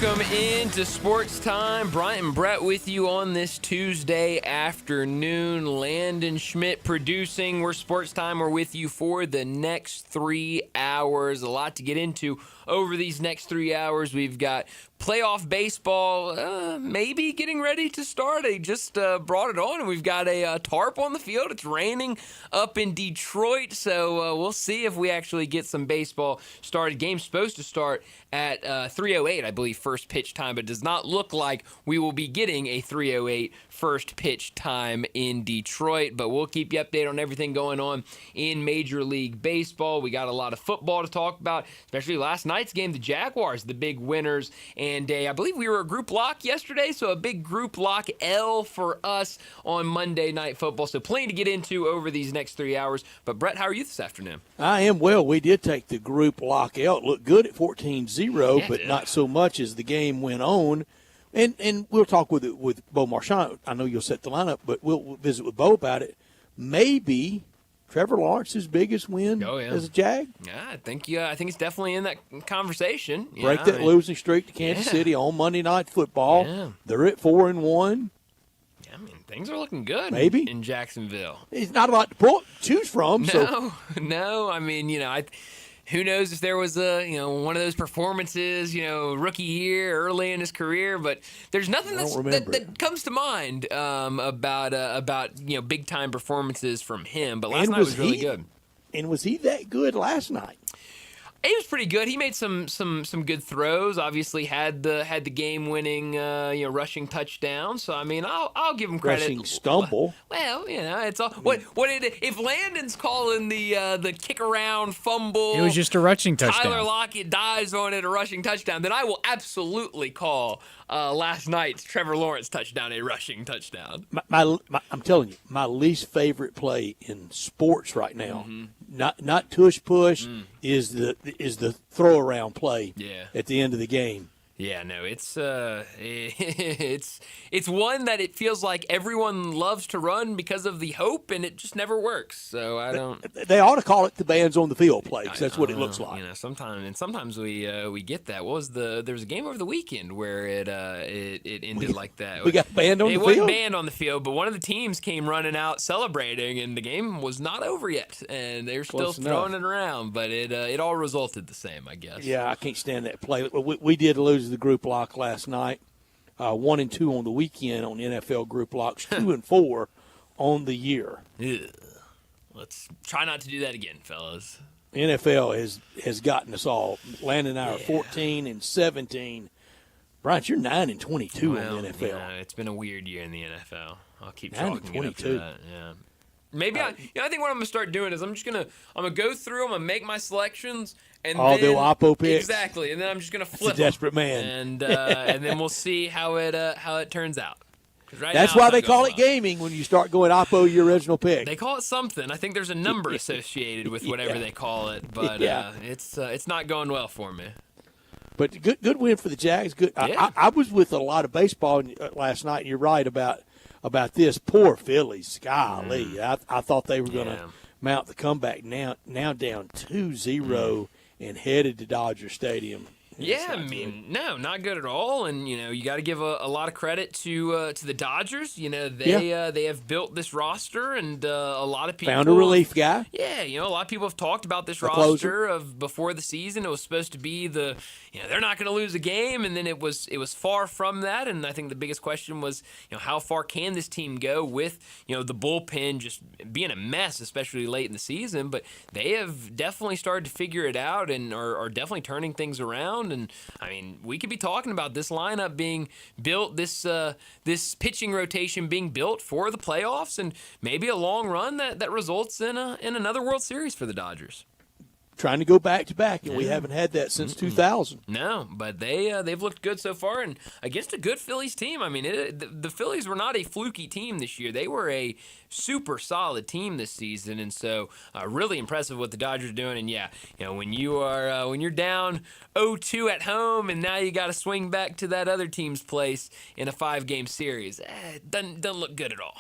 Welcome into Sports Time. Bryant and Brett with you on this Tuesday afternoon. Landon Schmidt producing. We're Sports Time. We're with you for the next 3 hours. A lot to get into over these next 3 hours. We've got playoff baseball maybe getting ready to start. They just brought it on, and we've got a tarp on the field. It's raining up in Detroit, so we'll see if we actually get some baseball started. Game's supposed to start at 3:08, I believe, first pitch time, but it does not look like we will be getting a 3:08 first pitch time in Detroit, but we'll keep you updated on everything going on in Major League Baseball. We got a lot of football to talk about, especially last night's game. The Jaguars, the big winners, and I believe we were a group lock yesterday, so a big group lock L for us on Monday Night Football. So plenty to get into over these next 3 hours. But Brett, how are you this afternoon? I am well. We did take the group lock L. It looked good at 14-0, but not so much as the game went on. And we'll talk with Bo Marchand. I know you'll set the lineup, but we'll visit with Bo about it. Maybe Trevor Lawrence's biggest win as a Jag. Yeah, I think it's definitely in that conversation. Break that losing streak to Kansas City on Monday Night Football. Yeah. They're at 4-1. Yeah, I mean, things are looking good. Maybe in Jacksonville. It's not a lot to choose from. No. I mean, who knows if there was one of those performances, rookie year early in his career, but there's nothing that comes to mind about big time performances from him. But last night was really good. And was he that good last night? He was pretty good. He made some good throws. Obviously had the game winning rushing touchdown. So I mean I'll give him credit. Rushing stumble. Well, it's all if Landon's calling the kick around fumble. It was just a rushing touchdown. Tyler Lockett dives on it, a rushing touchdown. Then I will absolutely call last night's Trevor Lawrence touchdown a rushing touchdown. I'm telling you, my least favorite play in sports right now, not tush push, is the throw around play at the end of the game. Yeah, no, it's one that it feels like everyone loves to run because of the hope, and it just never works. So I don't. They ought to call it the bands on the field play, because that's what it looks like. Sometimes we get that. There was a game over the weekend where it ended like that. We got banned on the field. It wasn't banned on the field, but one of the teams came running out celebrating, and the game was not over yet, and they're still throwing it around. But it all resulted the same, I guess. Yeah, I can't stand that play. We did lose the group lock last night, 1-2 on the weekend on NFL group locks, 2-4 on the year. Ugh. Let's try not to do that again, fellas. NFL has gotten us all. Landon and I are 14-17. Brian, you're 9-22 in the NFL. Yeah, it's been a weird year in the NFL. I'll keep talking it up to that. Yeah. Maybe I think what I'm gonna start doing is I'm gonna go through. I'm gonna make my selections and then do Oppo picks. Exactly, and then I'm just gonna flip. That's a desperate man. And then we'll see how it turns out. That's why they call it gaming when you start going Oppo your original pick. They call it something. I think there's a number associated with whatever they call it, but it's not going well for me. But good win for the Jags. Good. Yeah. I was with a lot of baseball last night. And you're right about this. Poor Phillies. Golly. I thought they were going to mount the comeback. Now down 2-0 and headed to Dodger Stadium. Yeah, I mean, no, not good at all. And, you got to give a lot of credit to the Dodgers. They have built this roster, and a lot of people found a relief guy. Yeah, a lot of people have talked about this roster of before the season. It was supposed to be they're not going to lose a game, and then it was far from that. And I think the biggest question was, how far can this team go with, the bullpen just being a mess, especially late in the season. But they have definitely started to figure it out and are definitely turning things around. And I mean, we could be talking about this lineup being built, this pitching rotation being built for the playoffs, and maybe a long run that results in another World Series for the Dodgers. Trying to go back to back, and we haven't had that since 2000. No, but they've looked good so far, and against a good Phillies team. I mean, the Phillies were not a fluky team this year; they were a super solid team this season, and so really impressive what the Dodgers are doing. And when you're down 0-2 at home, and now you got to swing back to that other team's place in a 5-game series, it doesn't look good at all.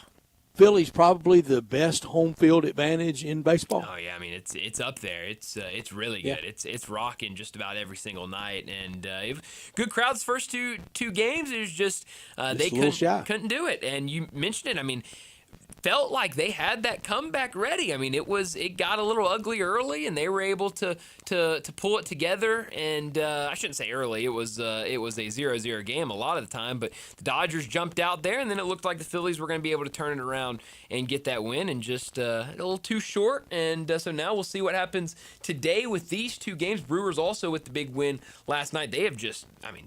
Philly's probably the best home field advantage in baseball. Oh yeah, I mean it's up there. It's really good. Yeah. It's rocking just about every single night, and good crowds first two games. It was just they couldn't do it. And you mentioned it. I mean, felt like they had that comeback ready. I mean, it got a little ugly early, and they were able to pull it together. And I shouldn't say early. It was a 0-0 game a lot of the time. But the Dodgers jumped out there, and then it looked like the Phillies were going to be able to turn it around and get that win. And just a little too short. And so now we'll see what happens today with these two games. Brewers also with the big win last night. They have just,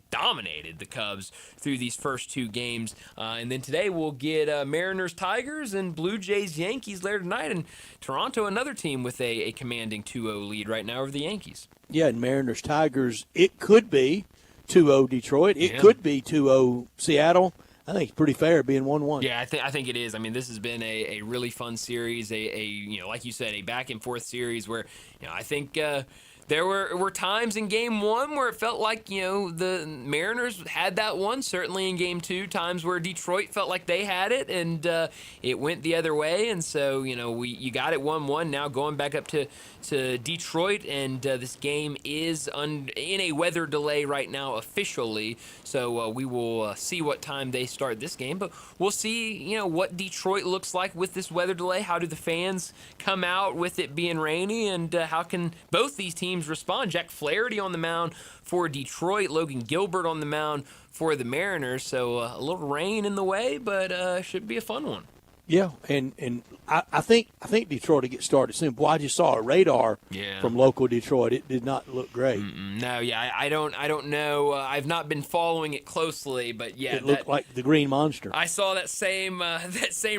dominated the Cubs through these first two games. And then today we'll get Mariners, Tigers, and Blue Jays, Yankees later tonight. And Toronto, another team with a commanding 2-0 lead right now over the Yankees. Yeah, and Mariners, Tigers, it could be 2-0 Detroit. It could be 2-0 Seattle. I think it's pretty fair being 1-1. Yeah, I think it is. I mean, this has been a really fun series, like you said, a back and forth series where, I think there were times in game one where it felt like, the Mariners had that one, certainly in game two, times where Detroit felt like they had it, and it went the other way. And so, you got it 1-1, now going back up to Detroit, and this game is in a weather delay right now officially. So we will see what time they start this game, but we'll see, what Detroit looks like with this weather delay. How do the fans come out with it being rainy, and how can both these teams respond? Jack Flaherty on the mound for Detroit, Logan Gilbert on the mound for the Mariners. So a little rain in the way, but should be a fun one. Yeah, and I think Detroit will get started soon. Boy, I just saw a radar from local Detroit. It did not look great. No, I don't know. I've not been following it closely, but yeah, it looked like the Green Monster. I saw that same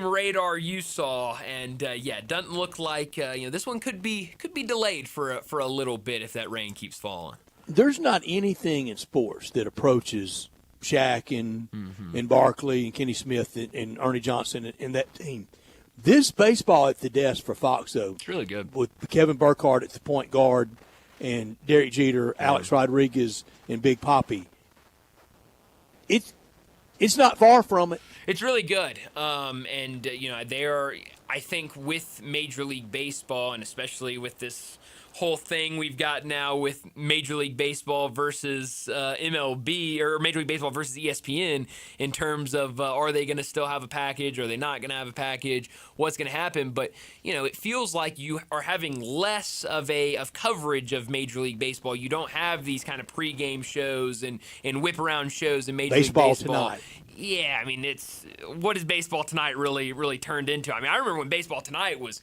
radar you saw, and it doesn't look like this one could be delayed for a little bit if that rain keeps falling. There's not anything in sports that approaches Shaq and Barkley and Kenny Smith and Ernie Johnson and that team. This baseball at the desk for Fox, though, it's really good. With Kevin Burkhardt at the point guard and Derek Jeter, Alex Rodriguez, and Big Papi. It's not far from it. It's really good. They are, I think, with Major League Baseball, and especially with this whole thing we've got now with Major League Baseball versus MLB, or Major League Baseball versus ESPN, in terms of are they going to still have a package? Are they not going to have a package? What's going to happen? But it feels like you are having less of coverage of Major League Baseball. You don't have these kind of pregame shows and whip around shows in Major League Baseball tonight. Yeah, I mean, it's what is Baseball Tonight really turned into? I mean, I remember when Baseball Tonight was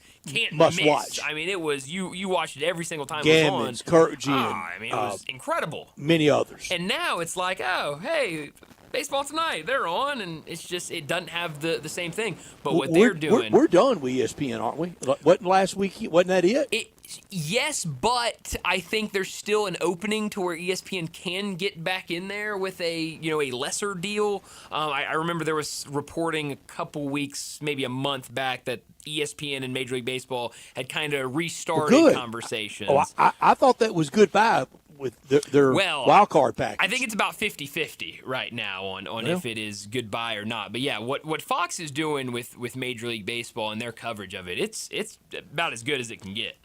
must miss. Watch. I mean, it was you watched it every single time Gammons, it was on. Kurt Ginn, It was incredible. Many others. And now it's like, oh, hey, Baseball Tonight, they're on, and it's just it doesn't have the same thing. But what they're doing, we're done with ESPN, aren't we? Wasn't last week? Wasn't that it? Yes, but I think there's still an opening to where ESPN can get back in there with a lesser deal. I remember there was reporting a couple weeks, maybe a month back, that ESPN and Major League Baseball had kind of restarted conversations. Oh, I thought that was goodbye with their wild card package. I think it's about 50-50 right now on if it is goodbye or not. But yeah, what Fox is doing with Major League Baseball and their coverage of it, it's about as good as it can get.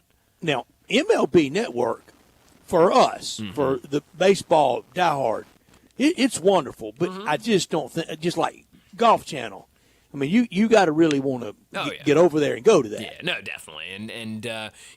Now, MLB Network, for us, for the baseball diehard, it's wonderful. But I just don't think, just like Golf Channel, I mean, you got to really want to get over there and go to that. Yeah, no, definitely. And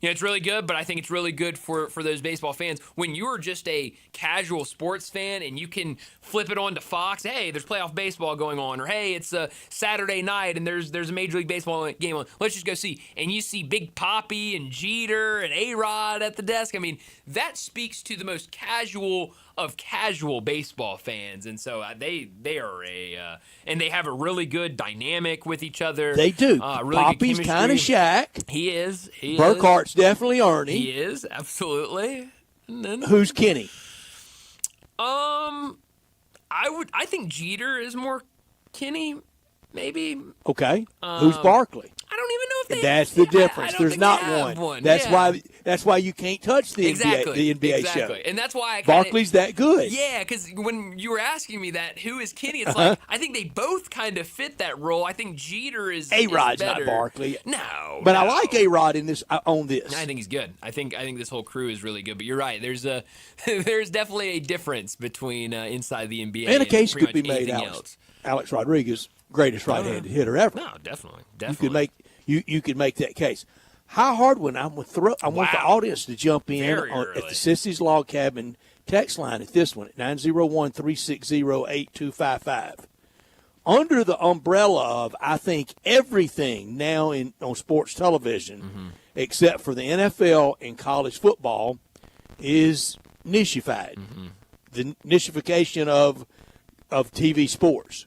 it's really good, but I think it's really good for those baseball fans. When you're just a casual sports fan and you can flip it on to Fox, hey, there's playoff baseball going on, or hey, it's a Saturday night and there's a Major League Baseball game on. Let's just go see. And you see Big Papi and Jeter and A-Rod at the desk. I mean, that speaks to the most casual of casual baseball fans, and so they are and they have a really good dynamic with each other. They do. Really Papi's kind of Shaq. He is. Burkhardt's definitely Ernie. He is, absolutely. And then, who's Kenny? I think Jeter is more Kenny, maybe. Okay. Who's Barkley? I don't even know if That's the difference. There's not one. That's yeah. why you can't touch the NBA show. And that's why Barkley's that good. Yeah, because when you were asking me that, who is Kenny? It's like I think they both kind of fit that role. I think Jeter is A-Rod's better. not Barkley. But I like A-Rod in this. On this, I think he's good. I think this whole crew is really good. But you're right. There's definitely a difference between inside the NBA and a case pretty could be much made. anything Alex Rodriguez, greatest right-handed hitter ever. No, definitely. You could make that case. How hard when I want the audience to jump in at the Sissy's Log Cabin text line at this one at 901-360-8255. Under the umbrella of, I think, everything now on sports television, except for the NFL and college football, is nichified. The nichification of TV sports.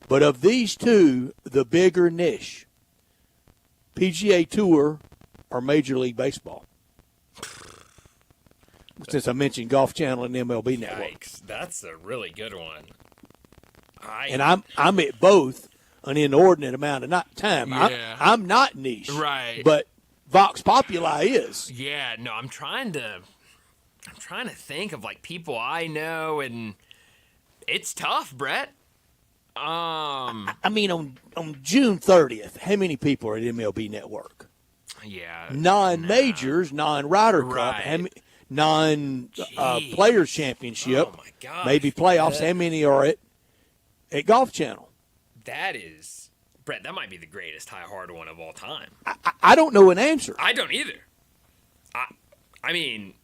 But of these two, the bigger niche, PGA Tour or Major League Baseball? Since I mentioned Golf Channel and MLB Network. Yikes, that's a really good one. And I'm at both an inordinate amount of time. Yeah. I'm not niche. Right. But Vox Populi is. Yeah, no, I'm trying to think of like people I know, and it's tough, Brett. I mean, on June 30th, how many people are at MLB Network? Yeah. Non-majors, non-Ryder Cup, Right. non-Players Championship, Oh my gosh, maybe playoffs. How many are at Golf Channel? That is, Brett, that might be the greatest hard one of all time. I don't know an answer. I don't either. I mean,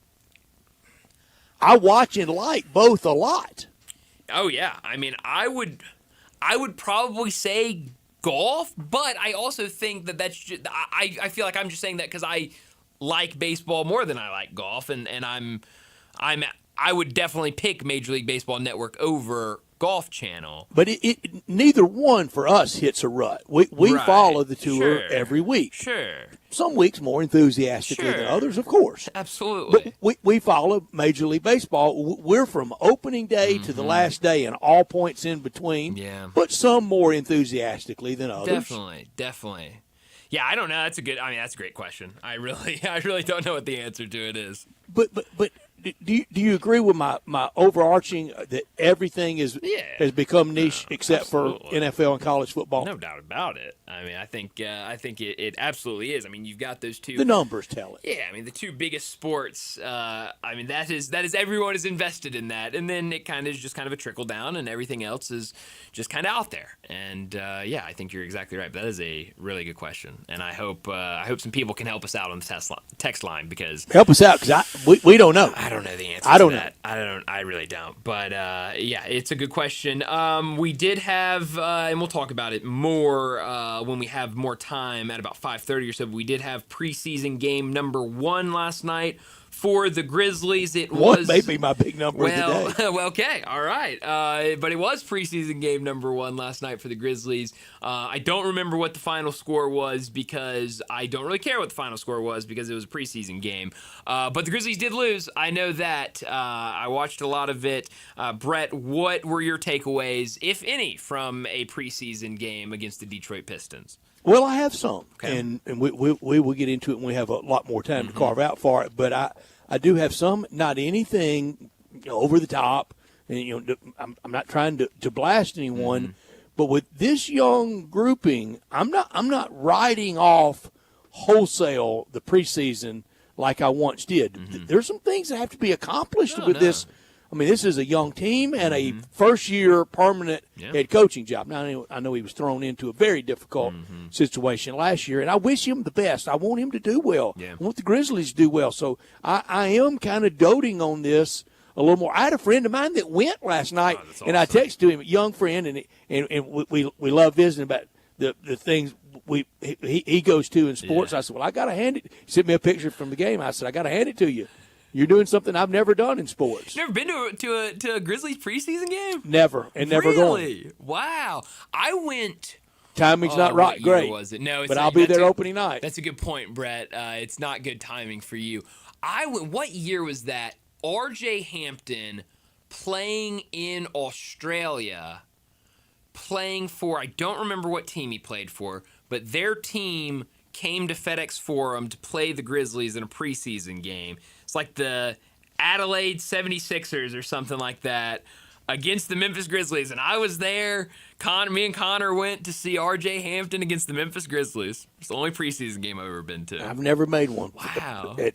I watch and like both a lot. oh yeah. I mean, I would probably say golf, but I also think that's just, I feel like I'm just saying that because I like baseball more than I like golf, and I would definitely pick Major League Baseball Network over Golf Channel. But neither one for us hits a rut. We Right. follow the tour Sure. every week. Sure. Some weeks more enthusiastically than Sure. others, of course. Absolutely. But we follow Major League Baseball. We're from opening day to the last day and all points in between. Yeah. But some more enthusiastically than others. Definitely. Yeah, I don't know. That's a great question. I really don't know what the answer to it is. But do you agree with my overarching that everything has become niche except absolutely. for NFL and college football? No doubt about it. I mean, I think it absolutely is. I mean, you've got those two. The numbers tell it. Yeah, I mean, the two biggest sports. I mean, that is everyone is invested in that, and then it kind of is just kind of a trickle down, and everything else is just kind of out there. And I think you're exactly right. But that is a really good question, and I hope some people can help us out on the text line because help us out because we don't know. I don't know the answer. I don't to that. know. I really don't. But it's a good question. We did have, and we'll talk about it more when we have more time at about 5:30 or so. But we did have preseason game number 1 last night for the Grizzlies. It was maybe my big number of the day. Well, okay, all right. But it was preseason game number 1 last night for the Grizzlies. I don't remember what the final score was because I don't really care what the final score was because it was a preseason game. But the Grizzlies did lose. I know that. I watched a lot of it. Brett, what were your takeaways, if any, from a preseason game against the Detroit Pistons? Well, I have some, Okay. and we will get into it when we have a lot more time to carve out for it. But I do have some, not anything over the top, and I'm not trying to blast anyone, but with this young grouping, I'm not writing off wholesale the preseason like I once did. There's some things that have to be accomplished with this. I mean, this is a young team and a first-year permanent head coaching job. Now, I know he was thrown into a very difficult situation last year, and I wish him the best. I want him to do well. Yeah. I want the Grizzlies to do well. So I am kind of doting on this a little more. I had a friend of mine that went last night, and I texted to him, a young friend, and we love visiting about the things he goes to in sports. Yeah. I said, well, I got to hand it. He sent me a picture from the game. I said, I got to hand it to you. You're doing something I've never done in sports. Never been to a Grizzlies preseason game? Never, and never going. Really? Wow. I went. Timing's not what year great. was it? No, it's but not. I'll be there opening night. That's a good point, Brett. It's not good timing for you. I went. What year was that? R.J. Hampton playing in Australia, playing for. I don't remember what team he played for, but their team came to FedEx Forum to play the Grizzlies in a preseason game. It's like the Adelaide 76ers or something like that against the Memphis Grizzlies. And I was there. Me and Connor went to see R.J. Hampton against the Memphis Grizzlies. It's the only preseason game I've ever been to. I've never made one. Wow. At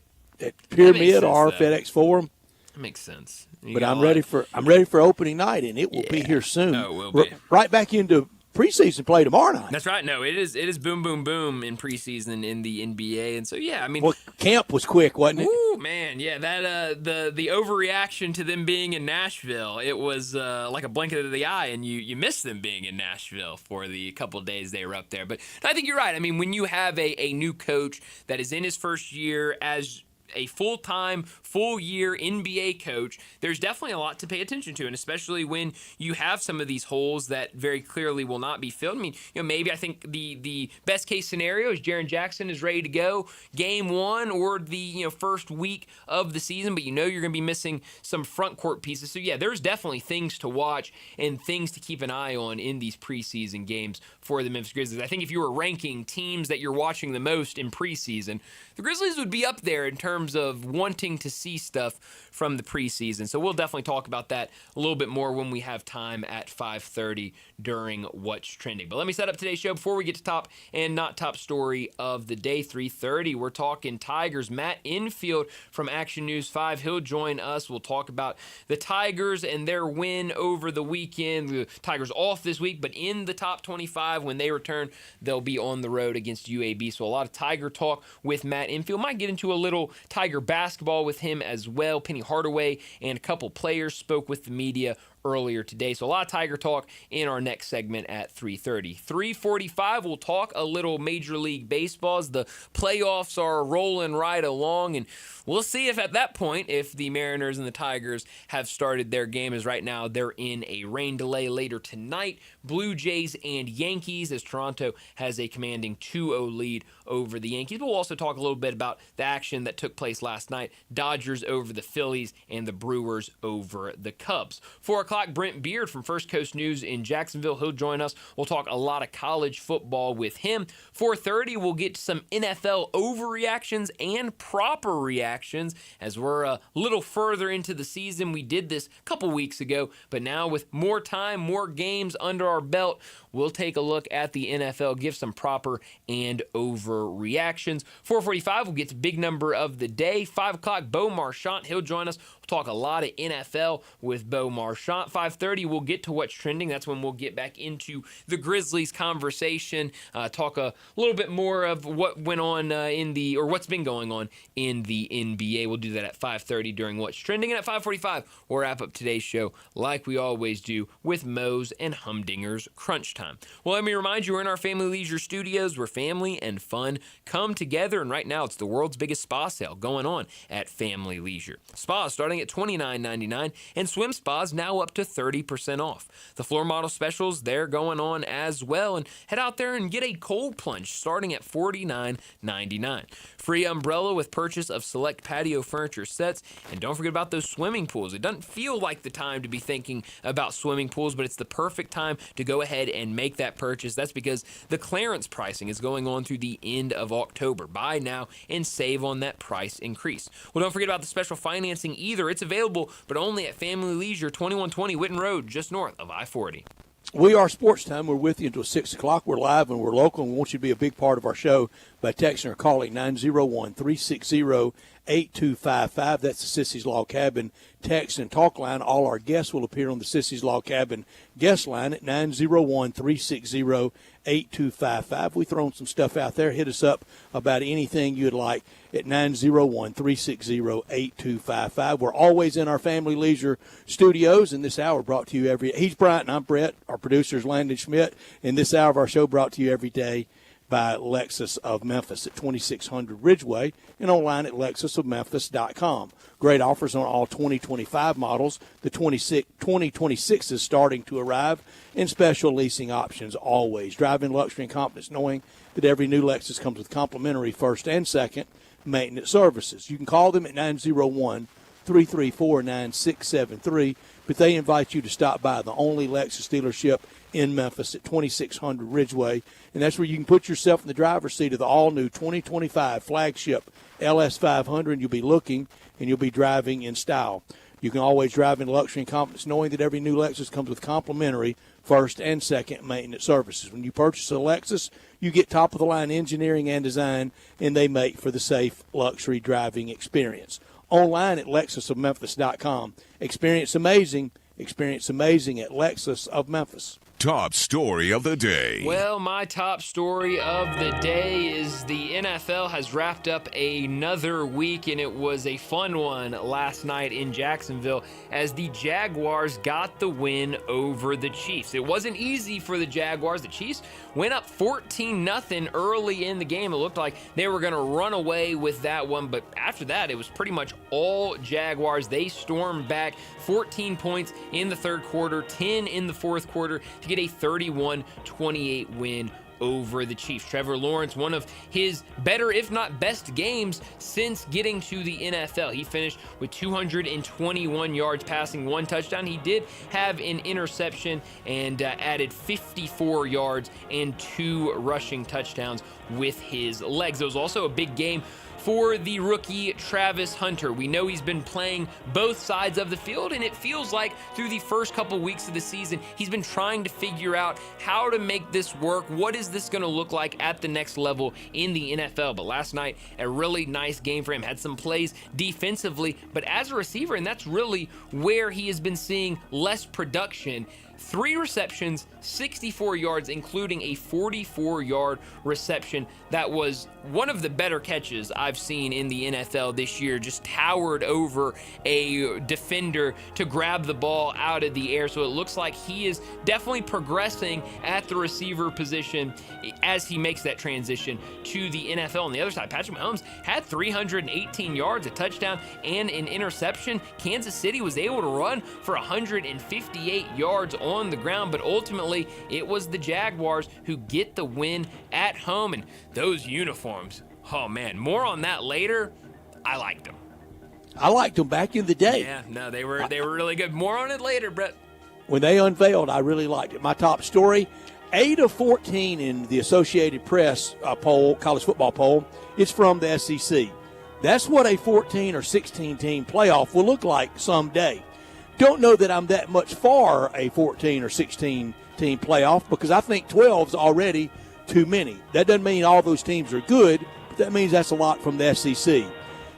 Pyramid or FedEx Forum. That makes sense. But I'm ready for opening night, and it will be here soon. Oh, it will be. Right back into preseason play tomorrow night. That's right. No, it is boom, boom, boom in preseason in the NBA. And so, yeah, I mean. Well, camp was quick, wasn't it? Ooh, man. Yeah, that the overreaction to them being in Nashville, it was like a blink of the eye, and you miss them being in Nashville for the couple of days they were up there. But I think you're right. I mean, when you have a new coach that is in his first year as a full-time, full-year NBA coach, there's definitely a lot to pay attention to, and especially when you have some of these holes that very clearly will not be filled. I mean, maybe I think the best-case scenario is Jaren Jackson is ready to go game one or the first week of the season, but you're going to be missing some front court pieces. So, yeah, there's definitely things to watch and things to keep an eye on in these preseason games for the Memphis Grizzlies. I think if you were ranking teams that you're watching the most in preseason, the Grizzlies would be up there in terms of wanting to see stuff from the preseason. So we'll definitely talk about that a little bit more when we have time at 5:30 during What's Trending. But let me set up today's show before we get to top and not top story of the day. 3:30, we're talking Tigers. Matt Infield from Action News 5, he'll join us. We'll talk about the Tigers and their win over the weekend. The Tigers off this week, but in the top 25 when they return, they'll be on the road against UAB. So a lot of Tiger talk with Matt Infield. Might get into a little Tiger basketball with him as well. Penny Hardaway and a couple players spoke with the media earlier today. So a lot of Tiger talk in our next segment at 3:30. 3:45, we'll talk a little Major League Baseball as the playoffs are rolling right along, and we'll see if at that point, if the Mariners and the Tigers have started their game, as right now they're in a rain delay. Later tonight, Blue Jays and Yankees, as Toronto has a commanding 2-0 lead over the Yankees. But we'll also talk a little bit about the action that took place last night. Dodgers over the Phillies and the Brewers over the Cubs. 4 o'clock, Brent Beard from First Coast News in Jacksonville. He'll join us. We'll talk a lot of college football with him. 4:30, we'll get some NFL overreactions and proper reactions as we're a little further into the season. We did this a couple weeks ago, but now with more time, more games under our belt, we'll take a look at the NFL, give some proper and overreactions. 4:45, we'll get to big number of the day. 5 o'clock, Bo Marchant. He'll join us. We'll talk a lot of NFL with Bo Marchant. 5:30, we'll get to What's Trending. That's when we'll get back into the Grizzlies conversation, talk a little bit more of what went on or what's been going on in the NBA. We'll do that at 5:30 during What's Trending. And at 5:45, we'll wrap up today's show like we always do with Moe's and Humdinger's Crunch Time. Well, let me remind you, we're in our Family Leisure Studios where family and fun come together. And right now, it's the world's biggest spa sale going on at Family Leisure. Spas starting at $29.99 and swim spas now up to 30% off. The floor model specials, they're going on as well. And head out there and get a cold plunge starting at $49.99. Free umbrella with purchase of select patio furniture sets. And don't forget about those swimming pools. It doesn't feel like the time to be thinking about swimming pools, but it's the perfect time to go ahead and make that purchase. That's because the clearance pricing is going on through the end of October. Buy now and save on that price increase. Well, don't forget about the special financing either. It's available, but only at Family Leisure, 2120 Witten Road, just north of I-40. We are Sportstime. We're with you until 6 o'clock. We're live and we're local, and we want you to be a big part of our show by texting or calling 901-360-8255. That's the Sissy's Log Cabin text and talk line. All our guests will appear on the Sissy's Log Cabin guest line at 901-360-8255. We thrown some stuff out there. Hit us up about anything you'd like at 901-360-8255. We're always in our Family Leisure Studios, and this hour brought to you he's Bryant and I'm Brett. Our producer is Landon Schmidt, and this hour of our show brought to you every day by Lexus of Memphis at 2600 Ridgeway and online at lexusofmemphis.com. Great offers on all 2025 models. The 2026 is starting to arrive, and special leasing options always. Drive in luxury and confidence knowing that every new Lexus comes with complimentary first and second maintenance services. You can call them at 901 334-9673. But they invite you to stop by the only Lexus dealership in Memphis at 2600 Ridgeway. And that's where you can put yourself in the driver's seat of the all-new 2025 flagship LS500. And you'll be looking and you'll be driving in style. You can always drive in luxury and confidence knowing that every new Lexus comes with complimentary first and second maintenance services. When you purchase a Lexus, you get top-of-the-line engineering and design, and they make for the safe luxury driving experience. Online at lexusofmemphis.com. Experience amazing at Lexus of Memphis. Top story of the day. Well, my top story of the day is the NFL has wrapped up another week, and it was a fun one last night in Jacksonville as the Jaguars got the win over the Chiefs. It wasn't easy for the Jaguars. The Chiefs went up 14-0 early in the game. It looked like they were going to run away with that one, but after that, it was pretty much all Jaguars. They stormed back 14 points in the third quarter, 10 in the fourth quarter to get a 31-28 win over the Chiefs. Trevor Lawrence, one of his better, if not best games since getting to the NFL. He finished with 221 yards passing, 1 touchdown. He did have an interception and added 54 yards and 2 rushing touchdowns with his legs. It was also a big game for the rookie Travis Hunter. We know he's been playing both sides of the field, and it feels like through the first couple weeks of the season, he's been trying to figure out how to make this work. What is this going to look like at the next level in the NFL? But last night, a really nice game for him. Had some plays defensively, but as a receiver, and that's really where he has been seeing less production. 3 receptions, 64 yards, including a 44-yard reception. That was one of the better catches I've seen in the NFL this year. Just towered over a defender to grab the ball out of the air. So it looks like he is definitely progressing at the receiver position as he makes that transition to the NFL. On the other side, Patrick Mahomes had 318 yards, a touchdown, and an interception. Kansas City was able to run for 158 yards on the ground, but ultimately it was the Jaguars who get the win at home. And those uniforms, oh man, more on that later. I liked them. I liked them back in the day. Yeah, no, they were really good. More on it later, Brett. When they unveiled, I really liked it. My top story, 8 of 14 in the Associated Press poll, college football poll, is from the SEC. That's what a 14 or 16 team playoff will look like someday. Don't know that I'm that much for a 14 or 16 team playoff because I think 12's already too many. That doesn't mean all those teams are good, but that means that's a lot from the SEC.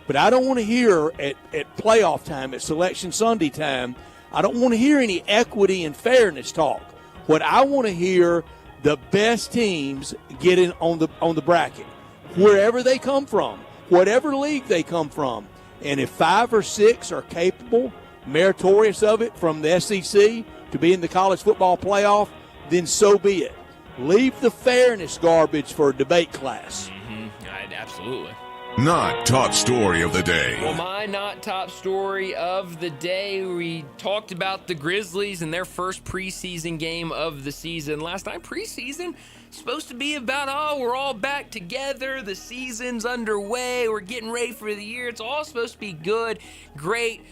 But I don't want to hear at playoff time, at Selection Sunday time, I don't want to hear any equity and fairness talk. What I want to hear, the best teams get in on the bracket, wherever they come from, whatever league they come from. And if 5 or 6 are capable, meritorious of it from the SEC to be in the college football playoff, then so be it. Leave the fairness garbage for a debate class. Absolutely. Not top story of the day. Well, my not top story of the day, we talked about the Grizzlies and their first preseason game of the season. Last night, preseason supposed to be about, we're all back together, the season's underway, we're getting ready for the year. It's all supposed to be good, great,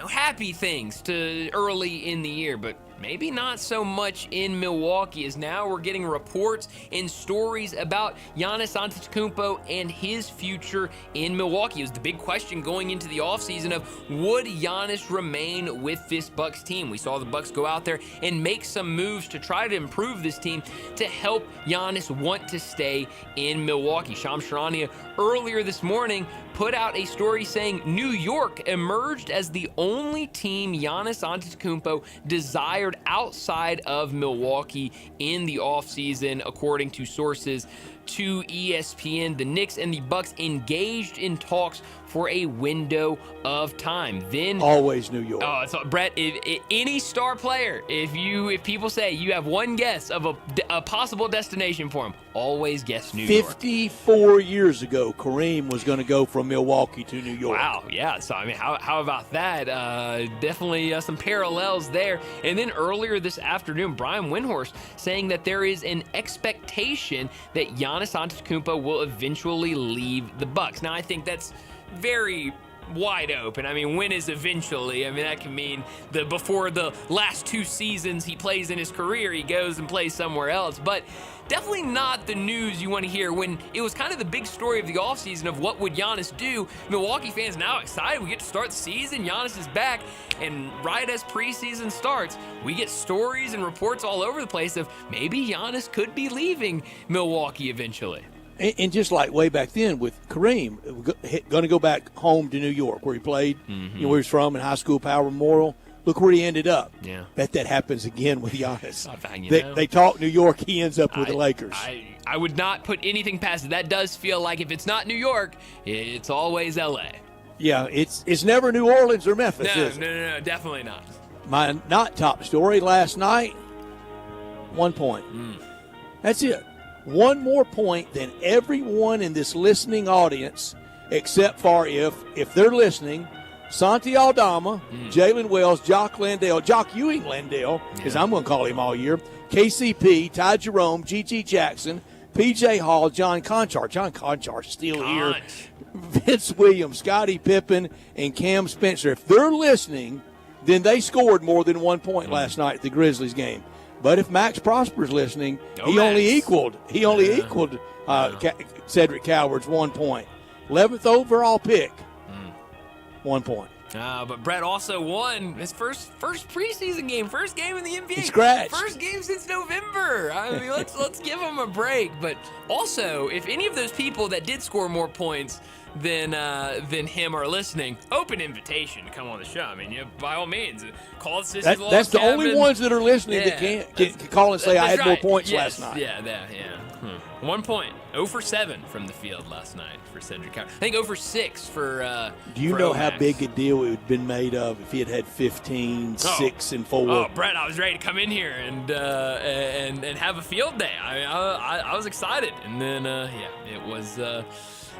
happy things to early in the year, but maybe not so much in Milwaukee, as now we're getting reports and stories about Giannis Antetokounmpo and his future in Milwaukee. It was the big question going into the offseason of would Giannis remain with this Bucks team? We saw the Bucks go out there and make some moves to try to improve this team to help Giannis want to stay in Milwaukee. Shams Charania earlier this morning put out a story saying New York emerged as the only team Giannis Antetokounmpo desired outside of Milwaukee in the offseason, according to sources to ESPN. The Knicks and the Bucks engaged in talks for a window of time. Then always New York. Brett, if any star player, if people say you have one guess of a possible destination for him, always guess New York. 54 years ago, Kareem was going to go from Milwaukee to New York. Wow, yeah. So, how about that? Definitely some parallels there. And then earlier this afternoon, Brian Windhorst saying that there is an expectation that Giannis Antetokounmpo will eventually leave the Bucks. Now, I think that's very wide open. I mean, when is eventually? I mean, that can mean before the last 2 seasons he plays in his career, he goes and plays somewhere else. But definitely not the news you want to hear when it was kind of the big story of the offseason of what would Giannis do. Milwaukee fans now excited. We get to start the season. Giannis is back. And right as preseason starts, we get stories and reports all over the place of maybe Giannis could be leaving Milwaukee eventually. And just like way back then with Kareem, going to go back home to New York where he played, where he was from in high school, Power Memorial. Look where he ended up. Yeah. Bet that happens again with Giannis. They talk New York, he ends up with the Lakers. I would not put anything past it. That does feel like if it's not New York, it's always L.A. Yeah, it's never New Orleans or Memphis, is it? No, definitely not. My not top story last night, 1 point. That's it. 1 more point than everyone in this listening audience, except for if they're listening, Santi Aldama, Jalen Wells, Jock Ewing Landale, as I'm going to call him all year, KCP, Ty Jerome, G.G. Jackson, P.J. Hall, John Conchar. John Conchar still here. Vince Williams, Scottie Pippen, and Cam Spencer. If they're listening, then they scored more than 1 point last night at the Grizzlies game. But if Max Prosper's listening, he only equaled Cedric Coward's 1 point. 11th overall pick, 1 point. But Brett also won his first preseason game, first game in the NBA. He scratched. First game since November. I mean, let's give him a break. But also, if any of those people that did score more points than him are listening, open invitation to come on the show. I mean, by all means, call the Sisters Log That's the Cabin. only ones that are listening that can call and say I had more points yes. last night. Yeah. 1 point. 0 for 7 from the field last night for Cedric Coward. I think 0 for 6 for Do you know how big a deal it would have been made of if he had 15, 6, and 4? Oh, Brett, I was ready to come in here and have a field day. I was excited. And then,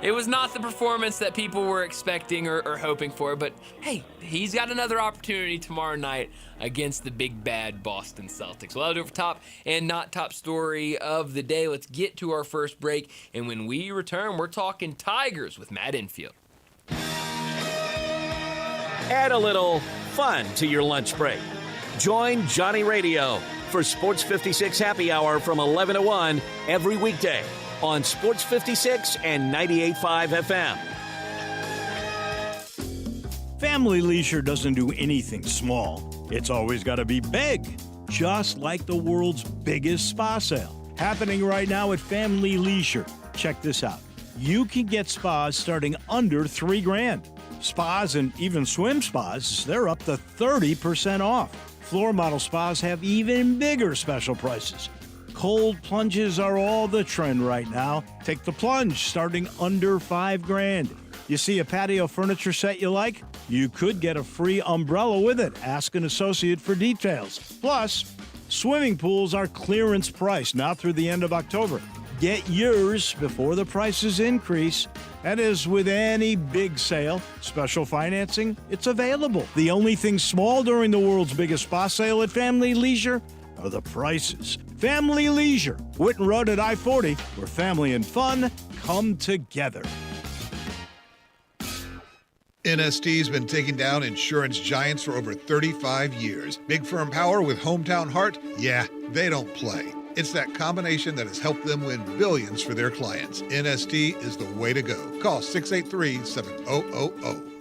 it was not the performance that people were expecting or hoping for, but hey, he's got another opportunity tomorrow night against the big bad Boston Celtics. Well, that'll do it for top and not top story of the day. Let's get to our first break, and when we return, we're talking Tigers with Matt Infield. Add a little fun to your lunch break. Join Johnny Radio for Sports 56 Happy Hour from 11 to 1 every weekday on Sports 56 and 98.5 FM. Family Leisure doesn't do anything small. It's always got to be big, just like the world's biggest spa sale. Happening right now at Family Leisure. Check this out. You can get spas starting under $3,000. Spas and even swim spas, they're up to 30% off. Floor model spas have even bigger special prices. Cold plunges are all the trend right now. Take the plunge starting under $5,000. You see a patio furniture set you like? You could get a free umbrella with it. Ask an associate for details. Plus, swimming pools are clearance price now through the end of October. Get yours before the prices increase. That is with any big sale. Special financing, it's available. The only thing small during the world's biggest spa sale at Family Leisure are the prices. Family Leisure, Whitten Road at I-40, where family and fun come together. NST's been taking down insurance giants for over 35 years. Big firm power with hometown heart? Yeah, they don't play. It's that combination that has helped them win billions for their clients. NST is the way to go. Call 683-7000.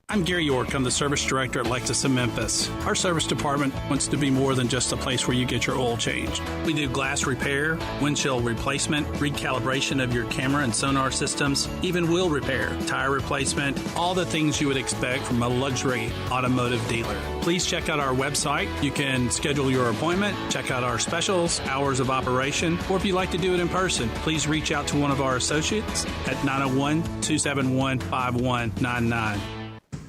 I'm Gary York. I'm the service director at Lexus in Memphis. Our service department wants to be more than just a place where you get your oil changed. We do glass repair, windshield replacement, recalibration of your camera and sonar systems, even wheel repair, tire replacement, all the things you would expect from a luxury automotive dealer. Please check out our website. You can schedule your appointment, check out our specials, hours of operation, or if you'd like to do it in person, please reach out to one of our associates at 901-271-5199.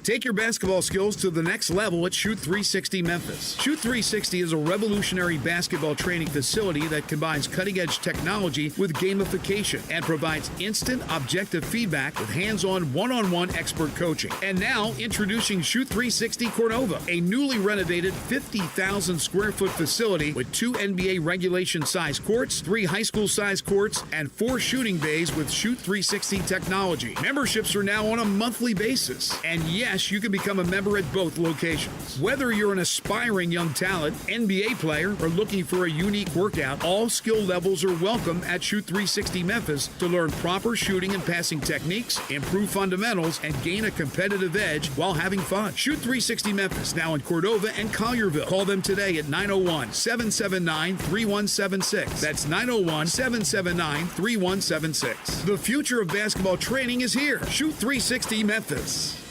Take your basketball skills to the next level at Shoot 360 Memphis. Shoot 360 is a revolutionary basketball training facility that combines cutting-edge technology with gamification and provides instant, objective feedback with hands-on, one-on-one expert coaching. And now, introducing Shoot 360 Cordova, a newly renovated 50,000 square foot facility with 2 NBA regulation-size courts, 3 high school-size courts, and 4 shooting bays with Shoot 360 technology. Memberships are now on a monthly basis. And yes, you can become a member at both locations. Whether you're an aspiring young talent, NBA player, or looking for a unique workout, all skill levels are welcome at Shoot 360 Memphis to learn proper shooting and passing techniques, improve fundamentals, and gain a competitive edge while having fun. Shoot 360 Memphis, now in Cordova and Collierville. Call them today at 901-779-3176. That's 901-779-3176. The future of basketball training is here. Shoot 360 Memphis.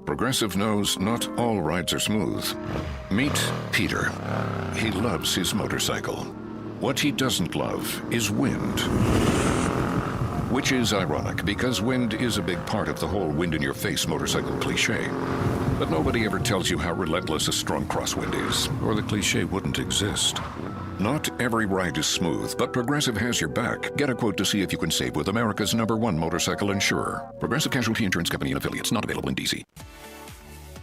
Progressive knows not all rides are smooth. Meet Peter. He loves his motorcycle. What he doesn't love is wind. Which is ironic, because wind is a big part of the whole wind-in-your-face motorcycle cliche. But nobody ever tells you how relentless a strong crosswind is, or the cliche wouldn't exist. Not every ride is smooth, but Progressive has your back. Get a quote to see if you can save with America's #1 motorcycle insurer. Progressive Casualty Insurance Company and Affiliates, not available in D.C.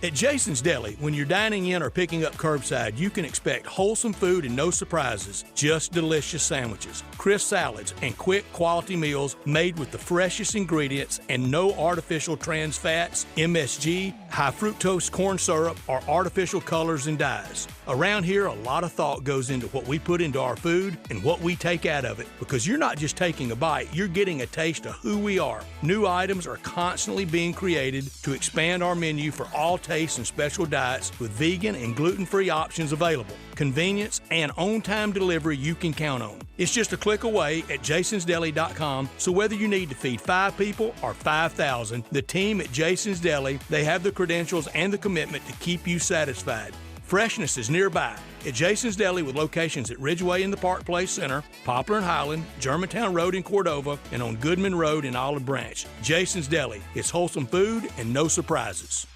At Jason's Deli, when you're dining in or picking up curbside, you can expect wholesome food and no surprises, just delicious sandwiches, crisp salads, and quick quality meals made with the freshest ingredients and no artificial trans fats, MSG, high fructose corn syrup, or artificial colors and dyes. Around here, a lot of thought goes into what we put into our food and what we take out of it, because you're not just taking a bite, you're getting a taste of who we are. New items are constantly being created to expand our menu for all tastes and special diets with vegan and gluten-free options available. Convenience and on-time delivery you can count on. It's just a click away at jasonsdeli.com, so whether you need to feed 5 people or 5,000, the team at Jason's Deli, they have the credentials and the commitment to keep you satisfied. Freshness is nearby at Jason's Deli, with locations at Ridgeway in the Park Place Center, Poplar and Highland, Germantown Road in Cordova, and on Goodman Road in Olive Branch. Jason's Deli. It's wholesome food and no surprises.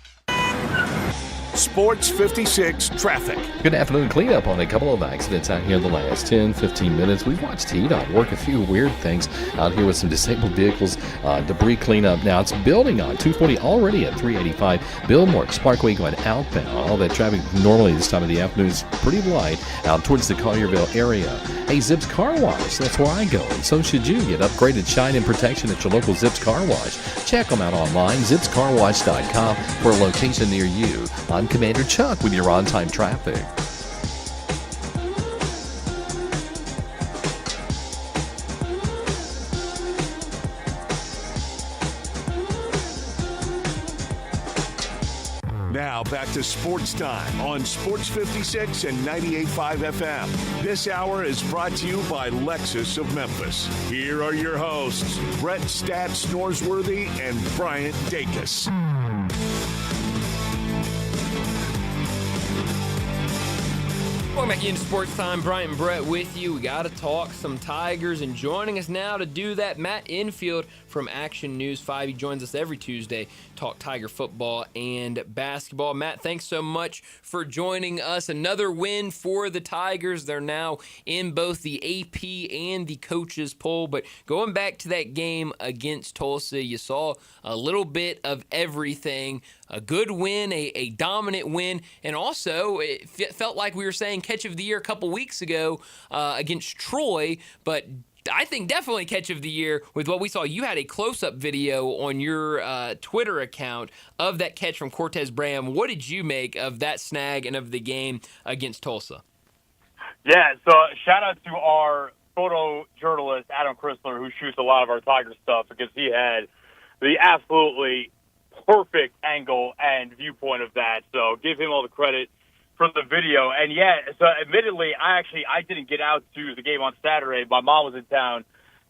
Sports 56 traffic. Good afternoon. Cleanup on a couple of accidents out here in the last 10-15 minutes. We've watched TDOT work a few weird things out here with some disabled vehicles, debris cleanup. Now it's building on 240 already at 385. Billmore Parkway going outbound. All that traffic normally this time of the afternoon is pretty light out towards the Collierville area. Hey, Zips Car Wash, that's where I go, and so should you. Get upgraded shine and protection at your local Zips Car Wash. Check them out online, zipscarwash.com, for a location near you. I'm Commander Chuck with your on-time traffic. Now back to Sports Time on Sports 56 and 98.5 FM. This hour is brought to you by Lexus of Memphis. Here are your hosts, Brett Stats Norsworthy and Bryant Dacus. Welcome back into Sports Time. Bryant and Brett with you. We got to talk some Tigers, and joining us now to do that, Matt Infield from Action News 5. He joins us every Tuesday, talk Tiger football and basketball. Matt, thanks so much for joining us. Another win for the Tigers. They're now in both the AP and the coaches poll, but going back to that game against Tulsa, you saw a little bit of everything. A good win, a dominant win, and also it felt like we were saying catch of the year a couple weeks ago against Troy, but I think definitely catch of the year with what we saw. You had a close-up video on your Twitter account of that catch from Cortez Bram. What did you make of that snag and of the game against Tulsa? Yeah, so shout out to our photojournalist, Adam Chrysler, who shoots a lot of our Tiger stuff, because he had the absolutely perfect angle and viewpoint of that. So give him all the credit for the video. And yeah, so admittedly, I didn't get out to the game on Saturday. My mom was in town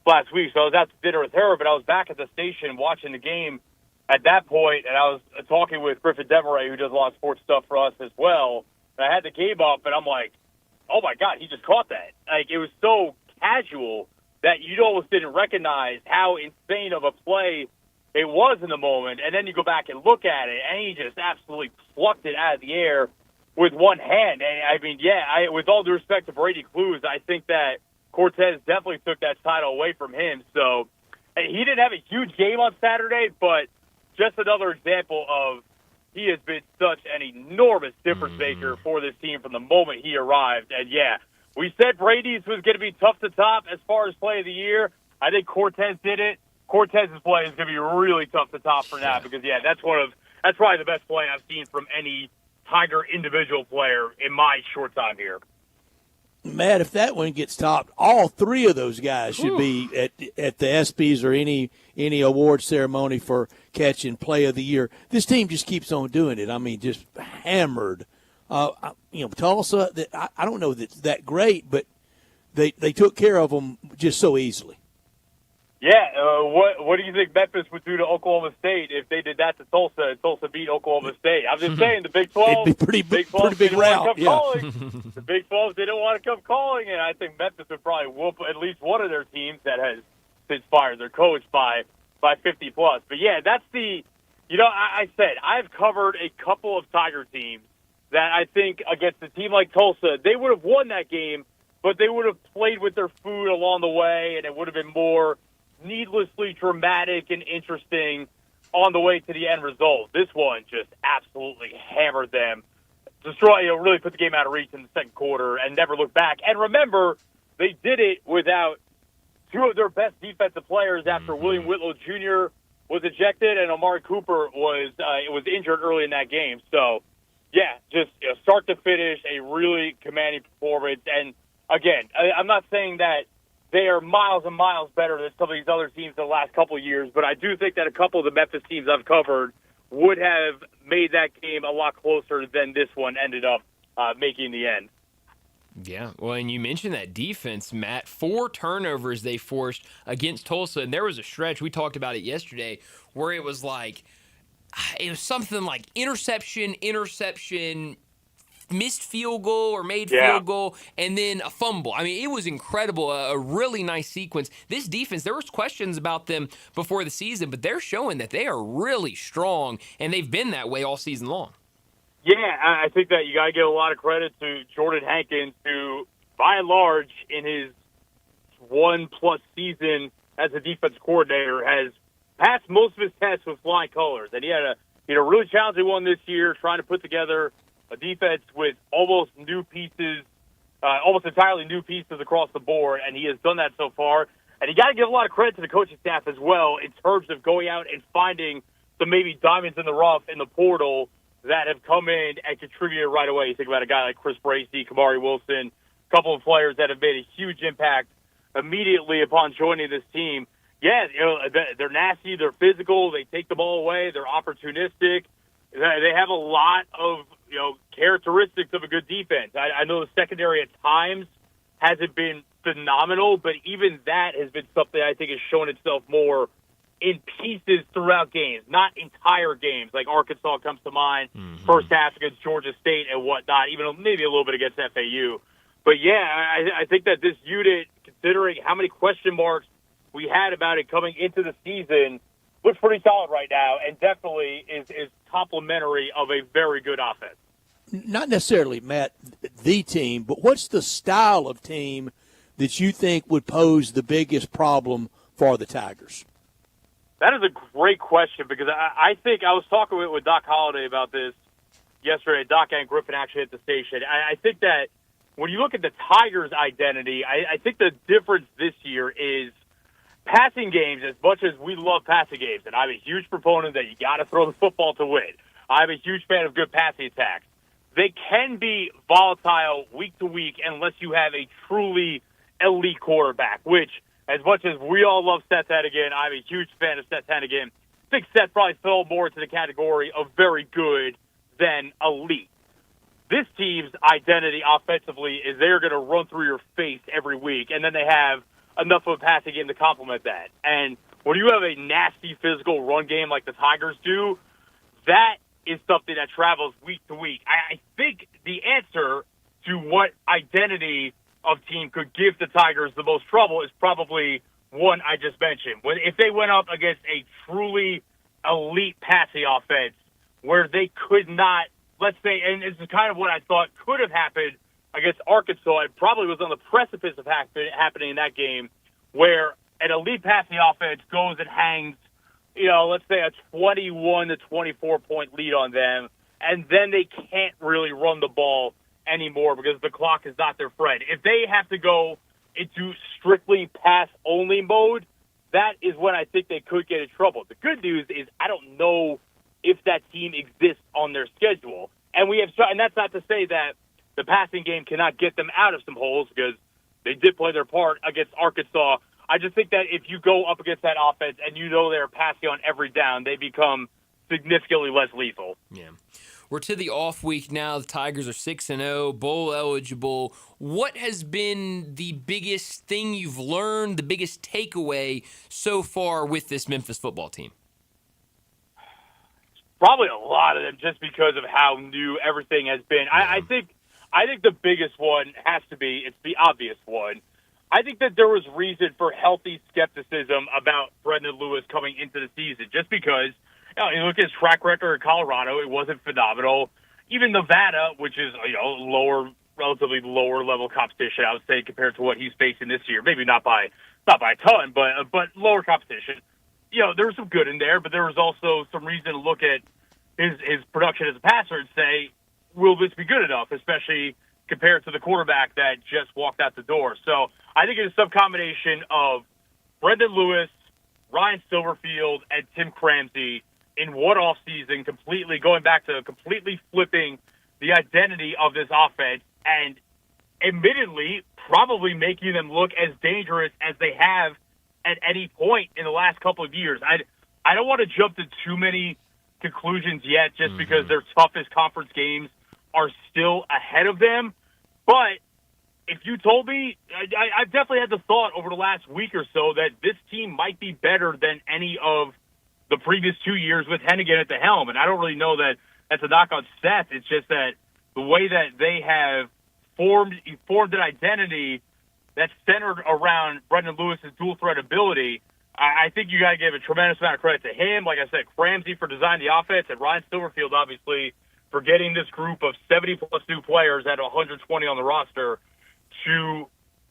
last week, so I was out to dinner with her, but I was back at the station watching the game at that point, and I was talking with Griffin Demaray, who does a lot of sports stuff for us as well. And I had the game up, and I'm like, oh my God, he just caught that. Like, it was so casual that you almost didn't recognize how insane of a play it was in the moment. And then you go back and look at it, and he just absolutely plucked it out of the air with one hand. And, I mean, with all due respect to Brady Clues, I think that Cortez definitely took that title away from him. So he didn't have a huge game on Saturday, but just another example of he has been such an enormous difference maker for this team from the moment he arrived. And, we said Brady's was going to be tough to top as far as play of the year. I think Cortez did it. Cortez's play is going to be really tough to top for now because, that's probably the best play I've seen from any Tiger individual player in my short time here. Matt, if that one gets topped, all three of those guys should be at the ESPYs or any award ceremony for catching play of the year. This team just keeps on doing it. I mean, just hammered. Tulsa, I don't know that it's that great, but they took care of them just so easily. Yeah, what do you think Memphis would do to Oklahoma State if they did that to Tulsa and Tulsa beat Oklahoma State? I'm just saying the Big 12, it'd be pretty big route. The Big 12 didn't want to come calling, and I think Memphis would probably whoop at least one of their teams that has since fired their coach by 50 plus. But that's I said I've covered a couple of Tiger teams that I think against a team like Tulsa, they would have won that game, but they would have played with their food along the way, and it would have been more needlessly dramatic and interesting on the way to the end result. This one just absolutely hammered them, really put the game out of reach in the second quarter and never looked back. And remember, they did it without two of their best defensive players after William Whitlow Jr. was ejected and Amari Cooper was injured early in that game. So, just start to finish, a really commanding performance. And again, I'm not saying that they are miles and miles better than some of these other teams in the last couple of years, but I do think that a couple of the Memphis teams I've covered would have made that game a lot closer than this one ended up making the end. Yeah, well, and you mentioned that defense, Matt. 4 turnovers they forced against Tulsa, and there was a stretch, we talked about it yesterday, where it was something like interception, missed field goal or made field goal, and then a fumble. I mean, it was incredible, a really nice sequence. This defense, there was questions about them before the season, but they're showing that they are really strong, and they've been that way all season long. Yeah, I think that you got to give a lot of credit to Jordan Hankins, who, by and large, in his 1+ season as a defense coordinator, has passed most of his tests with flying colors. And he had a really challenging one this year, trying to put together a defense with almost entirely new pieces across the board, and he has done that so far. And you got to give a lot of credit to the coaching staff as well in terms of going out and finding some maybe diamonds in the rough in the portal that have come in and contributed right away. You think about a guy like Chris Bracey, Kamari Wilson, a couple of players that have made a huge impact immediately upon joining this team. Yeah, they're nasty, they're physical, they take the ball away, they're opportunistic. They have a lot of characteristics of a good defense. I know the secondary at times hasn't been phenomenal, but even that has been something I think has shown itself more in pieces throughout games, not entire games. Like Arkansas comes to mind, first half against Georgia State and whatnot, even maybe a little bit against FAU. But I think that this unit, considering how many question marks we had about it coming into the season, looks pretty solid right now, and definitely is complimentary of a very good offense. Not necessarily, Matt, the team, but what's the style of team that you think would pose the biggest problem for the Tigers? That is a great question because I think I was talking with Doc Holliday about this yesterday. Doc and Griffin actually at the station. I think that when you look at the Tigers' identity, I think the difference this year is passing games. As much as we love passing games, and I'm a huge proponent that you got to throw the football to win, I'm a huge fan of good passing attacks. They can be volatile week to week unless you have a truly elite quarterback, which, as much as we all love Seth Hennigan, I'm a huge fan of Seth Hennigan. I think Seth probably fell more into the category of very good than elite. This team's identity offensively is they're going to run through your face every week, and then they have enough of a passing game to complement that. And when you have a nasty physical run game like the Tigers do, that is something that travels week to week. I think the answer to what identity of team could give the Tigers the most trouble is probably one I just mentioned. If they went up against a truly elite passing offense where they could not, let's say, and this is kind of what I thought could have happened against Arkansas. It probably was on the precipice of happening in that game, where an elite passing offense goes and hangs, let's say a 21 to 24 point lead on them, and then they can't really run the ball anymore because the clock is not their friend. If they have to go into strictly pass-only mode, that is when I think they could get in trouble. The good news is I don't know if that team exists on their schedule. And that's not to say that the passing game cannot get them out of some holes, because they did play their part against Arkansas. I just think that if you go up against that offense and they're passing on every down, they become significantly less lethal. Yeah. We're to the off week now. The Tigers are 6-0, bowl eligible. What has been the biggest thing you've learned, the biggest takeaway so far with this Memphis football team? Probably a lot of them, just because of how new everything has been. I think the biggest one has to be, it's the obvious one. I think that there was reason for healthy skepticism about Brendan Lewis coming into the season, just because you look at his track record in Colorado, it wasn't phenomenal. Even Nevada, which is relatively lower level competition, I would say, compared to what he's facing this year. Maybe not by a ton, but lower competition. There was some good in there, but there was also some reason to look at his production as a passer and say, will this be good enough, especially compared to the quarterback that just walked out the door. So I think it's some combination of Brendan Lewis, Ryan Silverfield, and Tim Cramsey in one offseason, completely flipping the identity of this offense and admittedly probably making them look as dangerous as they have at any point in the last couple of years. I don't want to jump to too many conclusions yet, just because their toughest conference games are still ahead of them. But if you told me, I've definitely had the thought over the last week or so that this team might be better than any of the previous 2 years with Hennigan at the helm. And I don't really know that that's a knock on Seth. It's just that the way that they have formed an identity that's centered around Brendan Lewis's dual threat ability, I think you got to give a tremendous amount of credit to him. Like I said, Cramsey for designing the offense, and Ryan Silverfield, obviously, for getting this group of 70-plus new players at 120 on the roster to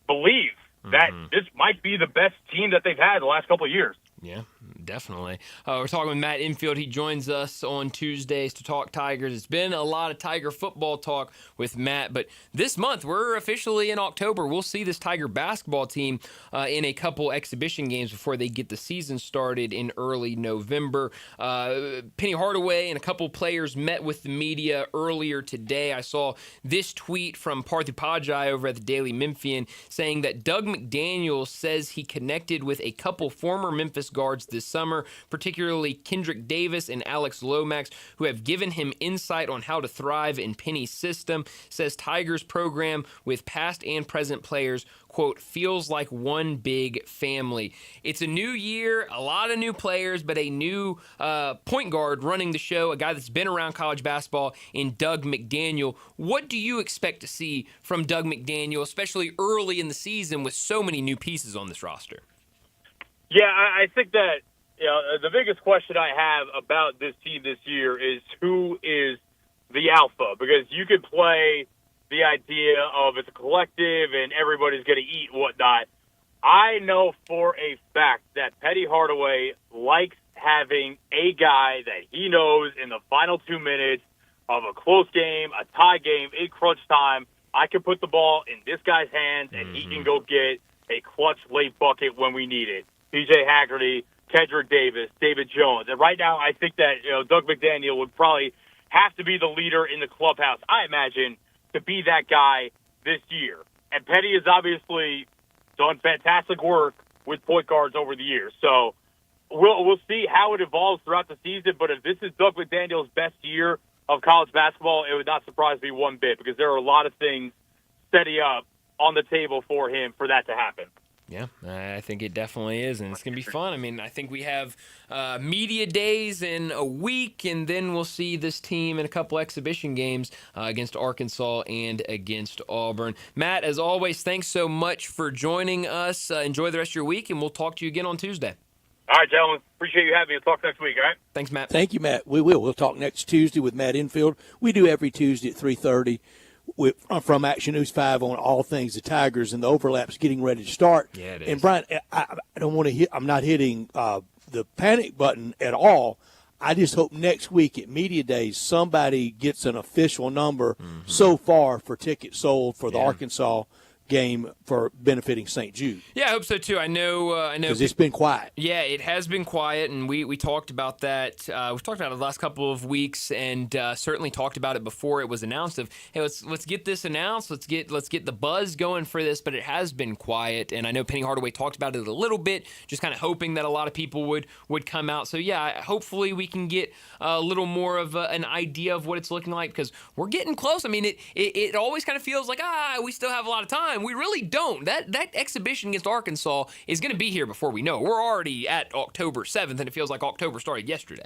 believe that this might be the best team that they've had the last couple of years. Yeah, definitely. We're talking with Matt Infield. He joins us on Tuesdays to talk Tigers. It's been a lot of Tiger football talk with Matt, but this month, we're officially in October. We'll see this Tiger basketball team in a couple exhibition games before they get the season started in early November. Penny Hardaway and a couple players met with the media earlier today. I saw this tweet from Parthy Pajai over at the Daily Memphian saying that Doug McDaniel says he connected with a couple former Memphis guards this summer, particularly Kendrick Davis and Alex Lomax, who have given him insight on how to thrive in Penny's system. Says Tigers program with past and present players, quote, feels like one big family. It's a new year, a lot of new players, but a new point guard running the show, a guy that's been around college basketball in Doug McDaniel. What do you expect to see from Doug McDaniel, especially early in the season with so many new pieces on this roster? Yeah, I think that the biggest question I have about this team this year is who is the alpha, because you could play the idea of it's a collective and everybody's going to eat and whatnot. I know for a fact that Penny Hardaway likes having a guy that he knows in the final 2 minutes of a close game, a tie game, in crunch time, I can put the ball in this guy's hands and he can go get a clutch late bucket when we need it. PJ Haggerty, Kendrick Davis, David Jones. And right now I think that Doug McDaniel would probably have to be the leader in the clubhouse, I imagine, to be that guy this year. And Penny has obviously done fantastic work with point guards over the years. So we'll see how it evolves throughout the season. But if this is Doug McDaniel's best year of college basketball, it would not surprise me one bit, because there are a lot of things setting up on the table for him for that to happen. Yeah, I think it definitely is, and it's going to be fun. I mean, I think we have media days in a week, and then we'll see this team in a couple exhibition games against Arkansas and against Auburn. Matt, as always, thanks so much for joining us. Enjoy the rest of your week, and we'll talk to you again on Tuesday. All right, gentlemen. Appreciate you having me. We'll talk next week, all right? Thanks, Matt. Thank you, Matt. We will. We'll talk next Tuesday with Matt Infield. We do every Tuesday at 3:30. From Action News 5 on all things the Tigers, and the overlap's getting ready to start. Yeah, it is. And Brian, I don't want to hit. I'm not hitting the panic button at all. I just hope next week at Media Days somebody gets an official number so far for tickets sold for the Arkansas game for benefiting St. Jude. Yeah, I hope so too. I know. Because it's been quiet. Yeah, it has been quiet, and we talked about that. We've talked about it the last couple of weeks, and certainly talked about it before it was announced. Of hey, let's get this announced. Let's get the buzz going for this. But it has been quiet, and I know Penny Hardaway talked about it a little bit, just kind of hoping that a lot of people would come out. So yeah, hopefully we can get a little more of an idea of what it's looking like, because we're getting close. I mean, it always kind of feels like we still have a lot of time. We really don't. That exhibition against Arkansas is going to be here before we know. We're already at October 7th, and it feels like October started yesterday.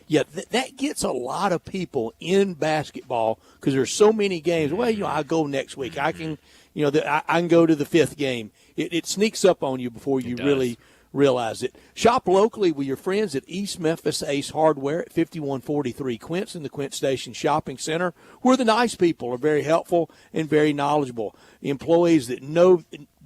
Yeah, that gets a lot of people in basketball because there's so many games. Well, I'll go next week. I can, I can go to the 5th game. It sneaks up on you before you really realize it. Shop locally with your friends at East Memphis Ace Hardware at 5143 Quince in the Quince Station Shopping Center, where the nice people are very helpful and very knowledgeable. Employees that know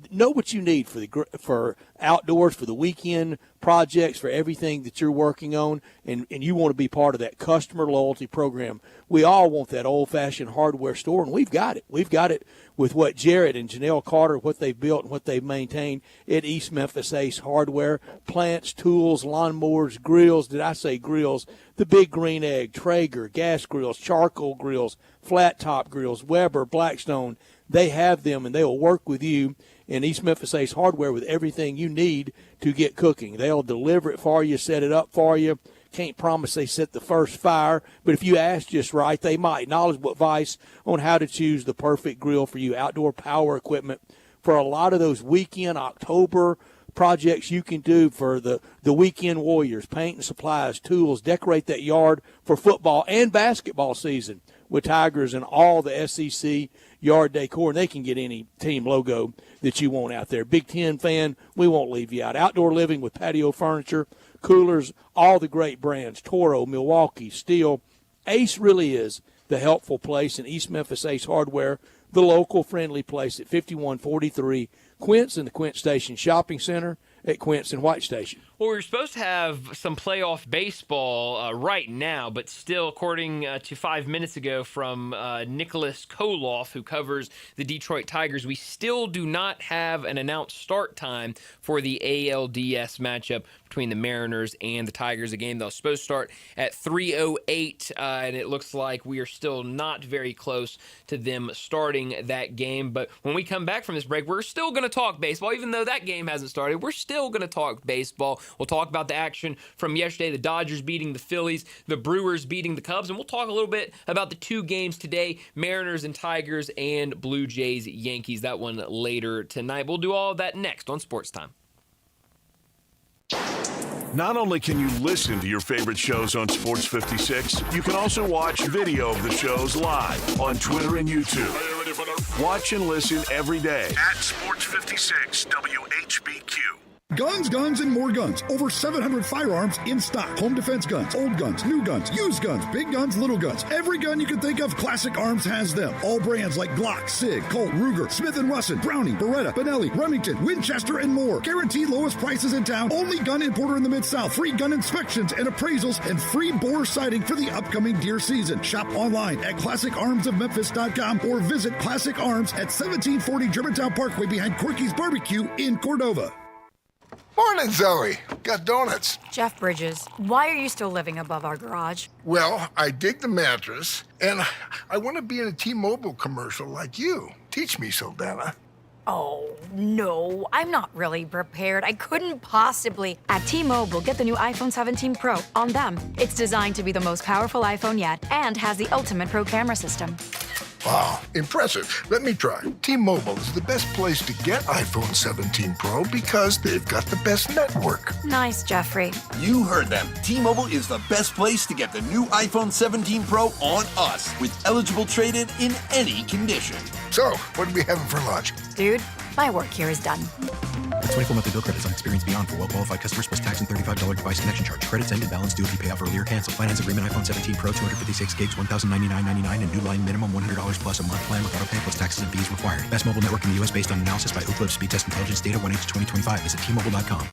what you need for outdoors, for the weekend projects, for everything that you're working on, and you want to be part of that customer loyalty program. We all want that old-fashioned hardware store, and we've got it. We've got it with what Jared and Janelle Carter, what they've built and what they've maintained at East Memphis Ace Hardware. Plants, tools, lawnmowers, grills. Did I say grills? The Big Green Egg, Traeger, gas grills, charcoal grills, flat top grills, Weber, Blackstone. They have them, and they will work with you in East Memphis Ace Hardware with everything you need to get cooking. They'll deliver it for you, set it up for you. Can't promise they set the first fire, but if you ask just right, they might. Knowledgeable advice on how to choose the perfect grill for you. Outdoor power equipment for a lot of those weekend October projects you can do for the weekend warriors. Paint and supplies, tools, decorate that yard for football and basketball season with Tigers and all the SEC yard decor, and they can get any team logo that you want out there. Big Ten fan, we won't leave you out. Outdoor living with patio furniture, coolers, all the great brands, Toro, Milwaukee, Steel. Ace really is the helpful place in East Memphis Ace Hardware, the local friendly place at 5143 Quince in the Quince Station Shopping Center at Quince and White Station. Well, we were supposed to have some playoff baseball right now, but still, according to 5 minutes ago from Nicholas Koloff, who covers the Detroit Tigers, we still do not have an announced start time for the ALDS matchup between the Mariners and the Tigers, a game that was supposed to start at 3:08, and it looks like we are still not very close to them starting that game. But when we come back from this break, we're still going to talk baseball, even though that game hasn't started. We're still going to talk baseball. We'll talk about the action from yesterday, the Dodgers beating the Phillies, the Brewers beating the Cubs, and we'll talk a little bit about the two games today, Mariners and Tigers and Blue Jays Yankees, that one later tonight. We'll do all of that next on Sports Time. Not only can you listen to your favorite shows on Sports 56, you can also watch video of the shows live on Twitter and YouTube. Are you ready for the... Watch and listen every day at Sports 56 WHBQ. Guns, guns, and more guns. Over 700 firearms in stock. Home defense guns, old guns, new guns, used guns, big guns, little guns. Every gun you can think of, Classic Arms has them. All brands like Glock, Sig, Colt, Ruger, Smith & Wesson, Browning, Beretta, Benelli, Remington, Winchester, and more. Guaranteed lowest prices in town. Only gun importer in the Mid-South. Free gun inspections and appraisals and free bore sighting for the upcoming deer season. Shop online at ClassicArmsOfMemphis.com or visit Classic Arms at 1740 Germantown Parkway behind Corky's Barbecue in Cordova. Morning, Zoe. Got donuts. Jeff Bridges, why are you still living above our garage? Well, I dig the mattress, and I want to be in a T-Mobile commercial like you. Teach me, Saldana. Oh, no, I'm not really prepared. I couldn't possibly. At T-Mobile, get the new iPhone 17 Pro on them. It's designed to be the most powerful iPhone yet and has the ultimate pro camera system. Wow, impressive. Let me try. T-Mobile is the best place to get iPhone 17 Pro because they've got the best network. Nice, Jeffrey. You heard them. T-Mobile is the best place to get the new iPhone 17 Pro on us with eligible trade-in in any condition. So, what are we having for lunch? Dude, my work here is done. 24 monthly bill credits on experience beyond for well-qualified customers plus tax and $35 device connection charge. Credits ended. Balance due if you pay off earlier. Cancel. Finance agreement iPhone 17 Pro 256 gigs $1,099.99 and new line minimum $100 plus a month plan with auto pay plus taxes and fees required. Best mobile network in the U.S. based on analysis by Ookla Speed Test Intelligence data 1H2025. Visit T-Mobile.com.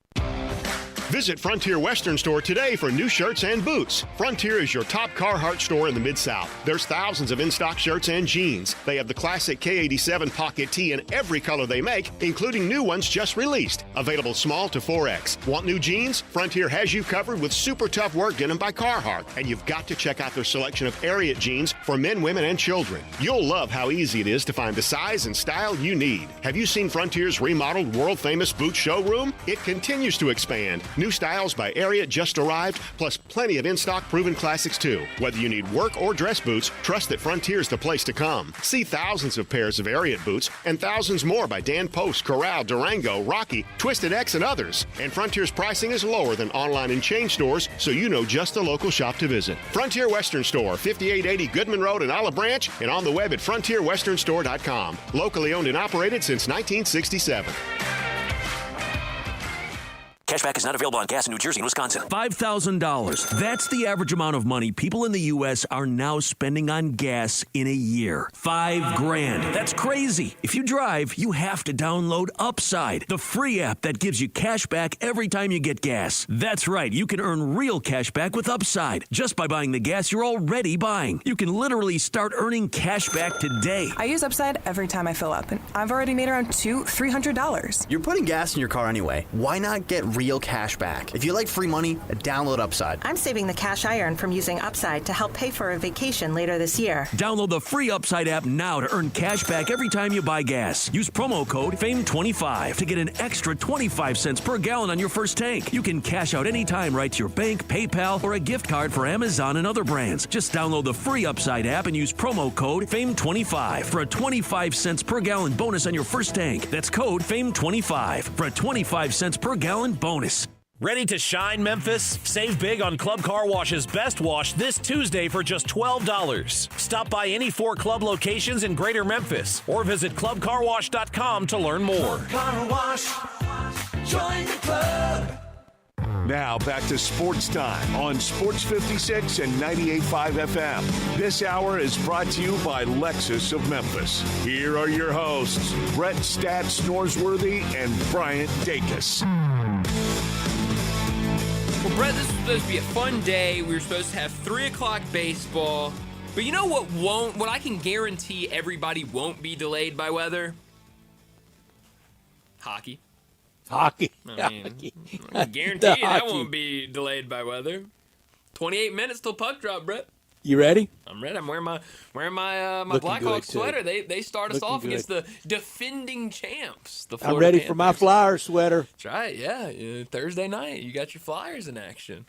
Visit Frontier Western Store today for new shirts and boots. Frontier is your top Carhartt store in the Mid-South. There's thousands of in-stock shirts and jeans. They have the classic K87 pocket tee in every color they make, including new ones just released. Available small to 4X. Want new jeans? Frontier has you covered with super tough work denim by Carhartt. And you've got to check out their selection of Ariat jeans for men, women, and children. You'll love how easy it is to find the size and style you need. Have you seen Frontier's remodeled world-famous boot showroom? It continues to expand. New styles by Ariat just arrived, plus plenty of in-stock proven classics too. Whether you need work or dress boots, trust that Frontier's the place to come. See thousands of pairs of Ariat boots and thousands more by Dan Post, Corral, Durango, Rocky, Twisted X, and others. And Frontier's pricing is lower than online and chain stores, so you know just the local shop to visit. Frontier Western Store, 5880 Goodman Road in Olive Branch, and on the web at frontierwesternstore.com. Locally owned and operated since 1967. Cashback is not available on gas in New Jersey and Wisconsin. $5,000. That's the average amount of money people in the U.S. are now spending on gas in a year. $5,000. That's crazy. If you drive, you have to download Upside, the free app that gives you cash back every time you get gas. That's right. You can earn real cash back with Upside just by buying the gas you're already buying. You can literally start earning cash back today. I use Upside every time I fill up, and I've already made around $300. You're putting gas in your car anyway. Why not get real cash back? If you like free money, download Upside. I'm saving the cash I earn from using Upside to help pay for a vacation later this year. Download the free Upside app now to earn cash back every time you buy gas. Use promo code FAME25 to get an extra 25 cents per gallon on your first tank. You can cash out anytime right to your bank, PayPal, or a gift card for Amazon and other brands. Just download the free Upside app and use promo code FAME25 for a 25 cents per gallon bonus on your first tank. That's code FAME25 for a 25 cents per gallon bonus. Ready to shine, Memphis? Save big on Club Car Wash's Best Wash this Tuesday for just $12. Stop by any 4 Club locations in Greater Memphis or visit clubcarwash.com to learn more. Club Car Wash. Join the club. Now back to Sports Time on Sports 56 and 98.5 FM. This hour is brought to you by Lexus of Memphis. Here are your hosts, Brett Stats Norsworthy and Bryant Dacus. Well, Brett, this was supposed to be a fun day. We were supposed to have 3 o'clock baseball. But you know what I can guarantee everybody won't be delayed by weather? Hockey. Hockey. I mean, I guarantee you that won't be delayed by weather. 28 minutes till puck drop, Brett. You ready? I'm ready. I'm wearing my Blackhawks sweater. They start us off against the defending champs. The Florida I'm ready Panthers. for my Flyers sweater. That's right. Yeah. Thursday night, you got your Flyers in action.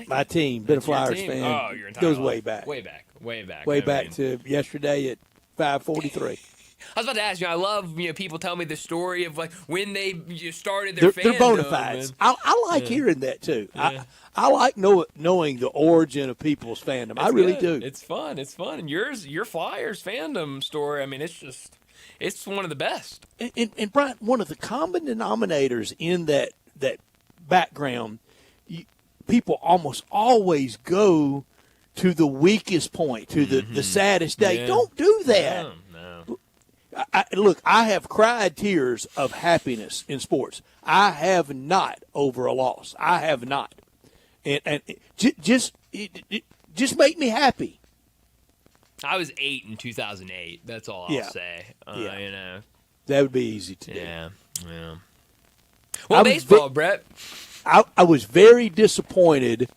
My team, been a Flyers team? fan. Oh, your entire goes life. way back. Way back to yesterday at 5:43. I was about to ask you. I love people tell me the story of like when they started their fandom. They're bona fides. I like hearing that too. Yeah. I like knowing the origin of people's fandom. I really do. It's fun. And your Flyers fandom story. I mean, it's one of the best. And Brian, one of the common denominators in that background, people almost always go to the weakest point, to the saddest day. Yeah. Don't do that. No. Look, I have cried tears of happiness in sports. I have not over a loss. I have not. And just make me happy. I was 8 in 2008. That's all I'll say. That would be easy to do. Yeah. Well, baseball, Brett. I was very disappointed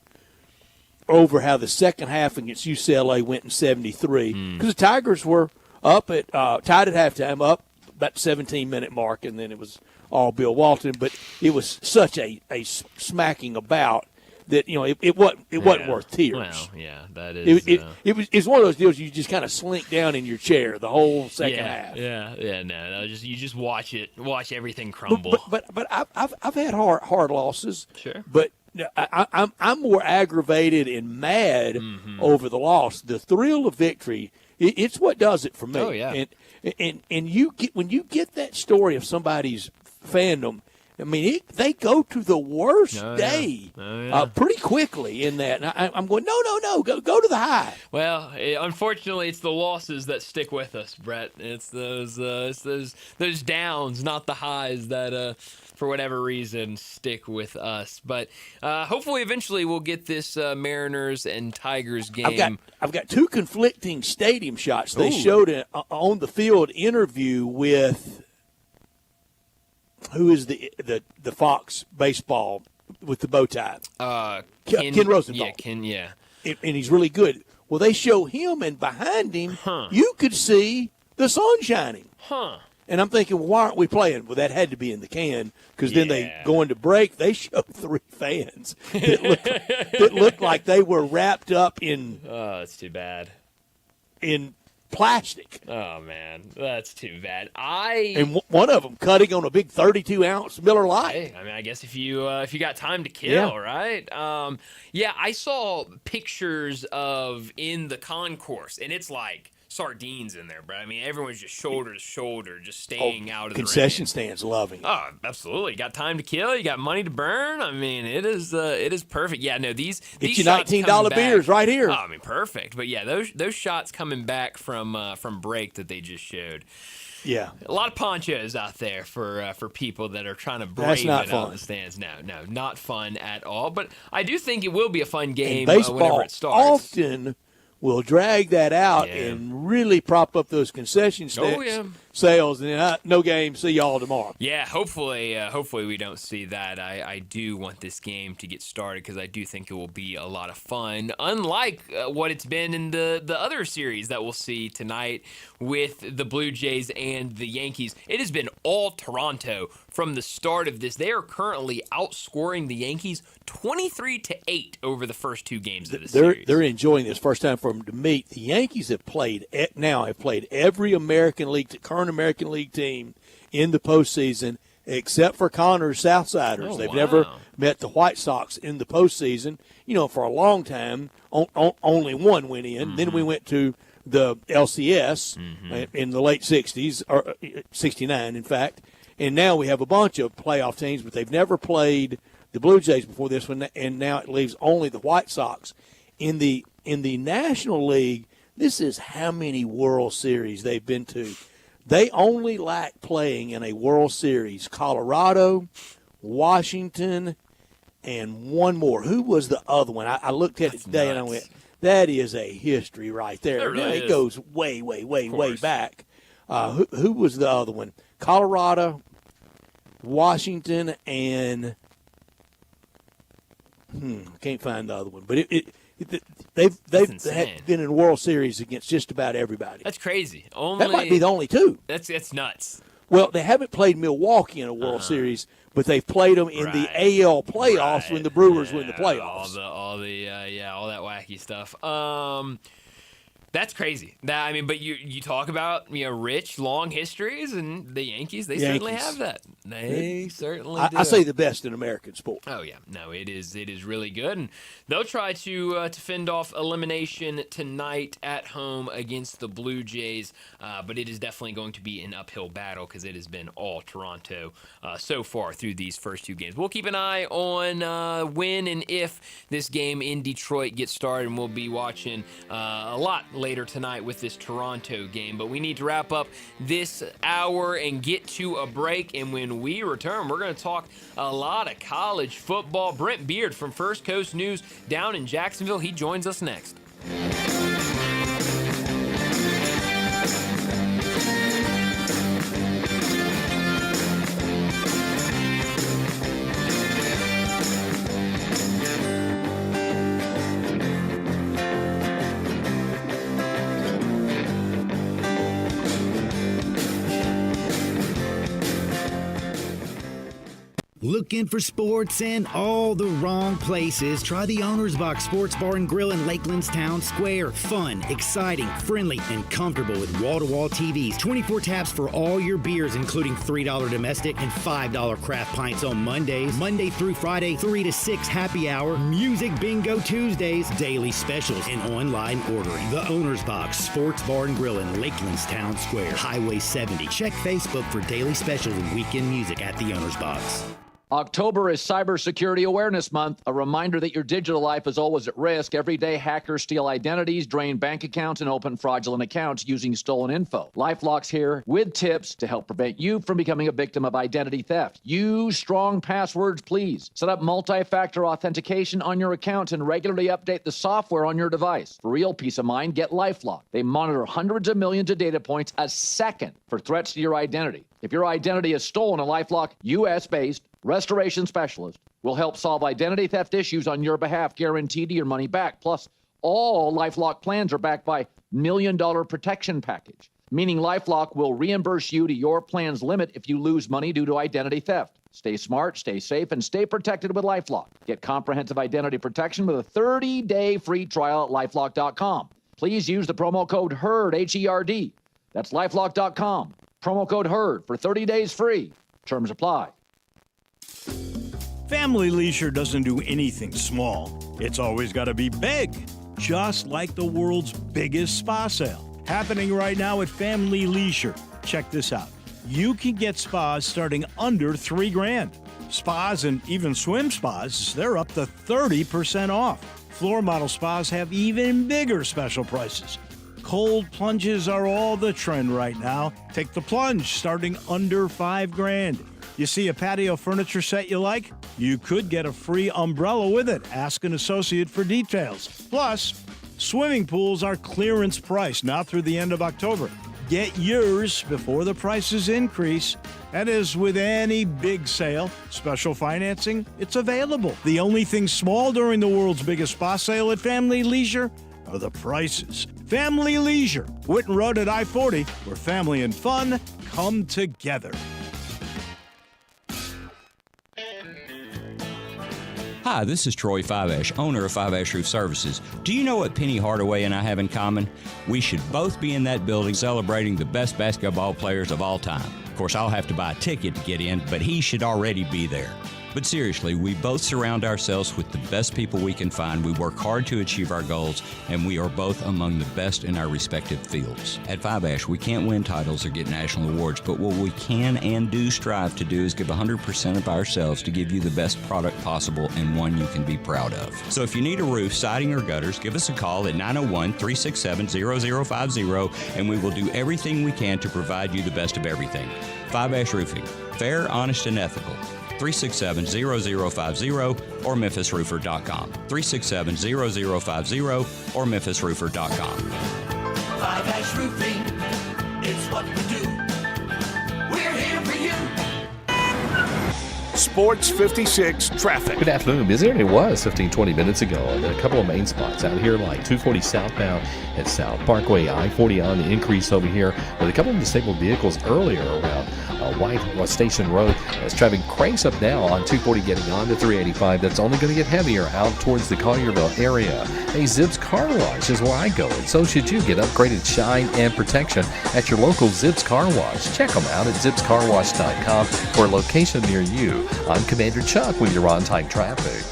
over how the second half against UCLA went in 73 because the Tigers were up at tied at halftime, up about 17-minute mark, and then it was all Bill Walton. But it was such a smacking about that it wasn't worth tears. Well, yeah, that is. It's one of those deals you just kind of slink down in your chair the whole second half. No, you just watch everything crumble. But I've had hard losses. Sure. But I'm more aggravated and mad over the loss. The thrill of victory, it's what does it for me. Oh yeah. And when you get that story of somebody's fandom, I mean, they go to the worst day pretty quickly in that. And I'm going, no, go to the high. Well, unfortunately, it's the losses that stick with us, Brett. It's those downs, not the highs, that for whatever reason stick with us. But hopefully, eventually, we'll get this Mariners and Tigers game. I've got two conflicting stadium shots. They showed an on the field interview with. Who is the Fox baseball with the bow tie? Ken Rosenthal. Yeah, Ken. Yeah, and he's really good. Well, they show him, and behind him, you could see the sun shining. And I'm thinking, well, why aren't we playing? Well, that had to be in the can because then they go into break. They show 3 fans that looked like they were wrapped up in. Oh, that's too bad. In plastic. Oh man, that's too bad. And one of them cutting on a big 32-ounce Miller Lite. Hey, I mean, I guess if you got time to kill, right? I saw pictures of in the concourse, and it's like sardines in there, bro. I mean, everyone's just shoulder to shoulder, just staying out of the concession rain. stands loving it. Oh, absolutely. You got time to kill. You got money to burn. I mean, it is perfect. Yeah, no, these get you $19 beers right here. Oh, I mean, perfect. But yeah, those shots coming back from break that they just showed. Yeah, a lot of ponchos out there for people that are trying to brave it out in the stands. No, not fun at all. But I do think it will be a fun game whenever it starts. Often will drag that out and really prop up those concession sales. And no game. See y'all tomorrow. Yeah, hopefully we don't see that. I do want this game to get started because I do think it will be a lot of fun. Unlike what it's been in the other series that we'll see tonight with the Blue Jays and the Yankees. It has been all Toronto from the start of this. They are currently outscoring the Yankees 23-8 over the first 2 games of the series. They're enjoying this first time for them to meet. The Yankees have played every current American League team in the postseason except for Connor's Southsiders. They've never met the White Sox in the postseason. For a long time, only one went in. Then we went to the LCS in the late 60s, or 69, in fact. And now we have a bunch of playoff teams, but they've never played the Blue Jays before this one, and now it leaves only the White Sox. In the National League, this is how many World Series they've been to. They only lack playing in a World Series. Colorado, Washington, and one more. Who was the other one? I looked at it today and I went, that is a history right there. It goes way, way, way, way back. Who was the other one? Colorado, Washington, and can't find the other one. But they've been in World Series against just about everybody. That's crazy. That might be the only 2. That's nuts. Well, they haven't played Milwaukee in a World Series, but they've played them in the AL playoffs when the Brewers win the playoffs. All that wacky stuff. That's crazy. But you talk about rich, long histories, and the Yankees, certainly have that. They certainly do. I say the best in American sport. Oh yeah, no, it is really good, and they'll try to fend off elimination tonight at home against the Blue Jays. But it is definitely going to be an uphill battle because it has been all Toronto so far through these first 2 games. We'll keep an eye on when and if this game in Detroit gets started, and we'll be watching a lot later tonight with this Toronto game. But we need to wrap up this hour and get to a break, and when we return, we're going to talk a lot of college football. Brent Beard from First Coast News down in Jacksonville, he joins us next. Looking for sports in all the wrong places? Try the Owner's Box Sports Bar and Grill in Lakeland's Town Square. Fun, exciting, friendly, and comfortable with wall-to-wall TVs. 24 taps for all your beers, including $3 domestic and $5 craft pints on Mondays. Monday through Friday, 3 to 6 happy hour. Music bingo Tuesdays. Daily specials and online ordering. The Owner's Box Sports Bar and Grill in Lakeland's Town Square. Highway 70. Check Facebook for daily specials and weekend music at the Owner's Box. October is Cybersecurity Awareness Month, a reminder that your digital life is always at risk. Every day, hackers steal identities, drain bank accounts, and open fraudulent accounts using stolen info. LifeLock's here with tips to help prevent you from becoming a victim of identity theft. Use strong passwords, please. Set up multi-factor authentication on your account and regularly update the software on your device. For real peace of mind, get LifeLock. They monitor hundreds of millions of data points a second for threats to your identity. If your identity is stolen, a LifeLock U.S.-based restoration specialist will help solve identity theft issues on your behalf, guaranteed your money back. Plus, all LifeLock plans are backed by $1 Million Protection Package, meaning LifeLock will reimburse you to your plan's limit if you lose money due to identity theft. Stay smart, stay safe, and stay protected with LifeLock. Get comprehensive identity protection with a 30-day free trial at LifeLock.com. Please use the promo code HERD, H-E-R-D. That's LifeLock.com. Promo code HERD for 30 days free. Terms apply. Family Leisure doesn't do anything small. It's always got to be big, just like the world's biggest spa sale. Happening right now at Family Leisure. Check this out. You can get spas starting under $3,000. Spas and even swim spas, they're up to 30% off. Floor model spas have even bigger special prices. Cold plunges are all the trend right now. Take the plunge starting under $5,000. You see a patio furniture set you like? You could get a free umbrella with it. Ask an associate for details. Plus, swimming pools are clearance price now through the end of October. Get yours before the prices increase. That is with any big sale. Special financing, it's available. The only thing small during the world's biggest spa sale at Family Leisure are the prices. Family Leisure, Whitten Road at I-40, where family and fun come together. Hi, this is Troy Fiveash, owner of Fiveash Roof Services. Do you know what Penny Hardaway and I have in common? We should both be in that building celebrating the best basketball players of all time. Of course, I'll have to buy a ticket to get in, but he should already be there. But seriously, we both surround ourselves with the best people we can find. We work hard to achieve our goals, and we are both among the best in our respective fields. At Fiveash, we can't win titles or get national awards, but what we can and do strive to do is give 100% of ourselves to give you the best product possible and one you can be proud of. So if you need a roof, siding, or gutters, give us a call at 901-367-0050, and we will do everything we can to provide you the best of everything. Fiveash Roofing. Fair, honest, and ethical. 367-0050 or memphisroofer.com. 367-0050 or memphisroofer.com. Fiveash Roofing, it's what we do. We're here for you. Sports 56 traffic. Good afternoon. Busier than it was 15-20 minutes ago. And a couple of main spots out here like 240 southbound at South Parkway, I-40 on the increase over here with a couple of disabled vehicles earlier around White Station Road. As traffic cranks up now on 240 getting on to 385, that's only going to get heavier out towards the Collierville area. Hey, Zips Car Wash is where I go, and so should you. Get upgraded shine and protection at your local Zips Car Wash. Check them out at zipscarwash.com for a location near you. I'm Commander Chuck with your on-time traffic.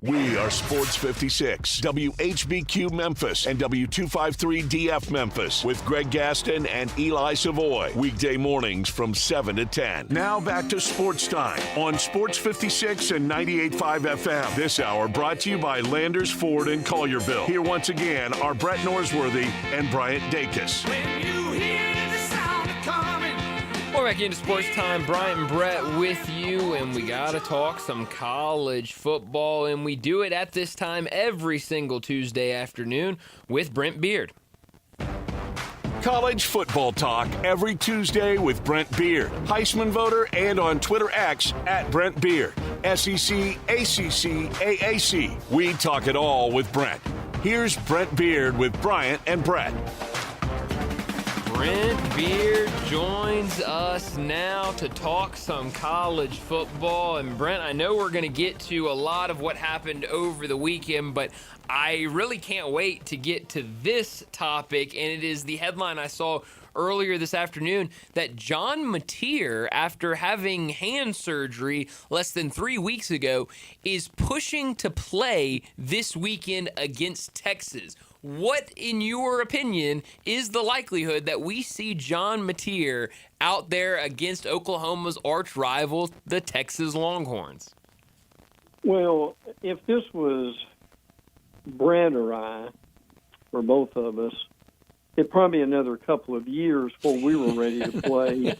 We are Sports 56, WHBQ Memphis, and W253DF Memphis with Greg Gaston and Eli Savoy. Weekday mornings from 7 to 10. Now back to Sports Time on Sports 56 and 98.5 FM. This hour brought to you by Landers Ford in Collierville. Here once again are Brett Norsworthy and Bryant Dacus. We're back into Sports Time. Bryant and Brett with you, and we got to talk some college football, and we do it at this time every single Tuesday afternoon with Brent Beard. College football talk every Tuesday with Brent Beard, Heisman voter, and on Twitter X at Brent Beard. SEC, ACC, AAC. We talk it all with Brent. Here's Brent Beard with Bryant and Brett. Brent Beard joins us now to talk some college football. And Brent, I know we're going to get to a lot of what happened over the weekend, but I really can't wait to get to this topic. And it is the headline I saw earlier this afternoon that John Mateer, after having hand surgery less than 3 weeks ago, is pushing to play this weekend against Texas. What, in your opinion, is the likelihood that we see John Mateer out there against Oklahoma's arch rival, the Texas Longhorns? Well, if this was Brad or I, or both of us, it'd probably be another couple of years before we were ready to play.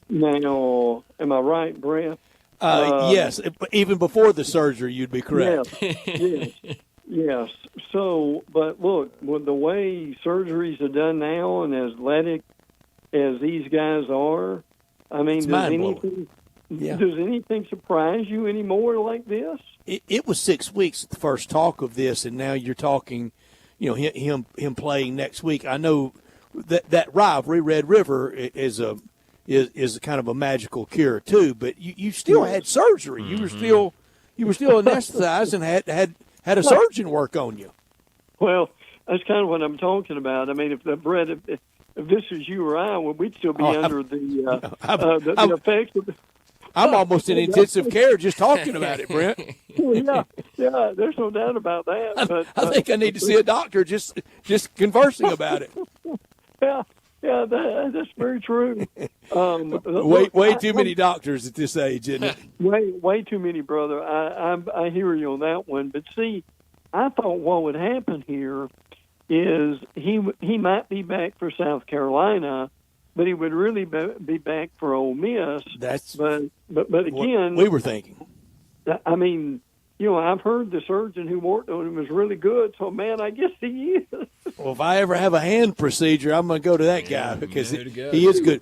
Now, am I right, Brad? Yes. Even before the surgery, you'd be correct. Yes. So, but look, with the way surgeries are done now and as athletic as these guys are, I mean, does anything surprise you anymore like this? It was 6 weeks at the first talk of this, and now you're talking, him playing next week. I know that rivalry, Red River, is kind of a magical cure too. But you still had surgery. Mm-hmm. You were still anesthetized and had a surgeon work on you. Well, that's kind of what I'm talking about. I mean, if this is you or I, well, we'd still be under the effects of. I'm almost in intensive care just talking about it, Brent. Well, yeah, there's no doubt about that. But I think I need to see a doctor just conversing about it. Yeah, that's very true. Way too many doctors at this age, isn't it? Way too many, brother. I hear you on that one. But see, I thought what would happen here is he might be back for South Carolina, but he would really be back for Ole Miss. But again, we were thinking. I mean, I've heard the surgeon who worked on him was really good. So, man, I guess he is. Well, if I ever have a hand procedure, I'm going to go to that guy because he is good.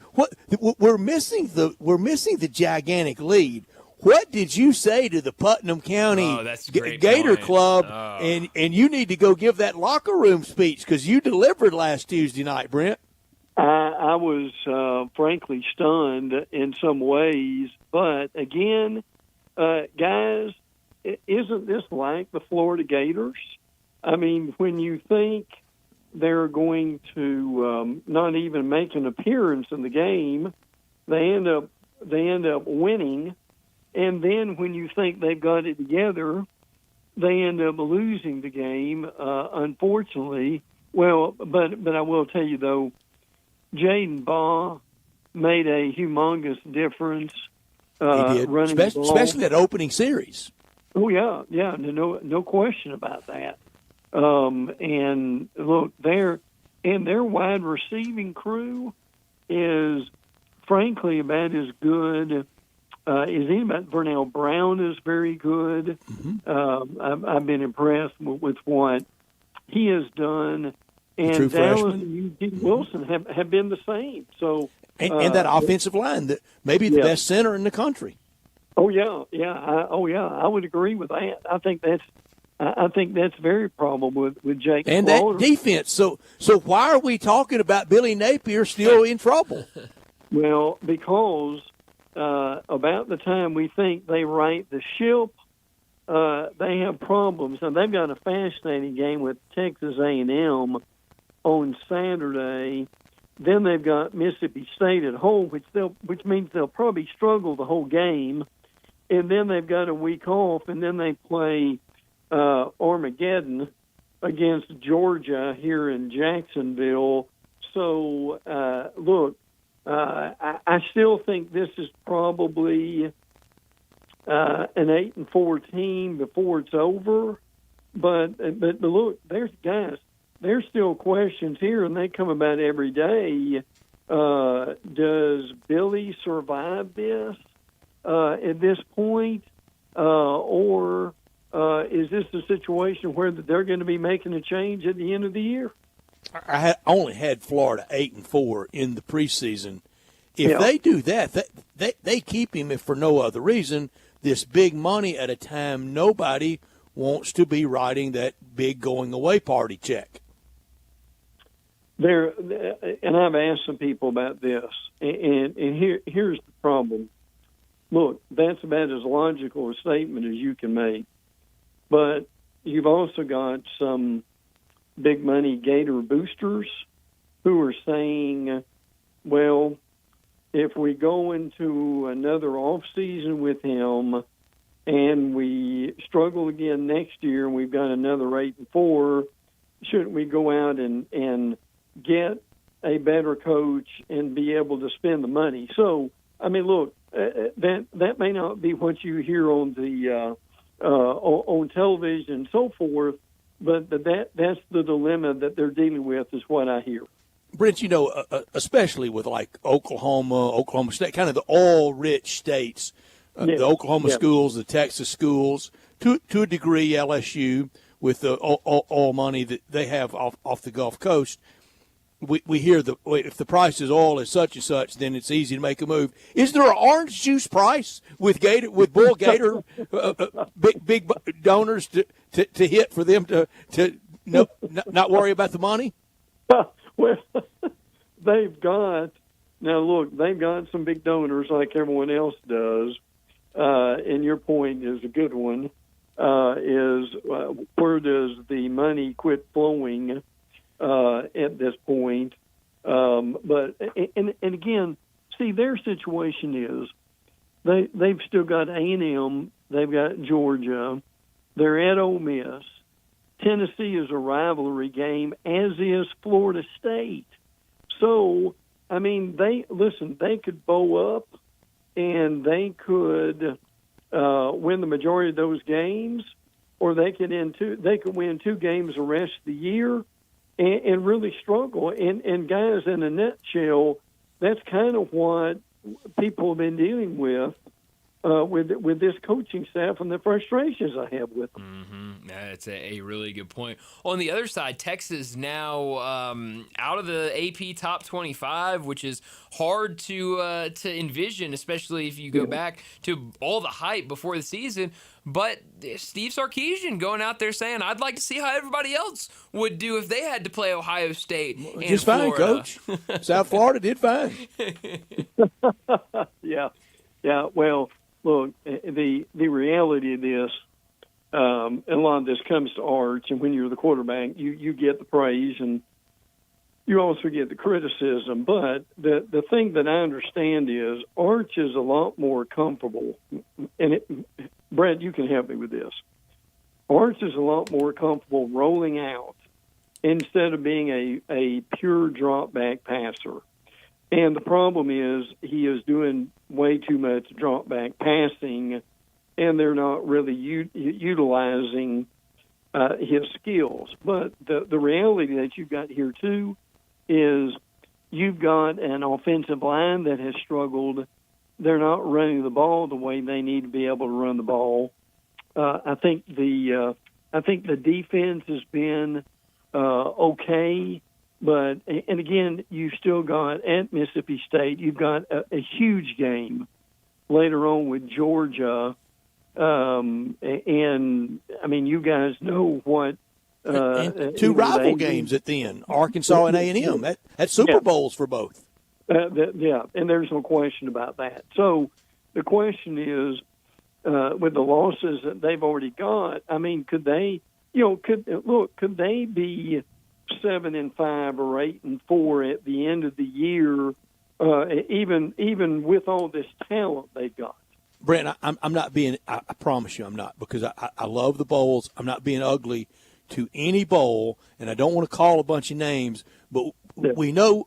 We're missing the gigantic lead. What did you say to the Putnam County Gator Club? And you need to go give that locker room speech because you delivered last Tuesday night, Brent. I was frankly stunned in some ways. But, again, guys, isn't this like the Florida Gators? I mean, when you think they're going to not even make an appearance in the game, they end up winning. And then when you think they've got it together, they end up losing the game, unfortunately. Well, but I will tell you, though, Jaden Baugh made a humongous difference. He did, especially that opening series. Oh, yeah, no question about that. And look, their wide receiving crew is frankly about as good as anybody. Vernell Brown is very good. Mm-hmm. I've been impressed with what he has done. And Dallas and Eugene Wilson have been the same. So and that offensive line, maybe the best center in the country. Oh yeah. I would agree with that. I think that's very probable with Jake and Slaughter. That defense. So why are we talking about Billy Napier still in trouble? Well, because about the time we think they right the ship, they have problems, and they've got a fascinating game with Texas A&M on Saturday. Then they've got Mississippi State at home, which means they'll probably struggle the whole game. And then they've got a week off, and then they play Armageddon against Georgia here in Jacksonville. So, look, I still think this is probably an 8-4 team before it's over. But look, there's still questions here, and they come about every day. Does Billy survive this at this point, or is this a situation where they're going to be making a change at the end of the year? I only had Florida 8-4 in the preseason. If they do that, they keep him if for no other reason. This big money at a time nobody wants to be writing that big going away party check. There, and I've asked some people about this, and here's the problem. Look, that's about as logical a statement as you can make, but you've also got some big money Gator boosters who are saying, well, if we go into another off season with him and we struggle again next year and we've got another 8-4, shouldn't we go out and get a better coach and be able to spend the money? So, I mean, look, that may not be what you hear on the on television and so forth, but that's the dilemma that they're dealing with, is what I hear. Brent, you know, especially with like Oklahoma State, kind of the oil-rich states, the Oklahoma schools, the Texas schools, to a degree LSU with the oil money that they have off the Gulf Coast. We hear if the price is oil is such and such, then it's easy to make a move. Is there an orange juice price with Bull Gator big donors to hit for them to not worry about the money? Well, they've got some big donors like everyone else does, and your point is a good one. Where does the money quit flowing at this point? But again, see, their situation is they've still got A&M, they've got Georgia, they're at Ole Miss. Tennessee is a rivalry game, as is Florida State. So, I mean, they could bow up and they could win the majority of those games, or they could win 2 games the rest of the year and really struggle. And guys, in a nutshell, that's kind of what people have been dealing with this coaching staff and the frustrations I have with them. Mm-hmm. That's a really good point. On the other side, Texas now out of the AP top 25, which is hard to envision, especially if you go back to all the hype before the season. But Steve Sarkisian going out there saying, I'd like to see how everybody else would do if they had to play Ohio State and just Florida. Fine, Coach. South Florida did fine. Yeah. Well, look, the reality of this, and a lot of this comes to Arch, and when you're the quarterback, you get the praise and you also get the criticism. But the thing that I understand is Arch is a lot more comfortable, and Brett, you can help me with this. Arch is a lot more comfortable rolling out instead of being a pure drop back passer. And the problem is he is doing way too much drop back passing, and they're not really utilizing his skills. But the reality that you've got here too is you've got an offensive line that has struggled. They're not running the ball the way they need to be able to run the ball. I think the defense has been okay. But, and again, you still got at Mississippi State, you've got a huge game later on with Georgia. And, I mean, you guys know what. And 2 rival games at the end, Arkansas and A&M. That's Super Bowls for both. And there's no question about that. So the question is, with the losses that they've already got, I mean, could they be 7-5 or 8-4 at the end of the year, even with all this talent they've got? Brent, I'm not being. I promise you, I'm not, because I love the bowls. I'm not being ugly to any bowl, and I don't want to call a bunch of names, but we know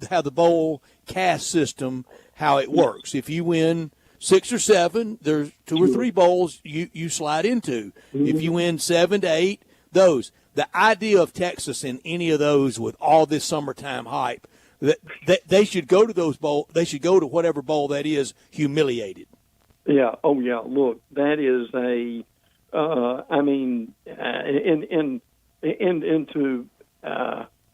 how the bowl caste system, how it works. If you win 6 or 7, there's 2 or 3 bowls you slide into. If you win 7 to 8, those. The idea of Texas in any of those with all this summertime hype, that they should go to those bowl. They should go to whatever bowl that is, humiliated. Yeah. Oh, yeah. Look, that is a. I mean, and to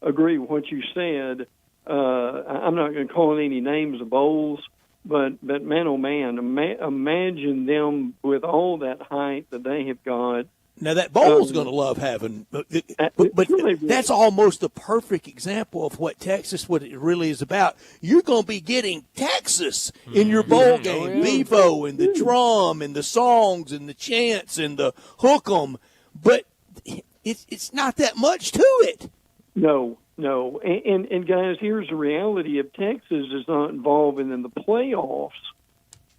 agree with what you said, I'm not going to call any names of bowls, but man, oh man, imagine them with all that hype that they have got Now, that bowl's going to love having, but that's almost the perfect example of what Texas, what it really is about. You're going to be getting Texas in your bowl game, Bevo and the drum and the songs and the chants and the hook 'em, but it's not that much to it. No. And guys, here's the reality: if Texas is not involved in the playoffs,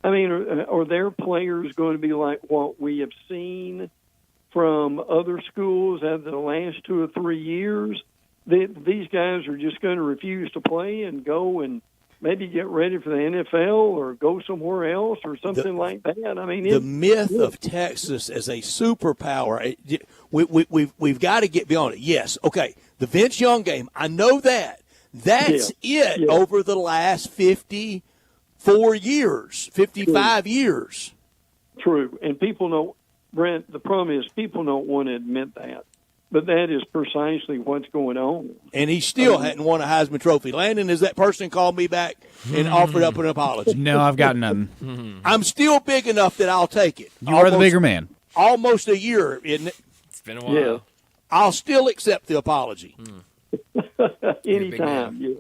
I mean, are their players going to be like what we have seen from other schools over the last 2 or 3 years? These guys are just going to refuse to play and go and maybe get ready for the NFL or go somewhere else or something like that. I mean, the myth of Texas as a superpower, we've got to get beyond it. Yes, okay, the Vince Young game, I know that. That's it over the last 54 years, 55 years. True, and people know. Brent, the problem is people don't want to admit that, but that is precisely what's going on. And he still hadn't won a Heisman Trophy. Landon, has that person called me back and offered up an apology? No, I've got nothing. I'm still big enough that I'll take it. You are the bigger man. Almost a year, isn't it? It's been a while. Yeah. I'll still accept the apology. Anytime, yeah.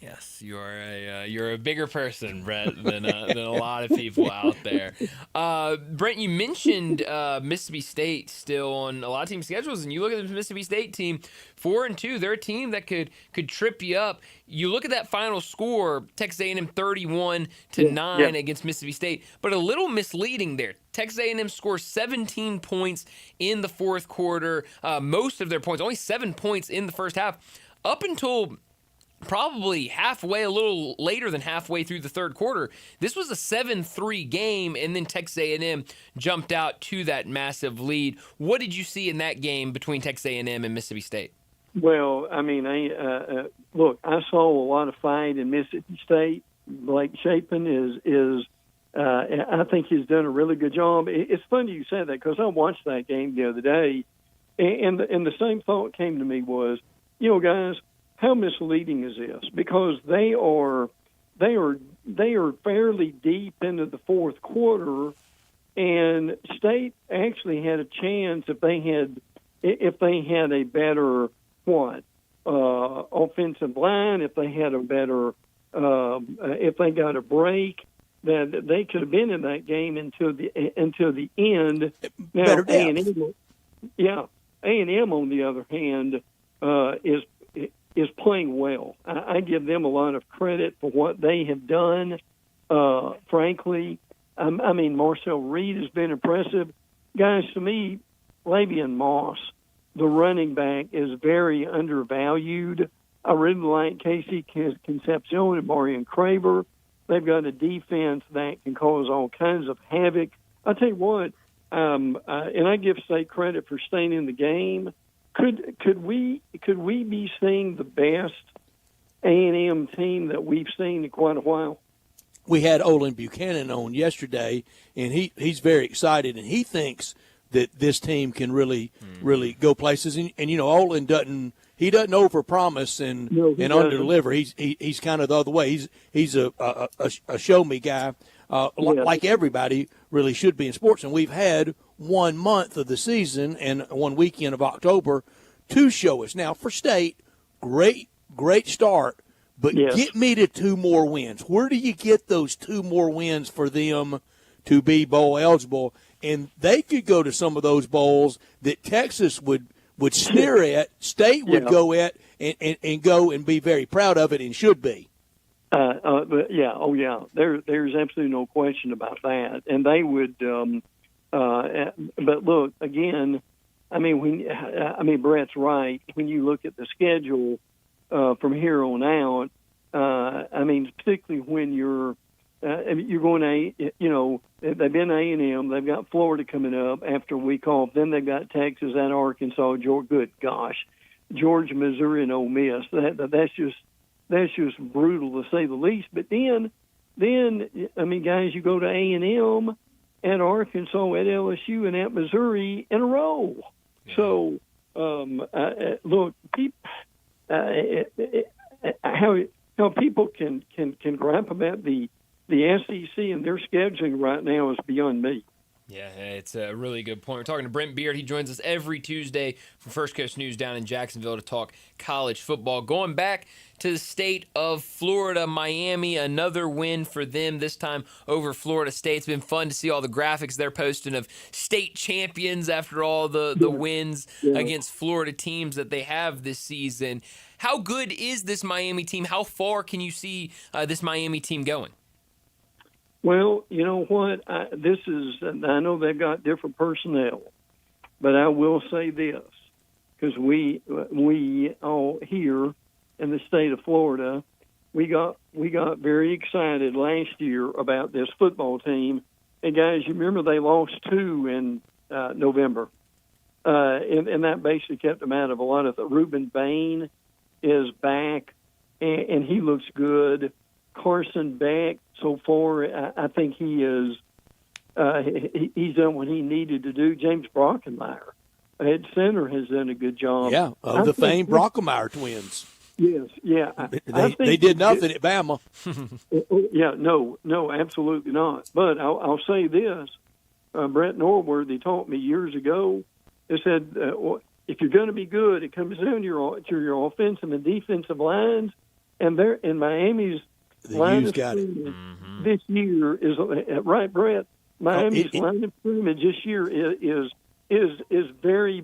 Yes, you're a bigger person, Brett, than a lot of people out there. Brent, you mentioned Mississippi State still on a lot of team schedules, and you look at the Mississippi State team, 4-2. They're a team that could trip you up. You look at that final score, Texas A&M 31-9 against Mississippi State, but a little misleading there. Texas A&M scores 17 points in the fourth quarter. Most of their points, only 7 points in the first half, up until probably halfway, a little later than halfway through the third quarter. This was a 7-3 game, and then Texas A&M jumped out to that massive lead. What did you see in that game between Texas A&M and Mississippi State? Well, I mean, look, I saw a lot of fight in Mississippi State. Blake Shapen is I think he's done a really good job. It's funny you said that because I watched that game the other day, and the same thought came to me was, guys, how misleading is this? Because they are fairly deep into the fourth quarter, and State actually had a chance if they had a better offensive line, if they had a better if they got a break, that they could have been in that game until the end. Now A&M on the other hand is playing well. I give them a lot of credit for what they have done. Frankly, I mean, Marcel Reed has been impressive. Guys, to me, Lavian Moss, the running back, is very undervalued. I really like Casey Concepcion and Marion Craver. They've got a defense that can cause all kinds of havoc. I'll tell you what, and I give State credit for staying in the game. Could we be seeing the best A&M team that we've seen in quite a while? We had Olin Buchanan on yesterday, and he's very excited, and he thinks that this team can really go places. And Olin doesn't overpromise and underdeliver. He's kind of the other way. He's a show me guy, like everybody really should be in sports. And we've had 1 month of the season and 1 weekend of October to show us. Now, for State, great start, but get me to 2 more wins. Where do you get those 2 more wins for them to be bowl eligible? And they could go to some of those bowls that Texas would sneer at, State would go at, and go and be very proud of it and should be. There's absolutely no question about that. And they would but look, again, I mean, Brett's right. When you look at the schedule from here on out, I mean, particularly when you're going to, they've been A&M, they've got Florida coming up after a week off, then they've got Texas and Arkansas, Georgia, Missouri, and Ole Miss. That's just brutal to say the least. But then I mean, guys, you go to A&M, at Arkansas, at LSU, and at Missouri in a row. Yeah. So, look, how people can gripe about the SEC and their scheduling right now is beyond me. Yeah, it's a really good point. We're talking to Brent Beard. He joins us every Tuesday from First Coast News down in Jacksonville to talk college football. Going back to the state of Florida, Miami, another win for them, this time over Florida State. It's been fun to see all the graphics they're posting of state champions after all the wins against Florida teams that they have this season. How good is this Miami team? How far can you see this Miami team going? Well, you know what? I know they've got different personnel, but I will say this, because we all here in the state of Florida, we got very excited last year about this football team. And guys, you remember they lost 2 in November, and that basically kept them out of a lot of. Reuben Bain is back, and he looks good. Carson Beck, so far, I think he is. He's done what he needed to do. James Brockenmeyer at center has done a good job. Yeah, of the famed Brockenmeyer twins. Yes, yeah. They did nothing at Bama. Yeah, no, absolutely not. But I'll say this: Brett Norworthy taught me years ago. He said, if you're going to be good, it comes down to your offensive and defensive lines, and they're in Miami's. You've got it. This year is right, Brett. Miami's line of scrimmage this year is very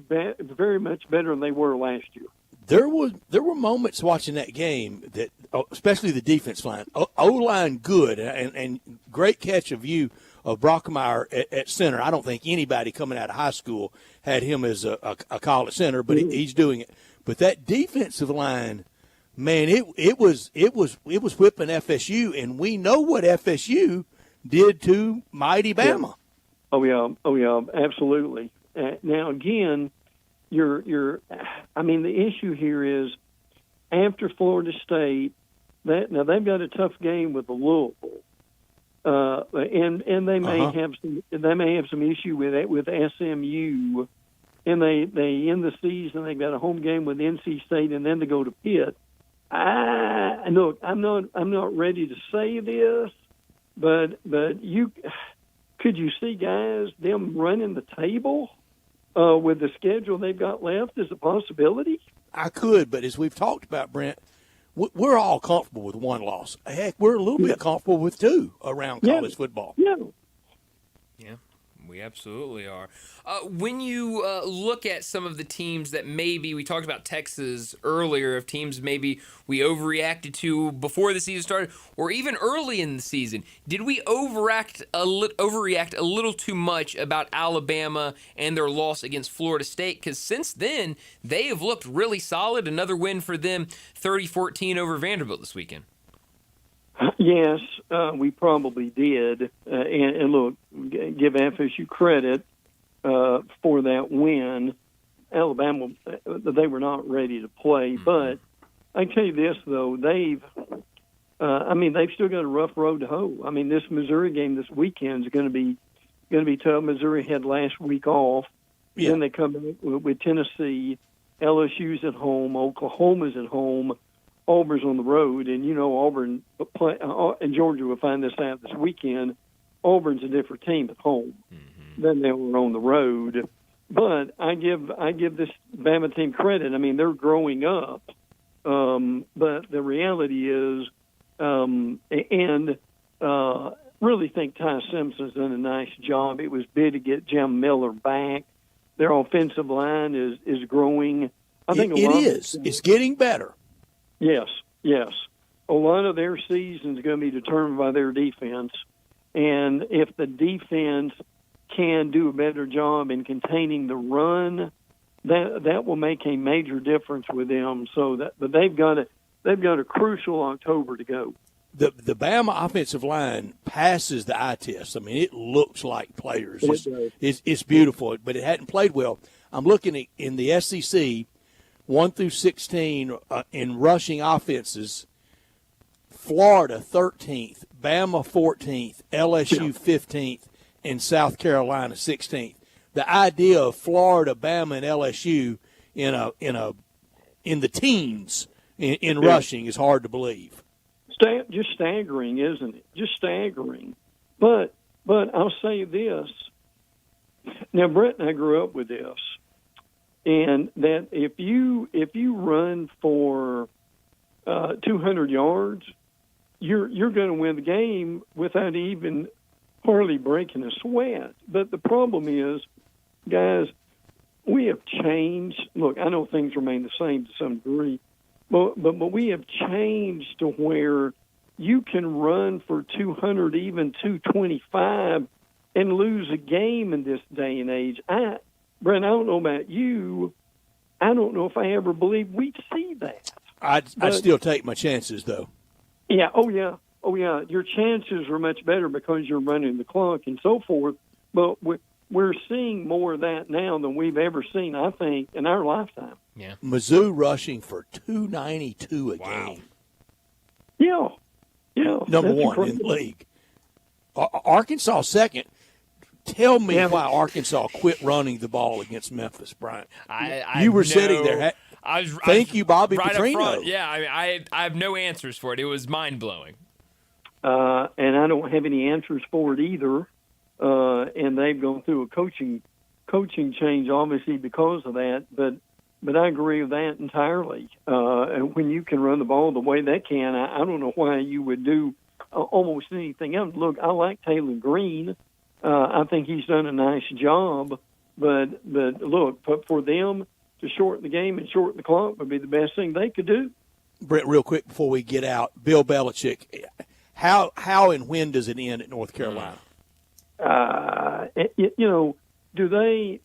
much better than they were last year. There were moments watching that game that, especially the defense line, O-line good, and great catch of you of Brockenmeyer at center. I don't think anybody coming out of high school had him as a college center, but he's doing it. But that defensive line. Man, it was whipping FSU, and we know what FSU did to mighty Bama. Yeah. Oh yeah, absolutely. Now again, the issue here is after Florida State, now they've got a tough game with the Louisville, and they may have some issue with that with SMU, and they end the season. They've got a home game with NC State, and then they go to Pitt. Look, I'm not ready to say this, but could you see guys them running the table with the schedule they've got left as a possibility? I could, but as we've talked about, Brent, we're all comfortable with one loss. Heck, we're a little bit comfortable with 2 around college football. Yeah. We absolutely are. When you look at some of the teams that maybe, we talked about Texas earlier, of teams maybe we overreacted to before the season started or even early in the season, did we overreact a little too much about Alabama and their loss against Florida State? Because since then, they have looked really solid. Another win for them, 30-14 over Vanderbilt this weekend. Yes, we probably did. And look, give FSU credit for that win. Alabama, they were not ready to play. But I can tell you this, though, they've still got a rough road to hoe. I mean, this Missouri game this weekend is going to be tough. Missouri had last week off. Yeah. Then they come in with Tennessee. LSU's at home. Oklahoma's at home. Auburn's on the road, and Auburn and Georgia will find this out this weekend. Auburn's a different team at home than they were on the road. But I give this Bama team credit. I mean, they're growing up, but the reality is, really think Ty Simpson's done a nice job. It was big to get Jim Miller back. Their offensive line is growing. I think it's getting better. Yes. A lot of their season is going to be determined by their defense. And if the defense can do a better job in containing the run, that will make a major difference with them. But they've got a crucial October to go. The Bama offensive line passes the eye test. I mean, it looks like players. It's beautiful, but it hadn't played well. I'm looking at in the SEC. 1 through 16 in rushing offenses, Florida 13th, Bama 14th, LSU 15th, and South Carolina 16th. The idea of Florida, Bama, and LSU in the teens in rushing is hard to believe. Just staggering, isn't it? Just staggering. But I'll say this: Now, Brett and I grew up with this, and that if you run for 200 yards, you're going to win the game without even hardly breaking a sweat. But the problem is, guys, we have changed. Look, I know things remain the same to some degree, but we have changed to where you can run for 200, even 225, and lose a game in this day and age. Brent, I don't know about you. I don't know if I ever believed we'd see that. I'd still take my chances, though. Yeah. Oh, yeah. Your chances are much better because you're running the clock and so forth. But we're seeing more of that now than we've ever seen, I think, in our lifetime. Yeah. Mizzou rushing for 292 a game. Yeah. Number one in the league. Arkansas second. Tell me why Arkansas quit running the ball against Memphis, Brian. You were sitting there. Thank you, Bobby right Petrino. Up front. Yeah, I have no answers for it. It was mind-blowing. And I don't have any answers for it either. And they've gone through a coaching change, obviously, because of that. But I agree with that entirely. And when you can run the ball the way they can, I don't know why you would do almost anything else. Look, I like Taylor Green. I think he's done a nice job. But look, for them to shorten the game and shorten the clock would be the best thing they could do. Brent, real quick before we get out, Bill Belichick, how and when does it end at North Carolina? Do they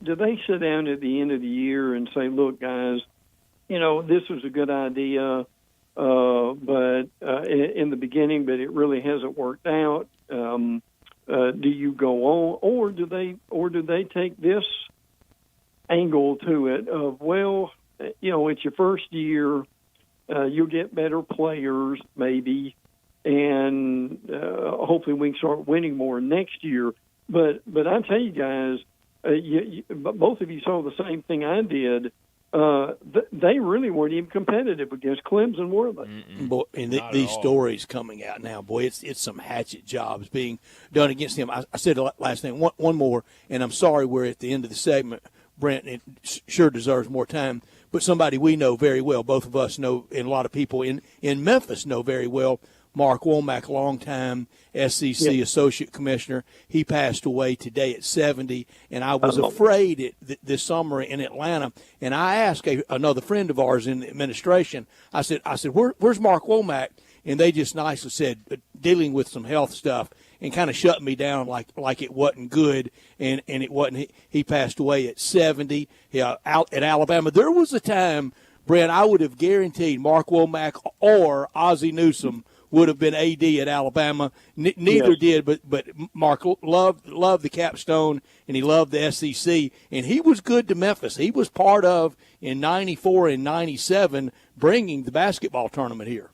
sit down at the end of the year and say, look, guys, this was a good idea, but in the beginning, but it really hasn't worked out. Do you go on, or do they take this angle to it of, well, it's your first year, you'll get better players maybe, and hopefully we can start winning more next year. But I tell you guys, both of you saw the same thing I did. They really weren't even competitive against Clemson, were they? Boy, and these stories coming out now, boy, it's some hatchet jobs being done against them. I said last thing, one more, and I'm sorry we're at the end of the segment. Brent, it sure deserves more time, but somebody we know very well, both of us know, and a lot of people in Memphis know very well, Mark Womack, longtime SEC associate commissioner. He passed away today at 70, and I was afraid this summer in Atlanta. And I asked another friend of ours in the administration, I said, where's Mark Womack? And they just nicely said, dealing with some health stuff, and kind of shut me down like it wasn't good, and it wasn't. He passed away at 70 out at Alabama. There was a time, Brent, I would have guaranteed Mark Womack or Ozzie Newsome would have been AD at Alabama. Neither did, but Mark loved the capstone, and he loved the SEC, and he was good to Memphis. He was part of, in 94 and 97, bringing the basketball tournament here.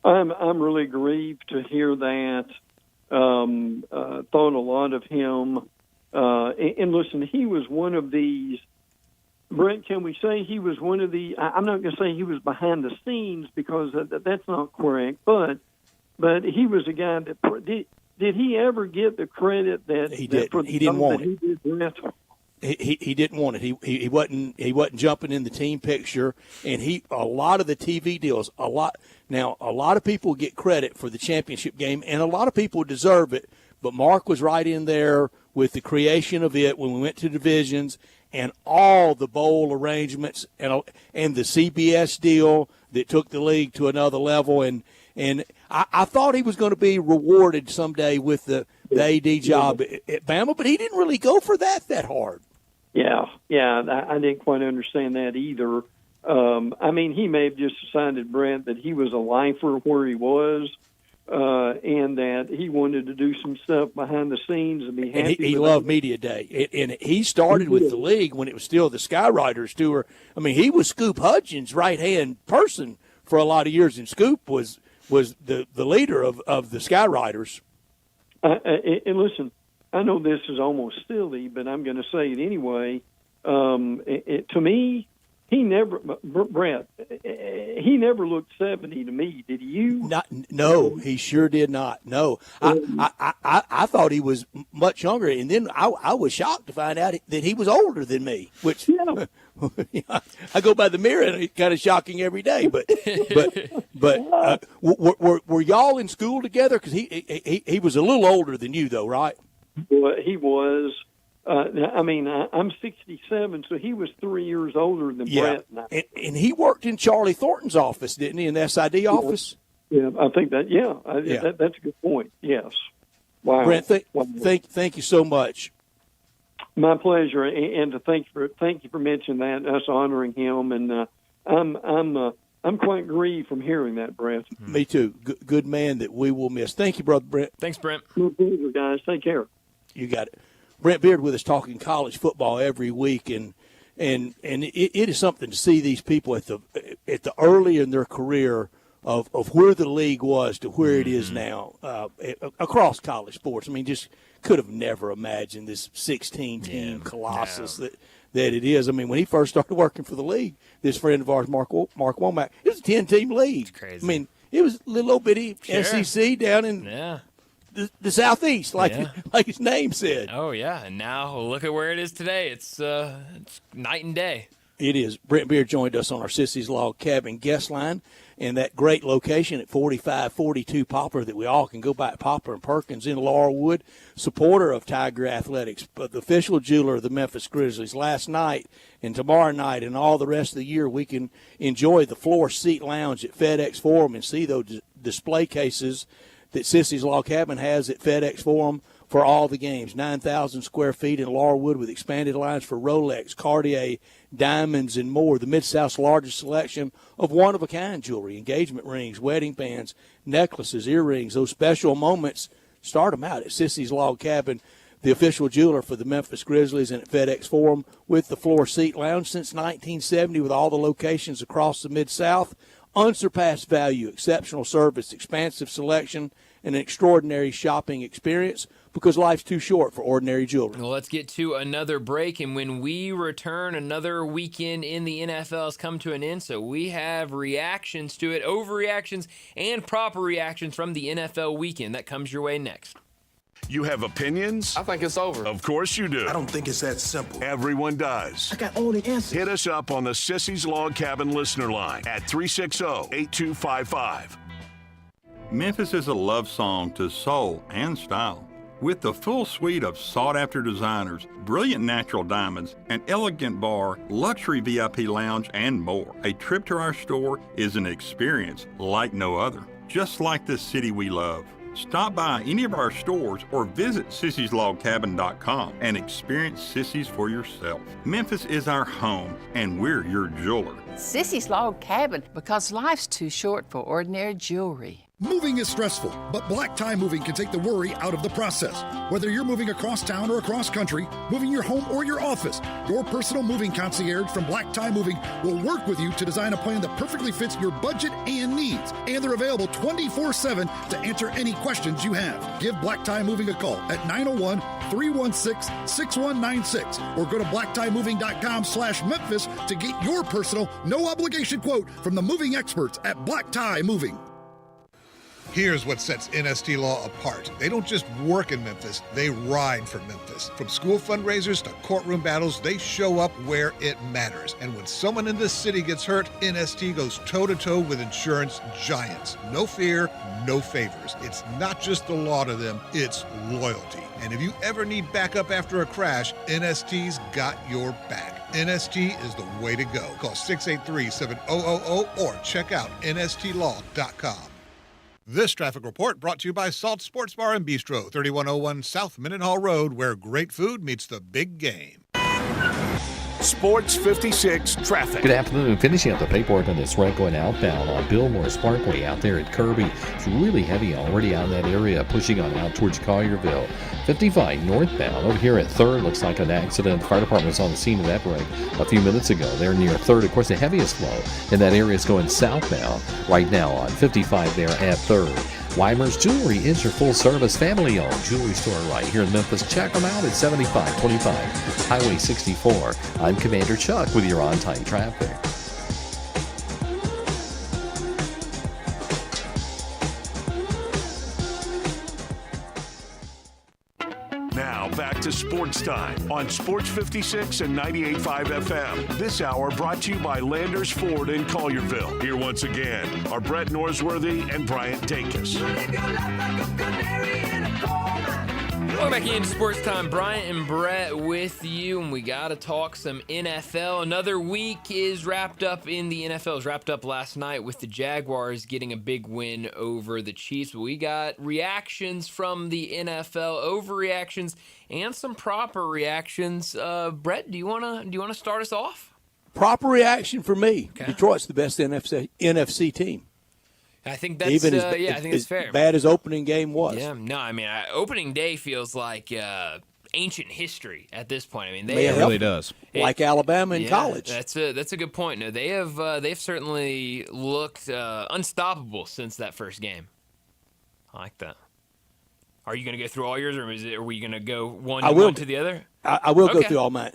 I'm really grieved to hear that. Thought a lot of him. And listen, he was one of these. Brent, can we say he was one of the? I'm not going to say he was behind the scenes because that's not correct. But he was a guy that did he ever get the credit that he did? He didn't want it. He didn't want it. He wasn't jumping in the team picture, and a lot of the TV deals. A lot of people get credit for the championship game, and a lot of people deserve it. But Mark was right in there with the creation of it when we went to divisions and all the bowl arrangements and the CBS deal that took the league to another level. And I thought he was going to be rewarded someday with the AD job at Bama, but he didn't really go for that hard. Yeah, I didn't quite understand that either. I mean, he may have just decided, Brent, that he was a lifer where he was, and that he wanted to do some stuff behind the scenes and be happy. And he loved media day, and he started with the league when it was still the Skywriters tour. I mean, he was Scoop Hudgens' right-hand person for a lot of years, and Scoop was the leader of the Skywriters. And listen, I know this is almost silly, but I'm going to say it anyway. To me, he never, Brett, he never looked 70 to me. Did you? No, he sure did not. No, I thought he was much younger, and then I was shocked to find out that he was older than me. Which I go by the mirror, and it's kind of shocking every day. But were y'all in school together? Because he was a little older than you, though, right? Well, he was. I'm 67, so he was 3 years older than Brett. And he worked in Charlie Thornton's office, didn't he, in the SID office? Yeah, I think that. That's a good point. Yes. Wow. Brent, thank you so much. My pleasure, and to thank you for mentioning that. Us honoring him, and I'm quite grieved from hearing that, Brent. Me too. Good man that we will miss. Thank you, Brother Brent. Thanks, Brent. My pleasure, guys. Take care. You got it. Brent Beard with us talking college football every week, and it is something to see these people at the early in their career of where the league was to where it is now across college sports. I mean, just could have never imagined this 16-team colossus that it is. I mean, when he first started working for the league, this friend of ours, Mark Womack, it was a 10-team league. It's crazy. I mean, it was a little old bitty SEC down in the Southeast, like his name said. Oh, yeah, and now look at where it is today. It's night and day. It is. Brent Beard joined us on our Sissy's Log Cabin guest line, and that great location at 4542 Poplar that we all can go by at Poplar and Perkins in Laurelwood, supporter of Tiger Athletics, but the official jeweler of the Memphis Grizzlies. Last night and tomorrow night and all the rest of the year, we can enjoy the floor seat lounge at FedEx Forum and see those display cases that Sissy's Log Cabin has at FedEx Forum for all the games. 9,000 square feet in Laurelwood with expanded lines for Rolex, Cartier, diamonds, and more. The Mid-South's largest selection of one-of-a-kind jewelry, engagement rings, wedding bands, necklaces, earrings. Those special moments, start them out at Sissy's Log Cabin, the official jeweler for the Memphis Grizzlies, and at FedEx Forum with the floor seat lounge since 1970 with all the locations across the Mid-South. Unsurpassed value, exceptional service, expansive selection, and an extraordinary shopping experience because life's too short for ordinary jewelry. Well, let's get to another break, and when we return, another weekend in the NFL has come to an end, so we have reactions to it, overreactions, and proper reactions from the NFL weekend. That comes your way next. You have opinions? I think it's over. Of course you do. I don't think it's that simple. Everyone does. I got all the answers. Hit us up on the Sissy's Log Cabin listener line at 360-8255. Memphis is a love song to soul and style. With the full suite of sought-after designers, brilliant natural diamonds, an elegant bar, luxury VIP lounge, and more, a trip to our store is an experience like no other. Just like the city we love. Stop by any of our stores or visit sissyslogcabin.com and experience Sissy's for yourself. Memphis is our home, and we're your jeweler. Sissy's Log Cabin, because life's too short for ordinary jewelry. Moving is stressful, but Black Tie Moving can take the worry out of the process. Whether you're moving across town or across country, moving your home or your office, your personal moving concierge from Black Tie Moving will work with you to design a plan that perfectly fits your budget and needs. And they're available 24/7 to answer any questions you have. Give Black Tie Moving a call at 901-316-6196 or go to blacktiemoving.com/Memphis to get your personal, no-obligation quote from the moving experts at Black Tie Moving. Here's what sets NST Law apart. They don't just work in Memphis, they ride for Memphis. From school fundraisers to courtroom battles, they show up where it matters. And when someone in this city gets hurt, NST goes toe-to-toe with insurance giants. No fear, no favors. It's not just the law to them, it's loyalty. And if you ever need backup after a crash, NST's got your back. NST is the way to go. Call 683-7000 or check out nstlaw.com. This traffic report brought to you by Salt Sports Bar and Bistro, 3101 South Mendenhall Road, where great food meets the big game. Sports 56 traffic. Good afternoon. Finishing up the paperwork on this wreck going outbound on Billmore Parkway out there at Kirby. It's really heavy already out in that area, pushing on out towards Collierville. 55 northbound over here at 3rd. Looks like an accident. The fire department was on the scene of that wreck a few minutes ago. They're near 3rd. Of course, the heaviest flow in that area is going southbound right now on 55 there at 3rd. Weimer's Jewelry is your full-service, family-owned jewelry store right here in Memphis. Check them out at 7525 Highway 64. I'm Commander Chuck with your on-time traffic. Now back to Sports Time on Sports 56 and 98.5 FM. This hour brought to you by Landers Ford in Collierville. Here once again are Brett Norsworthy and Bryant Dacus. Welcome back into Sports Time. Bryant and Brett with you, and we got to talk some NFL. Another week is wrapped up in the NFL. It was wrapped up last night with the Jaguars getting a big win over the Chiefs. But we got reactions from the NFL, overreactions, and some proper reactions. Brett, do you wanna start us off? Proper reaction for me. Okay. Detroit's the best NFC team. I think that's I think it's fair. Bad as opening game was. Yeah, no, I mean, opening day feels like ancient history at this point. I mean, it really does. Like Alabama in college. That's a good point. No, they've certainly looked unstoppable since that first game. I like that. Are you going to go through all yours, or are we going to go one to the other? I will go through all mine.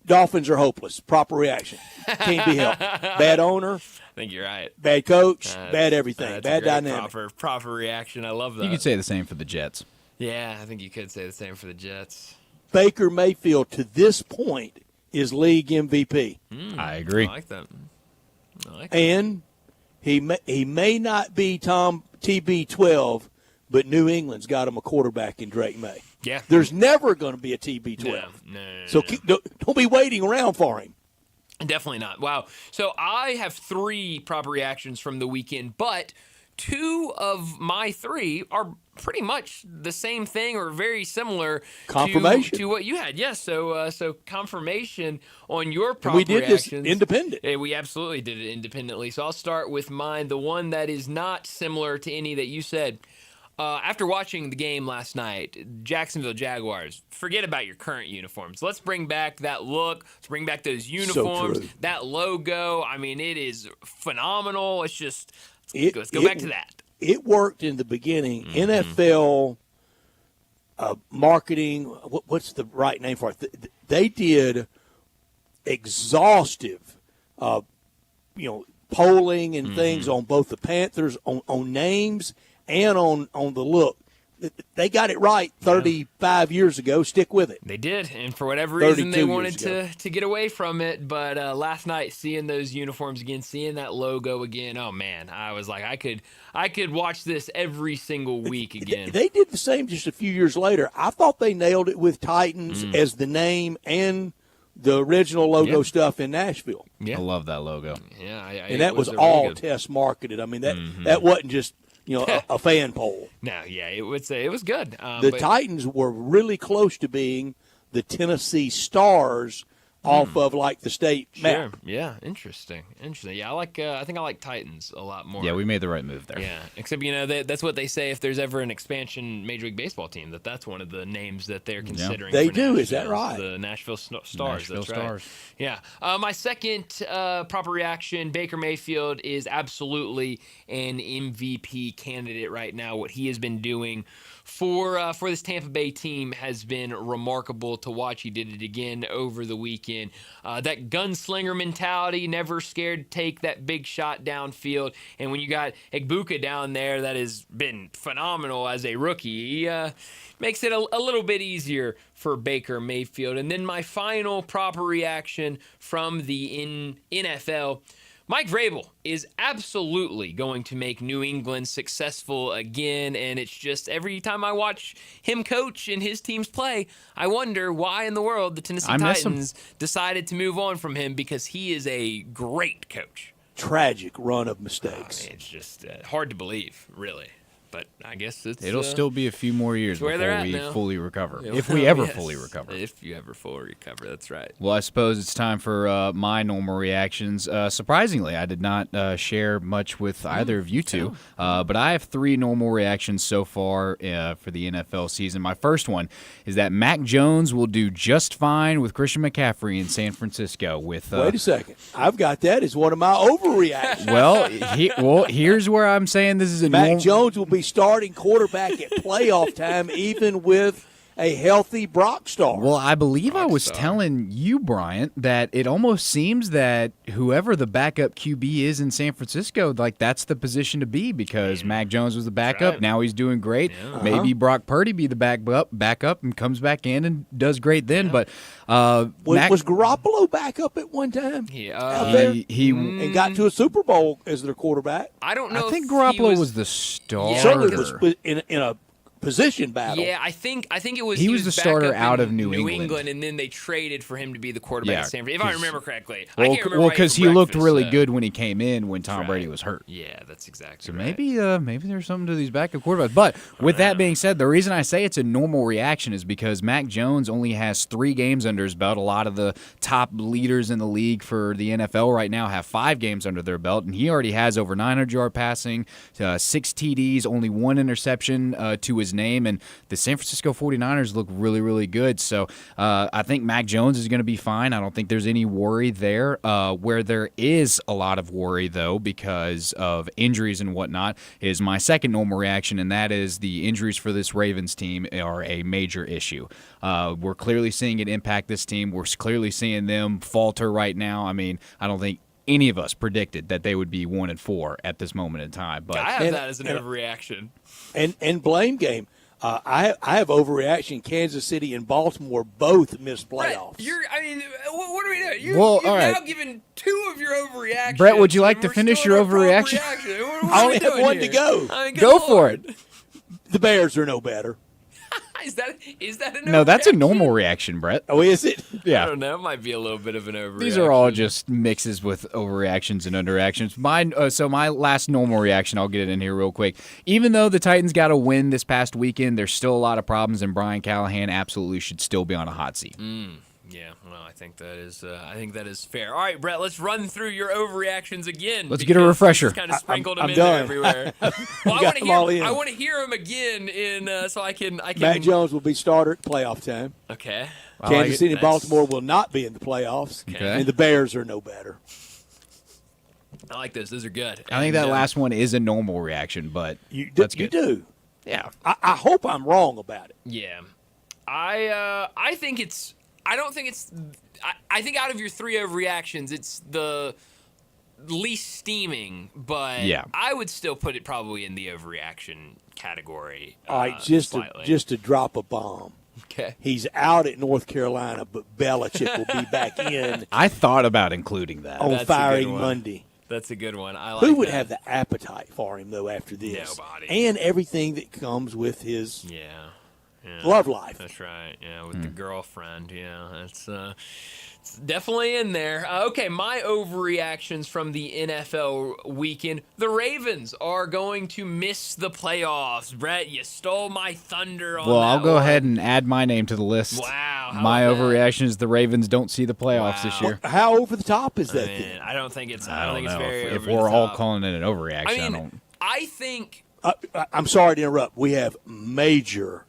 Dolphins are hopeless. Proper reaction. Can't be helped. Bad owner. I think you're right. Bad coach. Bad everything. Bad dynamic. Proper reaction. I love that. You could say the same for the Jets. Yeah, I think you could say the same for the Jets. Baker Mayfield, to this point, is league MVP. I agree. I like that. And he may not be Tom TB12, but New England's got him a quarterback in Drake May. Yeah. There's never going to be a TB12. No. So don't be waiting around for him. Definitely not. Wow. So I have 3 proper reactions from the weekend, but 2 of my 3 are pretty much the same thing or very similar to what you had. Yes. So confirmation on your proper we did reactions. This independent. We absolutely did it independently. So I'll start with mine, the one that is not similar to any that you said. After watching the game last night, Jacksonville Jaguars, forget about your current uniforms. Let's bring back that look. Let's bring back those uniforms, that logo. I mean, it is phenomenal. It's just, let's go back to that. It worked in the beginning. NFL marketing, what's the right name for it? They did exhaustive, polling and things on both the Panthers, on names, and on the look. They got it right 35 years ago. Stick with it. They did, and for whatever reason, they wanted to get away from it. But last night, seeing those uniforms again, seeing that logo again, oh man, I was like, I could watch this every single week again. They did the same just a few years later. I thought they nailed it with Titans as the name and the original logo stuff in Nashville. Yeah, I love that logo. Yeah, and that was all really test marketed. I mean, that wasn't just a fan poll. No, yeah, it would say it was good. The Titans were really close to being the Tennessee Stars off of like the state map. Yeah, interesting. Yeah, I think I like Titans a lot more. Yeah, we made the right move there. Yeah, except that's what they say if there's ever an expansion Major League Baseball team, that's one of the names that they're considering. They do. Is that right? The Nashville Stars. Nashville Stars. Right. Yeah. My second proper reaction: Baker Mayfield is absolutely an MVP candidate right now. What he has been doing for this Tampa Bay team has been remarkable to watch. He did it again over the weekend. That gunslinger mentality, never scared to take that big shot downfield. And when you got Egbuka down there, that has been phenomenal as a rookie. He makes it a little bit easier for Baker Mayfield. And then my final proper reaction from the NFL: Mike Vrabel is absolutely going to make New England successful again, and it's just every time I watch him coach and his teams play, I wonder why in the world the Tennessee Titans decided to move on from him, because he is a great coach. Tragic run of mistakes. It's just hard to believe, really. But I guess it'll still be a few more years before we fully recover. If we ever fully recover. If you ever fully recover, that's right. Well, I suppose it's time for my normal reactions. Surprisingly, I did not share much with either of you two, but I have 3 normal reactions so far for the NFL season. My first one is that Mac Jones will do just fine with Christian McCaffrey in San Francisco. Wait a second. I've got that as one of my overreactions. Well, here's where I'm saying this is a Mac Jones will be starting quarterback at playoff time, even with a healthy Brock star. Well, I believe I was telling you, Bryant, that it almost seems that whoever the backup QB is in San Francisco, like that's the position to be because Mac Jones was the backup. Right. Now he's doing great. Yeah. Maybe Brock Purdy be the backup and comes back in and does great then. Yeah. But was Garoppolo backup at one time? He and got to a Super Bowl as their quarterback. I don't know. I think Garoppolo was the starter. Certainly was in a position battle. Yeah, I think it was. He was the starter out of New England, and then they traded for him to be the quarterback at San Francisco. If I remember correctly, well, I can't remember because he looked really good when he came in when Tom Brady was hurt. Yeah, that's exactly. So maybe there's something to these backup quarterbacks. But with that being said, the reason I say it's a normal reaction is because Mac Jones only has 3 games under his belt. A lot of the top leaders in the league for the NFL right now have 5 games under their belt, and he already has over 900-yard passing, 6 TDs, only 1 interception to his name, and the San Francisco 49ers look really, really good. So I think Mac Jones is going to be fine. I don't think there's any worry there. Where there is a lot of worry, though, because of injuries and whatnot, is my second normal reaction, and that is the injuries for this Ravens team are a major issue. We're clearly seeing it impact this team. We're clearly seeing them falter right now. I mean, I don't think any of us predicted that they would be 1-4 at this moment in time. But I have that as an overreaction. And blame game. I have overreaction. Kansas City and Baltimore both missed playoffs. Brett, what are we doing? You've right. now given 2 of your overreactions. Brett, would you like to finish your overreaction? I only have one to go. Go for it. The Bears are no better. Is that an overreaction? No, that's a normal reaction, Brett. Oh, is it? Yeah. I don't know. It might be a little bit of an overreaction. These are all just mixes with overreactions and underreactions. So my last normal reaction, I'll get it in here real quick. Even though the Titans got a win this past weekend, there's still a lot of problems, and Brian Callahan absolutely should still be on a hot seat. Yeah, well, I think that is fair. All right, Brett, let's run through your overreactions again. Let's get a refresher. Kind of sprinkled them in done. there everywhere. Well, I want to hear them again so I can. Mac Jones will be starter at playoff time. Okay. Kansas City and Baltimore will not be in the playoffs. Okay. And the Bears are no better. I like those. Those are good. I think that last one is a normal reaction, but that's good. You do. Yeah. I hope I'm wrong about it. Yeah. I think it's. I don't think it's. I think out of your 3 overreactions, it's the least steaming, but I would still put it probably in the overreaction category. All right, just to drop a bomb. Okay. He's out at North Carolina, but Belichick will be back in. I thought about including that on firing Monday. That's a good one. I like Who would that. have the appetite for him though after this? Nobody. And everything that comes with his love life. That's right. Yeah, with the girlfriend. Yeah, that's it's definitely in there. Okay, my overreactions from the NFL weekend. The Ravens are going to miss the playoffs. Brett, you stole my thunder on that. Well, I'll go ahead and add my name to the list. Wow. My overreaction is the Ravens don't see the playoffs this year. How over the top is that thing? I don't think it's. I don't think it's very. If over we're the all top. calling it an overreaction, I think. I'm sorry to interrupt. We have major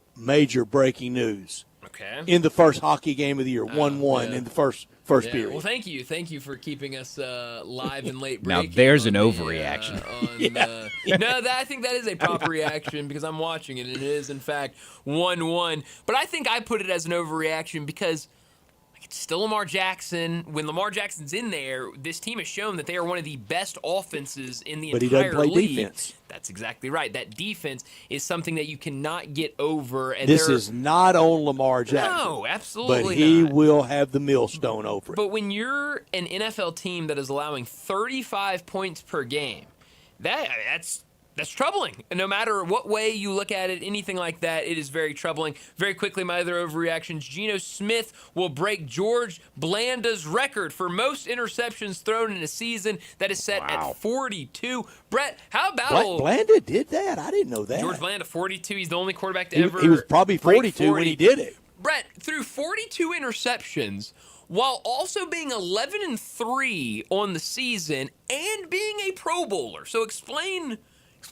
breaking news. Okay. In the first hockey game of the year, 1-1 in the first period. Well, thank you for keeping us live and late now breaking. there's an overreaction. I think that is a proper reaction because I'm watching it. It is in fact 1-1. But I think I put it as an overreaction because it's still Lamar Jackson. When Lamar Jackson's in there, this team has shown that they are one of the best offenses in the entire league. But he doesn't play defense. That's exactly right. That defense is something that you cannot get over. And this is not on Lamar Jackson. No, absolutely But he not. will have the millstone over it. But when you're an NFL team that is allowing 35 points per game, that's That's troubling. And no matter what way you look at it, anything like that, it is very troubling. Very quickly, my other overreactions. Geno Smith will break George Blanda's record for most interceptions thrown in a season. That is set at 42. Brett, how about Blanda did that? I didn't know that. George Blanda, 42. He's the only quarterback to ever He was probably 42 break when he did it. Brett threw 42 interceptions while also being 11-3 on the season and being a Pro Bowler. So explain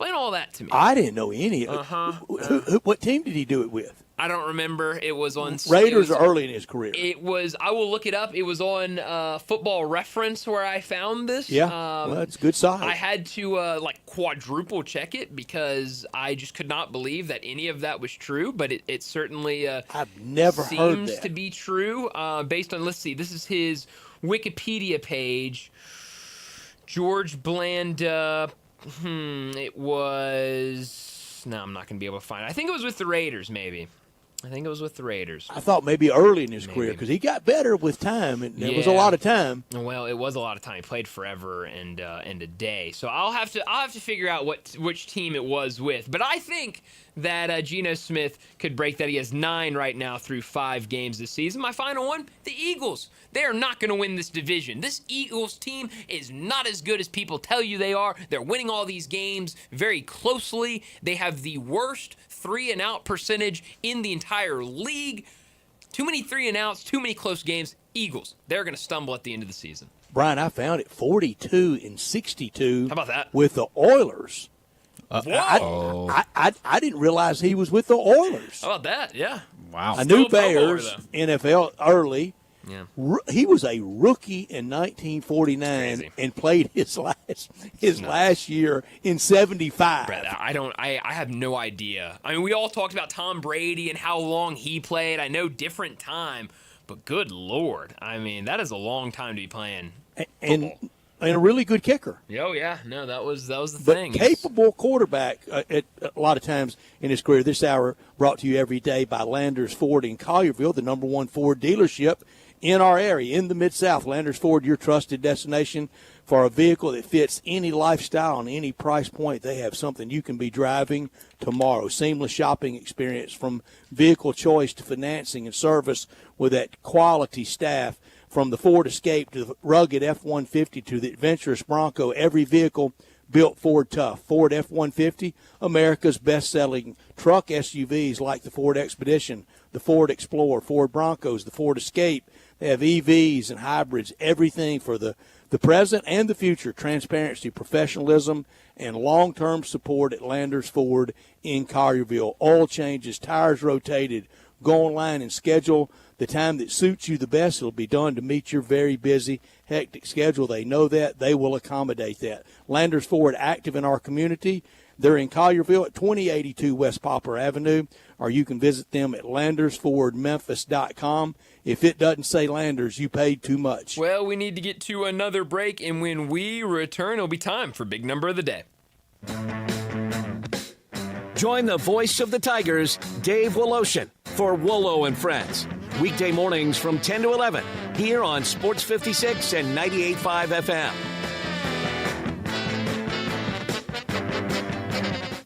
all that to me. I didn't know any. What team did he do it with? I don't remember. It was on Raiders early in his career. It was. I will look it up. It was on Football Reference where I found this. Yeah, well, that's good size. I had to quadruple check it because I just could not believe that any of that was true. But it certainly I've never heard that. seems to be true based on. Let's see. This is his Wikipedia page. George Blanda. It was. No, I'm not going to be able to find it. I think it was with the Raiders, maybe. I thought maybe early in his career because he got better with time, and it was a lot of time. Well, it was a lot of time. He played forever and a day. So I'll have to figure out which team it was with. But I think that Geno Smith could break that. He has 9 right now through 5 games this season. My final one: the Eagles. They are not going to win this division. This Eagles team is not as good as people tell you they are. They're winning all these games very closely. They have the worst 3-and-out percentage in the entire league. Too many 3-and-outs, too many close games. Eagles, they're going to stumble at the end of the season. Brian, I found it 42-62. How about that? With the Oilers. Whoa. I didn't realize he was with the Oilers. How about that? Yeah. Wow. I knew Bears, NFL early. Yeah. He was a rookie in 1949 and played his last year in 75. Brett, I have no idea. I mean, we all talked about Tom Brady and how long he played. I know different time, but good Lord. I mean, that is a long time to be playing football. And a really good kicker. Oh, yeah. No, that was the thing. Capable quarterback at a lot of times in his career. This hour brought to you every day by Landers Ford in Collierville, the #1 Ford dealership in our area, in the Mid-South. Landers Ford, your trusted destination for a vehicle that fits any lifestyle and any price point. They have something you can be driving tomorrow. Seamless shopping experience from vehicle choice to financing and service with that quality staff. From the Ford Escape to the rugged F-150 to the adventurous Bronco, every vehicle built Ford tough. Ford F-150, America's best-selling truck SUVs like the Ford Expedition, the Ford Explorer, Ford Broncos, the Ford Escape. They have EVs and hybrids, everything for the present and the future. Transparency, professionalism, and long-term support at Landers Ford in Collierville. Oil changes, tires rotated. Go online and schedule the time that suits you the best. It'll be done to meet your very busy, hectic schedule. They know that. They will accommodate that. Landers Ford, active in our community. They're in Collierville at 2082 West Poplar Avenue, or you can visit them at LandersFordMemphis.com. If it doesn't say Landers, you paid too much. Well, we need to get to another break, and when we return, it'll be time for Big Number of the Day. Join the voice of the Tigers, Dave Woloshin, for Wolo and Friends. Weekday mornings from 10 to 11 here on Sports 56 and 98.5 FM.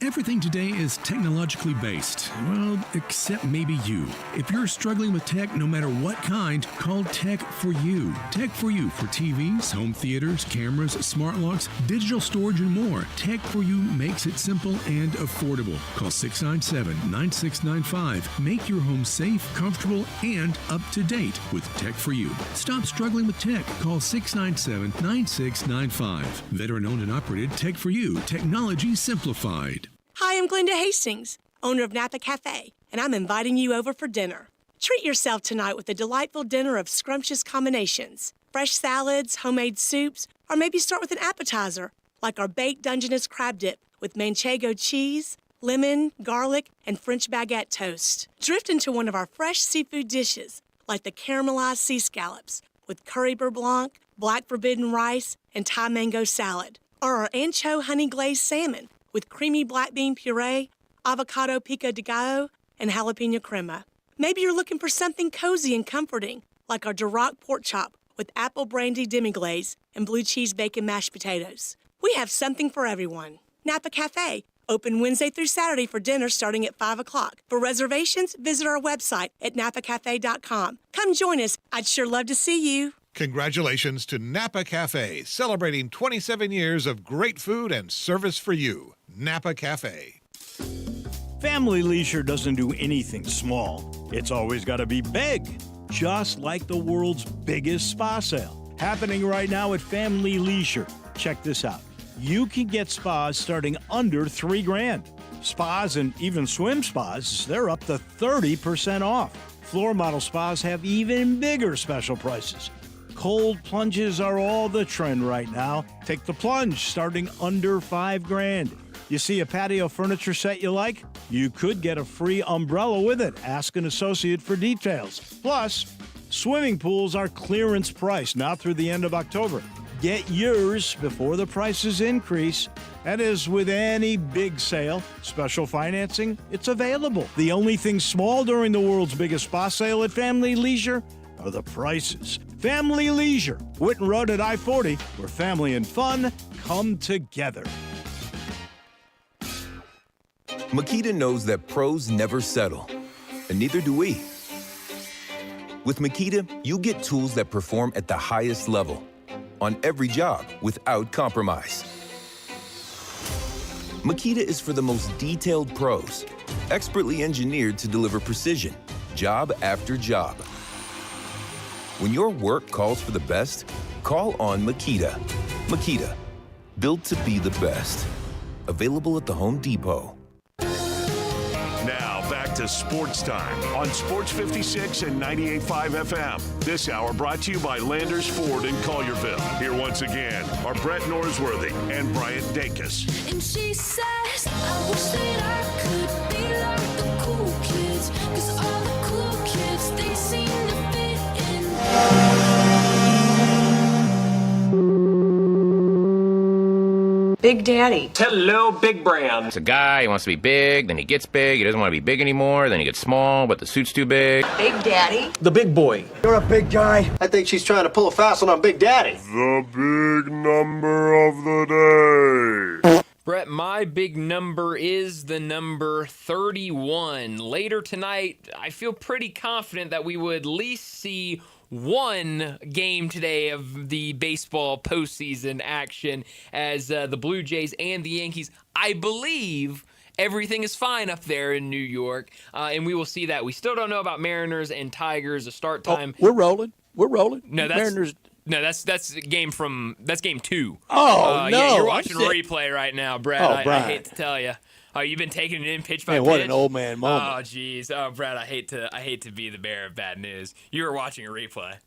Everything today is technologically based. Well, except maybe you. If you're struggling with tech, no matter what kind, call Tech for You. Tech for You for TVs, home theaters, cameras, smart locks, digital storage, and more. Tech for You makes it simple and affordable. Call 697-9695. Make your home safe, comfortable, and up to date with Tech for You. Stop struggling with tech. Call 697-9695. Veteran-owned and operated Tech for You. Technology simplified. Hi, I'm Glenda Hastings, owner of Napa Cafe, and I'm inviting you over for dinner. Treat yourself tonight with a delightful dinner of scrumptious combinations. Fresh salads, homemade soups, or maybe start with an appetizer, like our baked Dungeness crab dip with manchego cheese, lemon, garlic, and French baguette toast. Drift into one of our fresh seafood dishes, like the caramelized sea scallops with curry beurre blanc, black forbidden rice, and Thai mango salad. Or our ancho honey glazed salmon with creamy black bean puree, avocado pico de gallo, and jalapeno crema. Maybe you're looking for something cozy and comforting, like our Duroc pork chop with apple brandy demi-glaze and blue cheese bacon mashed potatoes. We have something for everyone. Napa Cafe, open Wednesday through Saturday for dinner starting at 5 o'clock. For reservations, visit our website at napacafe.com. Come join us. I'd sure love to see you. Congratulations to Napa Cafe, celebrating 27 years of great food and service for you. Napa Cafe. Family Leisure doesn't do anything small. It's always got to be big, just like the world's biggest spa sale. Happening right now at Family Leisure. Check this out. You can get spas starting under $3,000. Spas and even swim spas, they're up to 30% off. Floor model spas have even bigger special prices. Cold plunges are all the trend right now. Take the plunge starting under $5,000. You see a patio furniture set you like? You could get a free umbrella with it. Ask an associate for details. Plus, swimming pools are clearance price now through the end of October. Get yours before the prices increase. That is with any big sale. Special financing, it's available. The only thing small during the world's biggest spa sale at Family Leisure are the prices. Family Leisure, Whitten Road at I-40, where family and fun come together. Makita knows that pros never settle, and neither do we. With Makita, you get tools that perform at the highest level on every job without compromise. Makita is for the most detailed pros, expertly engineered to deliver precision, job after job. When your work calls for the best, call on Makita. Makita, built to be the best. Available at the Home Depot. Now back to Sports Time on Sports 56 and 98.5 FM. This hour brought to you by Landers Ford in Collierville. Here once again are Brett Norsworthy and Bryant Dacus. And she says, I wish that I could be like the cool kids, 'cause all the cool kids, they seem to fit in. Big Daddy. Hello, Big Brand. It's a guy, he wants to be big, then he gets big, he doesn't want to be big anymore, then he gets small, but the suit's too big. Big Daddy. The big boy. You're a big guy. I think she's trying to pull a fast one on Big Daddy. The big number of the day. Brett, my big number is the number 31. Later tonight, I feel pretty confident that we would at least see one game today of the baseball postseason action as the Blue Jays and the Yankees, I believe everything is fine up there in New York, and we will see that. We still don't know about Mariners and Tigers, a start time. We're rolling. No, Mariners. No, that's game 2. Oh, no. Yeah, you're watching a replay right now, Brad. I hate to tell you. Oh, you've been taking it in pitch by pitch. What an old man moment. Oh, jeez. Oh, Brad, I hate to be the bearer of bad news. You were watching a replay.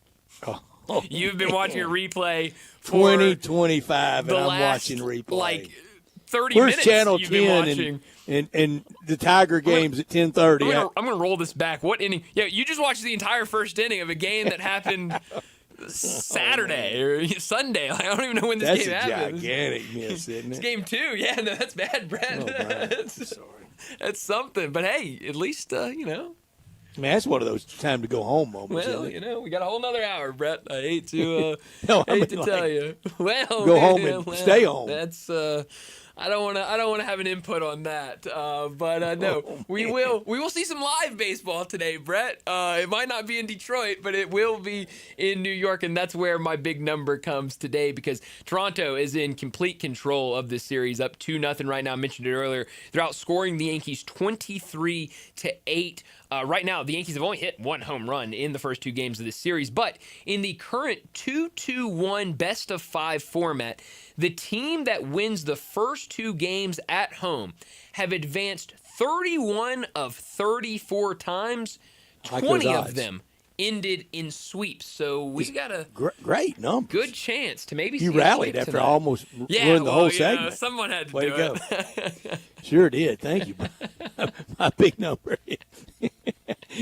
Oh, You've been watching a replay for 2025, and I'm watching replay. Like 30 Where's minutes. Channel you've 10 been watching. and the Tiger games at 10:30? I'm gonna roll this back. What inning? Yeah, you just watched the entire first inning of a game that happened Saturday or Sunday. Like, I don't even know when this game happened. That's a gigantic miss, isn't it? It's game 2. Yeah, no, that's bad, Brad. Sorry. That's something. But hey, at least Man, that's one of those time to go home moments. Well, we got a whole nother hour, Brett. I hate to no, tell you. Well, go home and stay home. That's I don't want to have an input on that. But no, we will see some live baseball today, Brett. It might not be in Detroit, but it will be in New York, and that's where my big number comes today because Toronto is in complete control of this series, up 2-0 right now. I mentioned it earlier. They're outscoring the Yankees 23-8. Right now, the Yankees have only hit one home run in the first 2 games of this series, but in the current 2-2-1 best-of-5 format, the team that wins the first 2 games at home have advanced 31 of 34 times. 20 of them ended in sweeps. So we got a great number, good chance to maybe you see rallied a after tonight. Almost ruined the whole segment. Someone had to Way do to go. it. Sure did. Thank you. My big number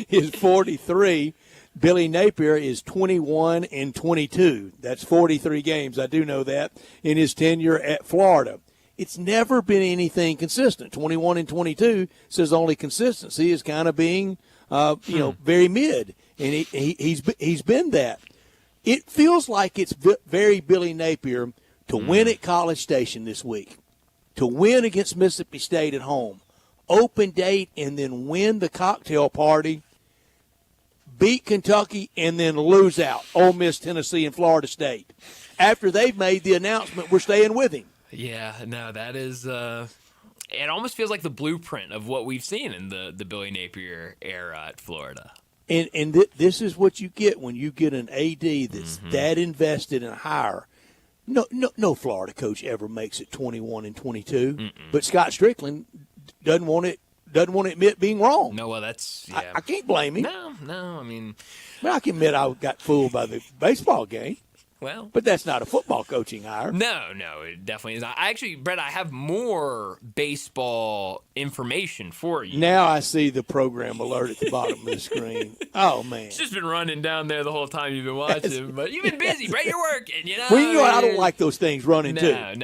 is 43. Billy Napier is 21-22. That's 43 games. I do know that in his tenure at Florida. It's never been anything consistent. 21-22 says only consistency is kind of being, very mid, and he's been that. It feels like it's very Billy Napier to win at College Station this week. to win against Mississippi State at home, open date, and then win the cocktail party, beat Kentucky, and then lose out Ole Miss, Tennessee, and Florida State after they've made the announcement we're staying with him. Yeah, no, that is it almost feels like the blueprint of what we've seen in the Billy Napier era at Florida. And this is what you get when you get an AD that's that invested in hire. No Florida coach ever makes it 21-22, but Scott Strickland doesn't want to admit being wrong. No, well, that's yeah. I can't blame him. No, I mean, I can admit I got fooled by the baseball game. Well, but that's not a football coaching hire. No, it definitely is not. Actually, Brett, I have more baseball information for you. Now I see the program alert at the bottom of the screen. Oh, man. It's just been running down there the whole time you've been watching. But you've been busy, Brett. You're working, you know? Well, you know, I don't like those things running, too. I'm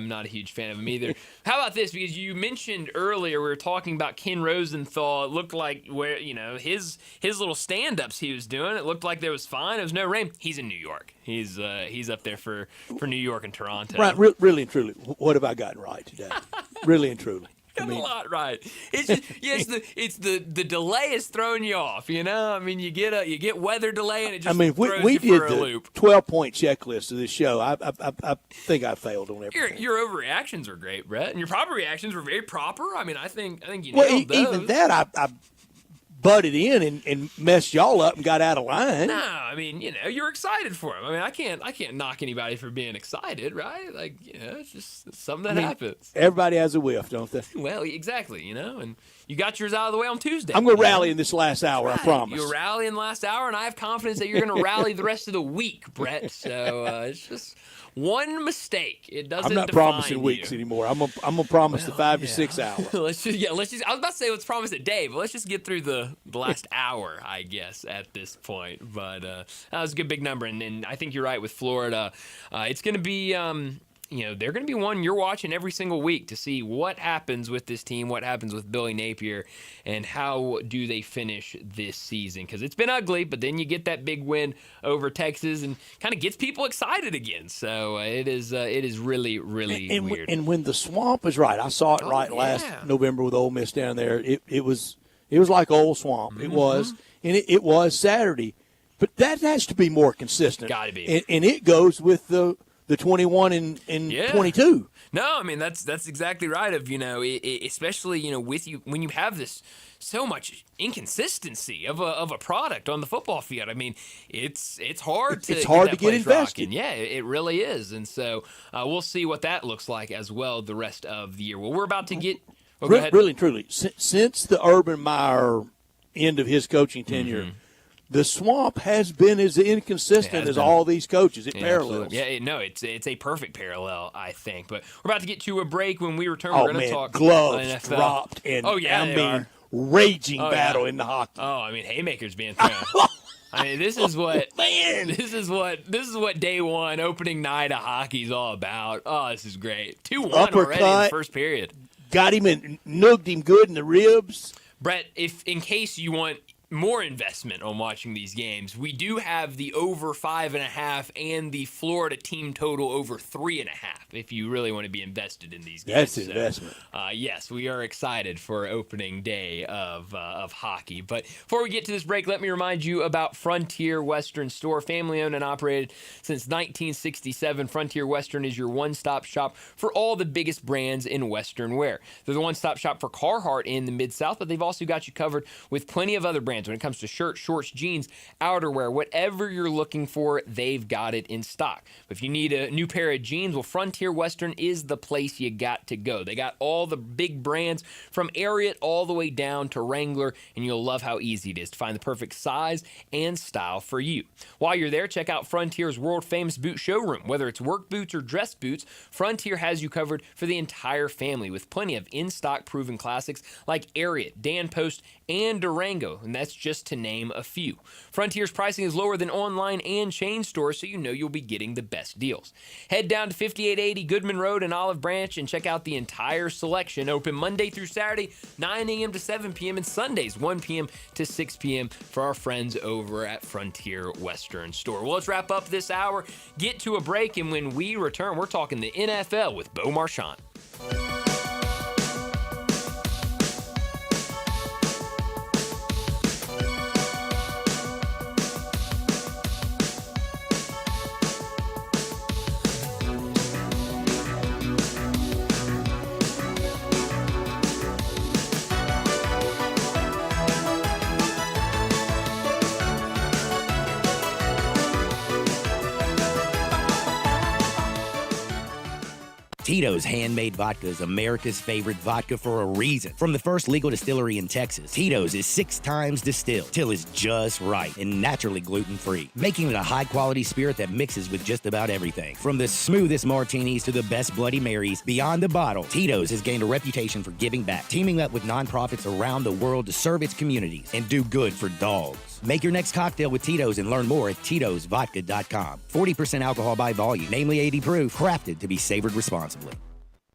not a huge fan of them either. How about this? Because you mentioned earlier, we were talking about Ken Rosenthal. It looked like where, his little stand-ups he was doing, it looked like there was fine. It was no rain. He's in New York. He's up there for New York and Toronto. Right, really and truly, what have I gotten right today? Really and truly. A lot right. It's just, it's the delay is throwing you off. You know, I mean, you get weather delay and it just throws we you did for a loop. 12-point checklist of this show. I think I failed on everything. Your overreactions are great, Brett, and your proper reactions were very proper. I mean, I think you nailed those. Even that I butted in and messed y'all up and got out of line. No, I mean, you're excited for him. I mean, I can't knock anybody for being excited, right? Like, it's just something that happens. Everybody has a whiff, don't they? Well, exactly, and you got yours out of the way on Tuesday. I'm going to rally in this last hour, I promise. You'll rally in the last hour, and I have confidence that you're going to rally the rest of the week, Brett. So it's just one mistake. It doesn't. I'm not promising weeks anymore. I'm gonna promise the 5 to 6 hours. let's just. I was about to say let's promise a day, but let's just get through the last hour, I guess, at this point. But that was a good big number, and I think you're right with Florida. It's going to be. They're going to be one you're watching every single week to see what happens with this team, what happens with Billy Napier, and how do they finish this season. Because it's been ugly, but then you get that big win over Texas and kind of gets people excited again. So it is really, really weird. And when the swamp is right, I saw it last November with Ole Miss down there. It was like old swamp. It was, and it was Saturday. But that has to be more consistent. Got to be. And it goes with the 21 and 22. No, I mean that's exactly right. Of especially with you when you have this so much inconsistency of a product on the football field. I mean it's hard to get invested. Yeah, it really is. And so we'll see what that looks like as well the rest of the year. Well, we're about to get really and truly since the Urban Meyer end of his coaching tenure. The swamp has been as inconsistent as all these coaches. It parallels. Absolutely. It's a perfect parallel, I think. But we're about to get to a break. When we return, we're going to talk gloves NFL. Dropped and raging battle in the hockey. Oh, I mean haymakers being thrown. I mean, this is what day one, opening night of hockey is all about. Oh, this is great. 2-1 already in the first period. Got him and nugged him good in the ribs. Brett, in case you want more investment on watching these games, we do have the over 5.5 and the Florida team total over 3.5 if you really want to be invested in these games. That's investment. Yes, we are excited for opening day of hockey. But before we get to this break, let me remind you about Frontier Western Store. Family owned and operated since 1967, Frontier Western is your one-stop shop for all the biggest brands in Western wear. They're the one-stop shop for Carhartt in the Mid-South, but they've also got you covered with plenty of other brands. When it comes to shirts, shorts, jeans, outerwear, whatever you're looking for, they've got it in stock. But if you need a new pair of jeans, well, Frontier Western is the place you got to go. They got all the big brands from Ariat all the way down to Wrangler, and you'll love how easy it is to find the perfect size and style for you. While you're there, check out Frontier's world-famous boot showroom. Whether it's work boots or dress boots, Frontier has you covered for the entire family with plenty of in-stock proven classics like Ariat, Dan Post, and Durango, and that's just to name a few. Frontier's pricing is lower than online and chain stores, so you know you'll be getting the best deals. Head down to 5880 Goodman Road in Olive Branch and check out the entire selection. Open Monday through Saturday, 9 a.m. to 7 p.m. and Sundays, 1 p.m. to 6 p.m. for our friends over at Frontier Western Store. Well, let's wrap up this hour, get to a break, and when we return, we're talking the NFL with Bo Marchant. Tito's Handmade Vodka is America's favorite vodka for a reason. From the first legal distillery in Texas, Tito's is 6 times distilled till it's just right and naturally gluten-free, making it a high-quality spirit that mixes with just about everything. From the smoothest martinis to the best Bloody Marys, beyond the bottle, Tito's has gained a reputation for giving back, teaming up with nonprofits around the world to serve its communities and do good for dogs. Make your next cocktail with Tito's and learn more at Tito'sVodka.com. 40% alcohol by volume, namely 80 proof, crafted to be savored responsibly.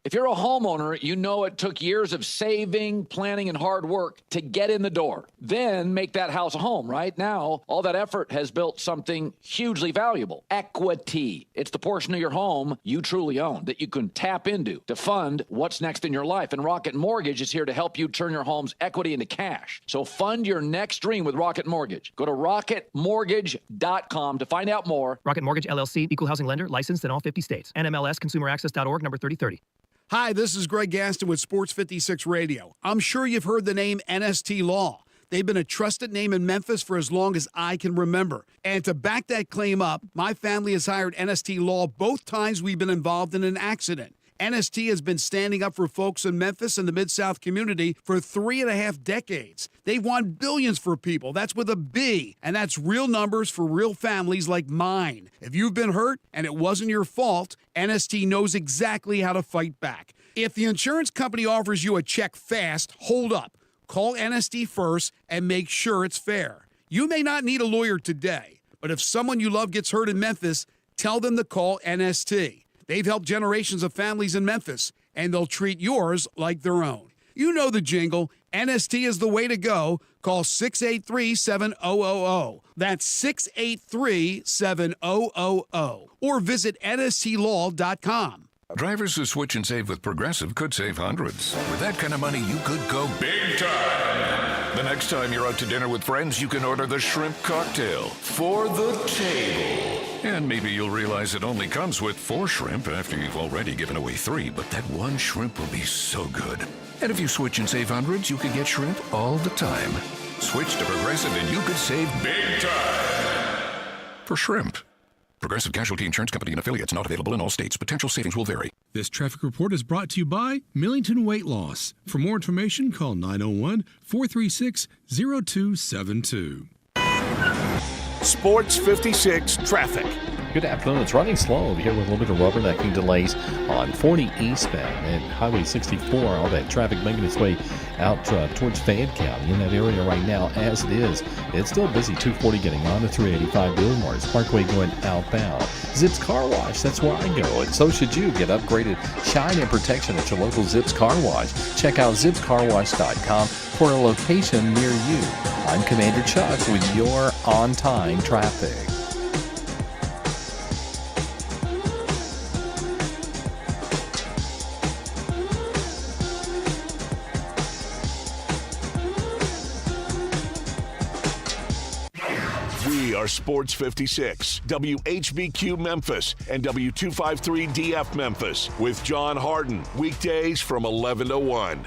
If you're a homeowner, you know it took years of saving, planning, and hard work to get in the door. Then make that house a home, right? Now, all that effort has built something hugely valuable. Equity. It's the portion of your home you truly own that you can tap into to fund what's next in your life. And Rocket Mortgage is here to help you turn your home's equity into cash. So fund your next dream with Rocket Mortgage. Go to rocketmortgage.com to find out more. Rocket Mortgage, LLC, Equal Housing Lender, licensed in all 50 states. NMLS-ConsumerAccess.org, number 3030. Hi, this is Greg Gaston with Sports 56 Radio. I'm sure you've heard the name NST Law. They've been a trusted name in Memphis for as long as I can remember. And to back that claim up, my family has hired NST Law both times we've been involved in an accident. NST has been standing up for folks in Memphis and the Mid-South community for 3.5 decades. They've won billions for people. That's with a B. And that's real numbers for real families like mine. If you've been hurt and it wasn't your fault, NST knows exactly how to fight back. If the insurance company offers you a check fast, hold up. Call NST first and make sure it's fair. You may not need a lawyer today, but if someone you love gets hurt in Memphis, tell them to call NST. They've helped generations of families in Memphis, and they'll treat yours like their own. You know the jingle. NST is the way to go. Call 683-7000. That's 683-7000. Or visit nstlaw.com. Drivers who switch and save with Progressive could save hundreds. With that kind of money, you could go big time. The next time you're out to dinner with friends, you can order the shrimp cocktail for the table. And maybe you'll realize it only comes with 4 shrimp after you've already given away 3, but that one shrimp will be so good. And if you switch and save hundreds, you could get shrimp all the time. Switch to Progressive and you could save big time. For shrimp. Progressive Casualty Insurance Company and affiliates, not available in all states. Potential savings will vary. This traffic report is brought to you by Millington Weight Loss. For more information, call 901-436-0272. Sports 56 traffic. Good afternoon. It's running slow here with a little bit of rubbernecking delays on 40 eastbound and Highway 64. All that traffic making its way out towards Fayette County in that area right now as it is. It's still busy. 240 getting on to 385 Boulevard Parkway going outbound. Zips Car Wash, that's where I go. And so should you. Get upgraded shine and protection at your local Zips Car Wash. Check out zipscarwash.com for a location near you. I'm Commander Chuck with your on-time traffic. We are Sports 56, WHBQ Memphis, and W253DF Memphis with John Harden, weekdays from 11 to 1.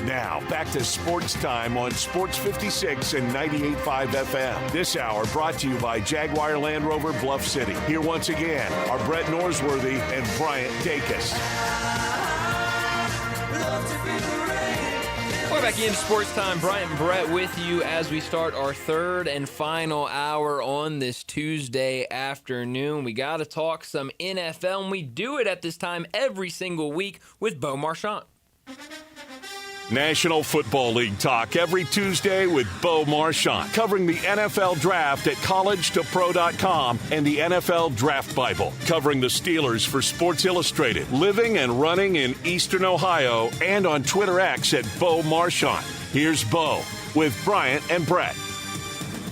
Now, back to Sports Time on Sports 56 and 98.5 FM. This hour brought to you by Jaguar Land Rover Bluff City. Here once again are Brett Norsworthy and Bryant Dacus. We're back into Sports Time. Bryant and Brett with you as we start our third and final hour on this Tuesday afternoon. We got to talk some NFL, and we do it at this time every single week with Bo Marchant. National Football League talk every Tuesday with Bo Marchant, covering the NFL Draft at collegetopro.com and the NFL Draft Bible, covering the Steelers for Sports Illustrated, living and running in Eastern Ohio, and on Twitter X at Bo Marchant. Here's Bo with Bryant and Brett.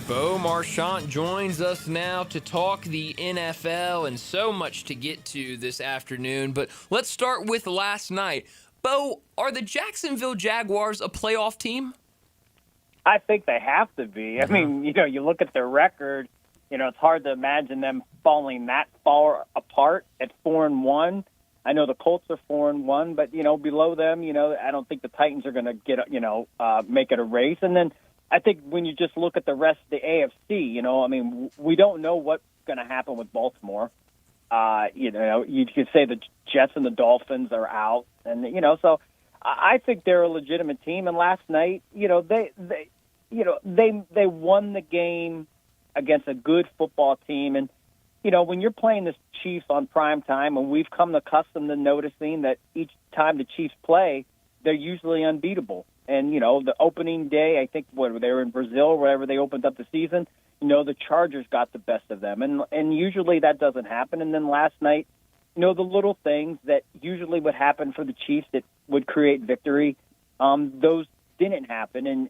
Bo Marchant joins us now to talk the NFL, and so much to get to this afternoon. But let's start with last night. Bo, are the Jacksonville Jaguars a playoff team? I think they have to be. I mean, you look at their record, it's hard to imagine them falling that far apart at 4-1. I know the Colts are 4-1, but, below them, I don't think the Titans are going to get, make it a race. And then I think when you just look at the rest of the AFC, we don't know what's going to happen with Baltimore. You could say the Jets and the Dolphins are out, and so I think they're a legitimate team. And last night, they won the game against a good football team. And when you're playing the Chiefs on prime time, and we've come accustomed to noticing that each time the Chiefs play, they're usually unbeatable. And the opening day, I think they were in Brazil, wherever they opened up the season. The Chargers got the best of them, and usually that doesn't happen. And then last night, the little things that usually would happen for the Chiefs that would create victory, those didn't happen. And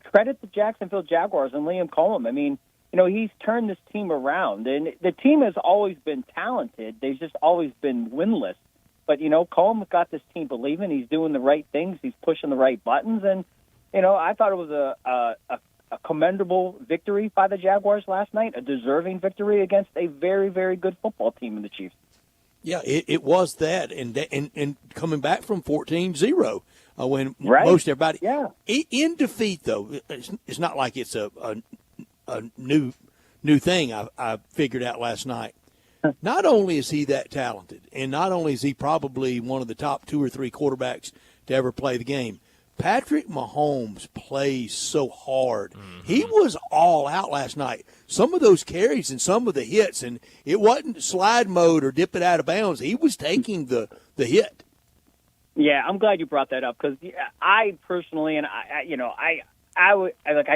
credit the Jacksonville Jaguars and Liam Cohen. I mean, he's turned this team around, and the team has always been talented. They've just always been winless. But Cohen's got this team believing. He's doing the right things. He's pushing the right buttons, and I thought it was a commendable victory by the Jaguars last night, a deserving victory against a very, very good football team in the Chiefs. Yeah, it was that, and coming back from 14-0 when most everybody in defeat, though, it's not like it's a new thing I figured out last night. Not only is he that talented, and not only is he probably one of the top 2 or 3 quarterbacks to ever play the game, Patrick Mahomes plays so hard. Mm-hmm. He was all out last night. Some of those carries and some of the hits, and it wasn't slide mode or dip it out of bounds. He was taking the hit. Yeah, I'm glad you brought that up because I personally, and I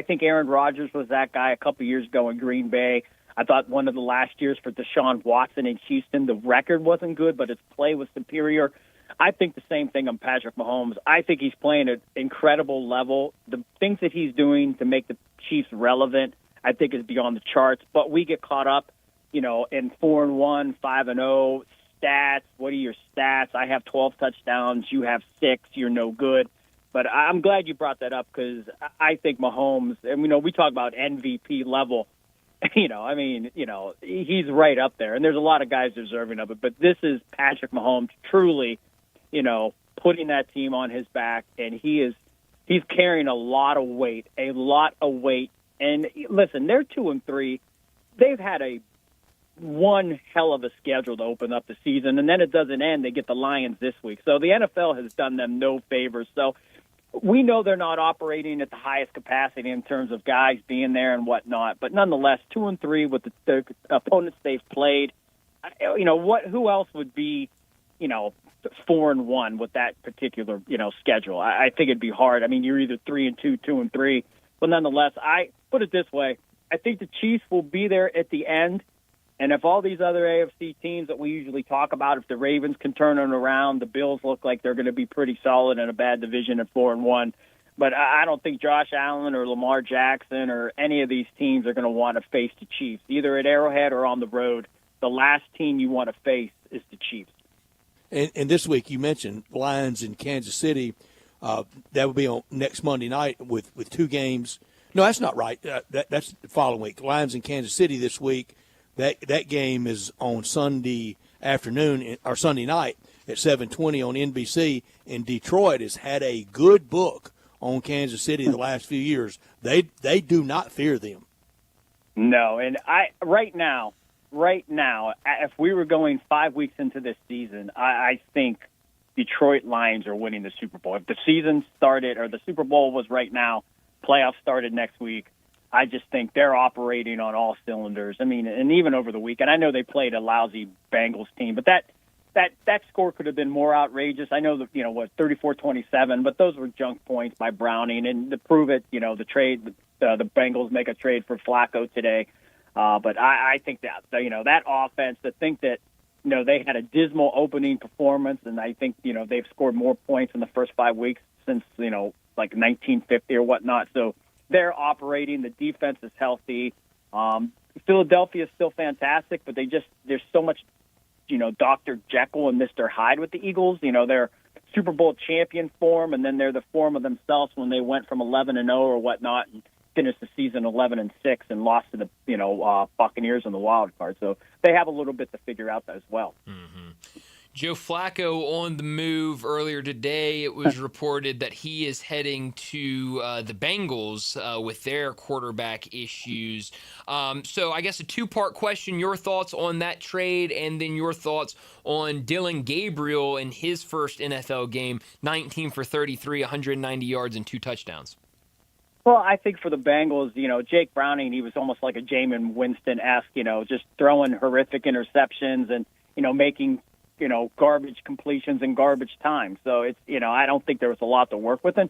think Aaron Rodgers was that guy a couple years ago in Green Bay. I thought one of the last years for Deshaun Watson in Houston, the record wasn't good, but his play was superior. I think the same thing on Patrick Mahomes. I think he's playing at an incredible level. The things that he's doing to make the Chiefs relevant, I think, is beyond the charts. But we get caught up, in 4-1, 5-0 stats. What are your stats? I have 12 touchdowns. You have 6. You're no good. But I'm glad you brought that up because I think Mahomes, and we talk about MVP level. He's right up there, and there's a lot of guys deserving of it. But this is Patrick Mahomes truly, putting that team on his back, and he's carrying a lot of weight. And listen, they're 2-3. They've had one hell of a schedule to open up the season, and then it doesn't end. They get the Lions this week, so the NFL has done them no favors. So we know they're not operating at the highest capacity in terms of guys being there and whatnot, but nonetheless, 2-3 with the opponents they've played. Who else would be, 4-1 with that particular, schedule? I think it'd be hard. I mean, you're either 3-2, 2-3, but nonetheless, I put it this way: I think the Chiefs will be there at the end. And if all these other AFC teams that we usually talk about, if the Ravens can turn it around, the Bills look like they're going to be pretty solid in a bad division at 4-1. But I don't think Josh Allen or Lamar Jackson or any of these teams are going to want to face the Chiefs, either at Arrowhead or on the road. The last team you want to face is the Chiefs. And this week you mentioned Lions in Kansas City. That will be on next Monday night with 2 games. No, that's not right. That's the following week. Lions in Kansas City this week. That game is on Sunday afternoon or Sunday night at 7:20 on NBC. And Detroit has had a good book on Kansas City the last few years. They do not fear them. No, and right now, if we were going 5 weeks into this season, I think Detroit Lions are winning the Super Bowl. If the season started or the Super Bowl was right now, playoffs started next week, I just think they're operating on all cylinders. I mean, and even over the weekend, I know they played a lousy Bengals team, but that score could have been more outrageous. I know that 34-27, but those were junk points by Browning, and to prove it, the trade, the Bengals make a trade for Flacco today. But I think that that offense, to think that they had a dismal opening performance, and I think they've scored more points in the first 5 weeks since like 1950 or whatnot. So they're operating. The defense is healthy. Philadelphia is still fantastic, but there's so much, Dr. Jekyll and Mr. Hyde with the Eagles. They're Super Bowl champion form, and then they're the form of themselves when they went from 11-0 or whatnot and finished the season 11-6 and lost to the Buccaneers in the wild card. So they have a little bit to figure out as well. Mm-hmm. Joe Flacco on the move earlier today. It was reported that he is heading to the Bengals with their quarterback issues. So I guess a two-part question, your thoughts on that trade, and then your thoughts on Dylan Gabriel in his first NFL game, 19 for 33, 190 yards and 2 touchdowns. Well, I think for the Bengals, Jake Browning, he was almost like a Jameis Winston-esque, just throwing horrific interceptions and, making garbage completions in garbage time. So it's, I don't think there was a lot to work with. And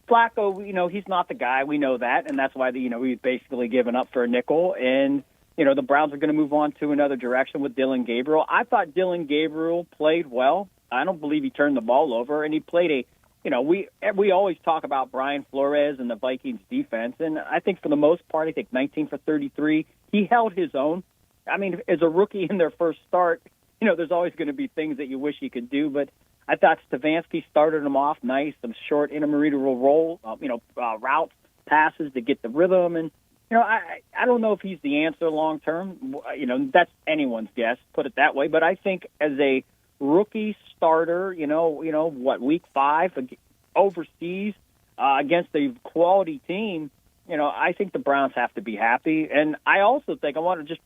Flacco, he's not the guy. We know that. And that's why, he's basically given up for a nickel. And, the Browns are going to move on to another direction with Dylan Gabriel. I thought Dylan Gabriel played well. I don't believe he turned the ball over. And he played we always talk about Brian Flores and the Vikings defense. And I think for the most part, I think 19 for 33, he held his own. I mean, as a rookie in their first start, there's always going to be things that you wish you could do, but I thought Stefanski started him off nice, some short intermediate roll, routes, passes to get the rhythm. And, I don't know if he's the answer long term. That's anyone's guess, put it that way. But I think as a rookie starter, week 5 overseas against a quality team, I think the Browns have to be happy. And I also think I want to just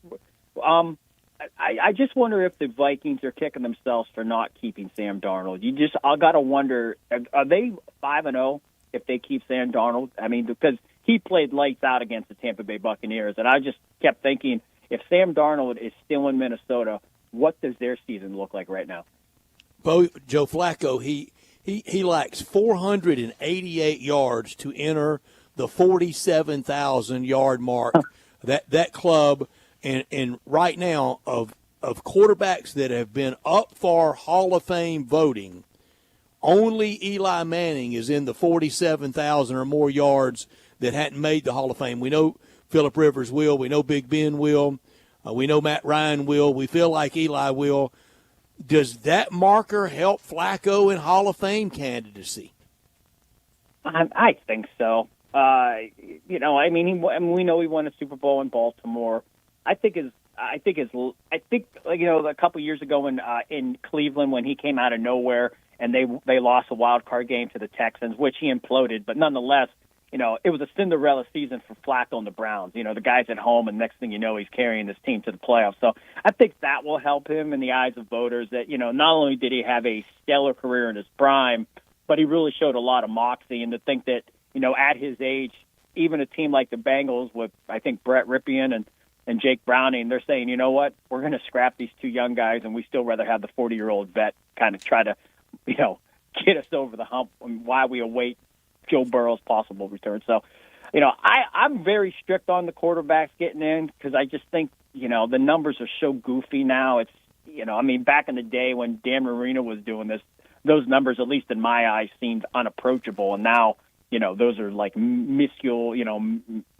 I just wonder if the Vikings are kicking themselves for not keeping Sam Darnold. I got to wonder, are they 5-0 if they keep Sam Darnold? I mean, because he played lights out against the Tampa Bay Buccaneers, and I just kept thinking, if Sam Darnold is still in Minnesota, what does their season look like right now? Joe Flacco, he lacks 488 yards to enter the 47,000-yard mark. That club. And right now, of quarterbacks that have been up for Hall of Fame voting, only Eli Manning is in the 47,000 or more yards that hadn't made the Hall of Fame. We know Phillip Rivers will. We know Big Ben will. We know Matt Ryan will. We feel like Eli will. Does that marker help Flacco in Hall of Fame candidacy? I think so. We know he won a Super Bowl in Baltimore. I think a couple years ago in Cleveland when he came out of nowhere and they lost a wild card game to the Texans, which he imploded, but nonetheless, it was a Cinderella season for Flacco and the Browns. The guy's at home, and next thing you know, he's carrying this team to the playoffs. So I think that will help him in the eyes of voters. That not only did he have a stellar career in his prime, but he really showed a lot of moxie. And to think that at his age, even a team like the Bengals with I think Brett Ripien and Jake Browning, they're saying, you know what, we're going to scrap these two young guys, and we still rather have the 40-year-old vet kind of try to, get us over the hump while we await Joe Burrow's possible return. So, I'm very strict on the quarterbacks getting in because I just think, the numbers are so goofy now. It's, back in the day when Dan Marino was doing this, those numbers, at least in my eyes, seemed unapproachable, and now those are like minuscule,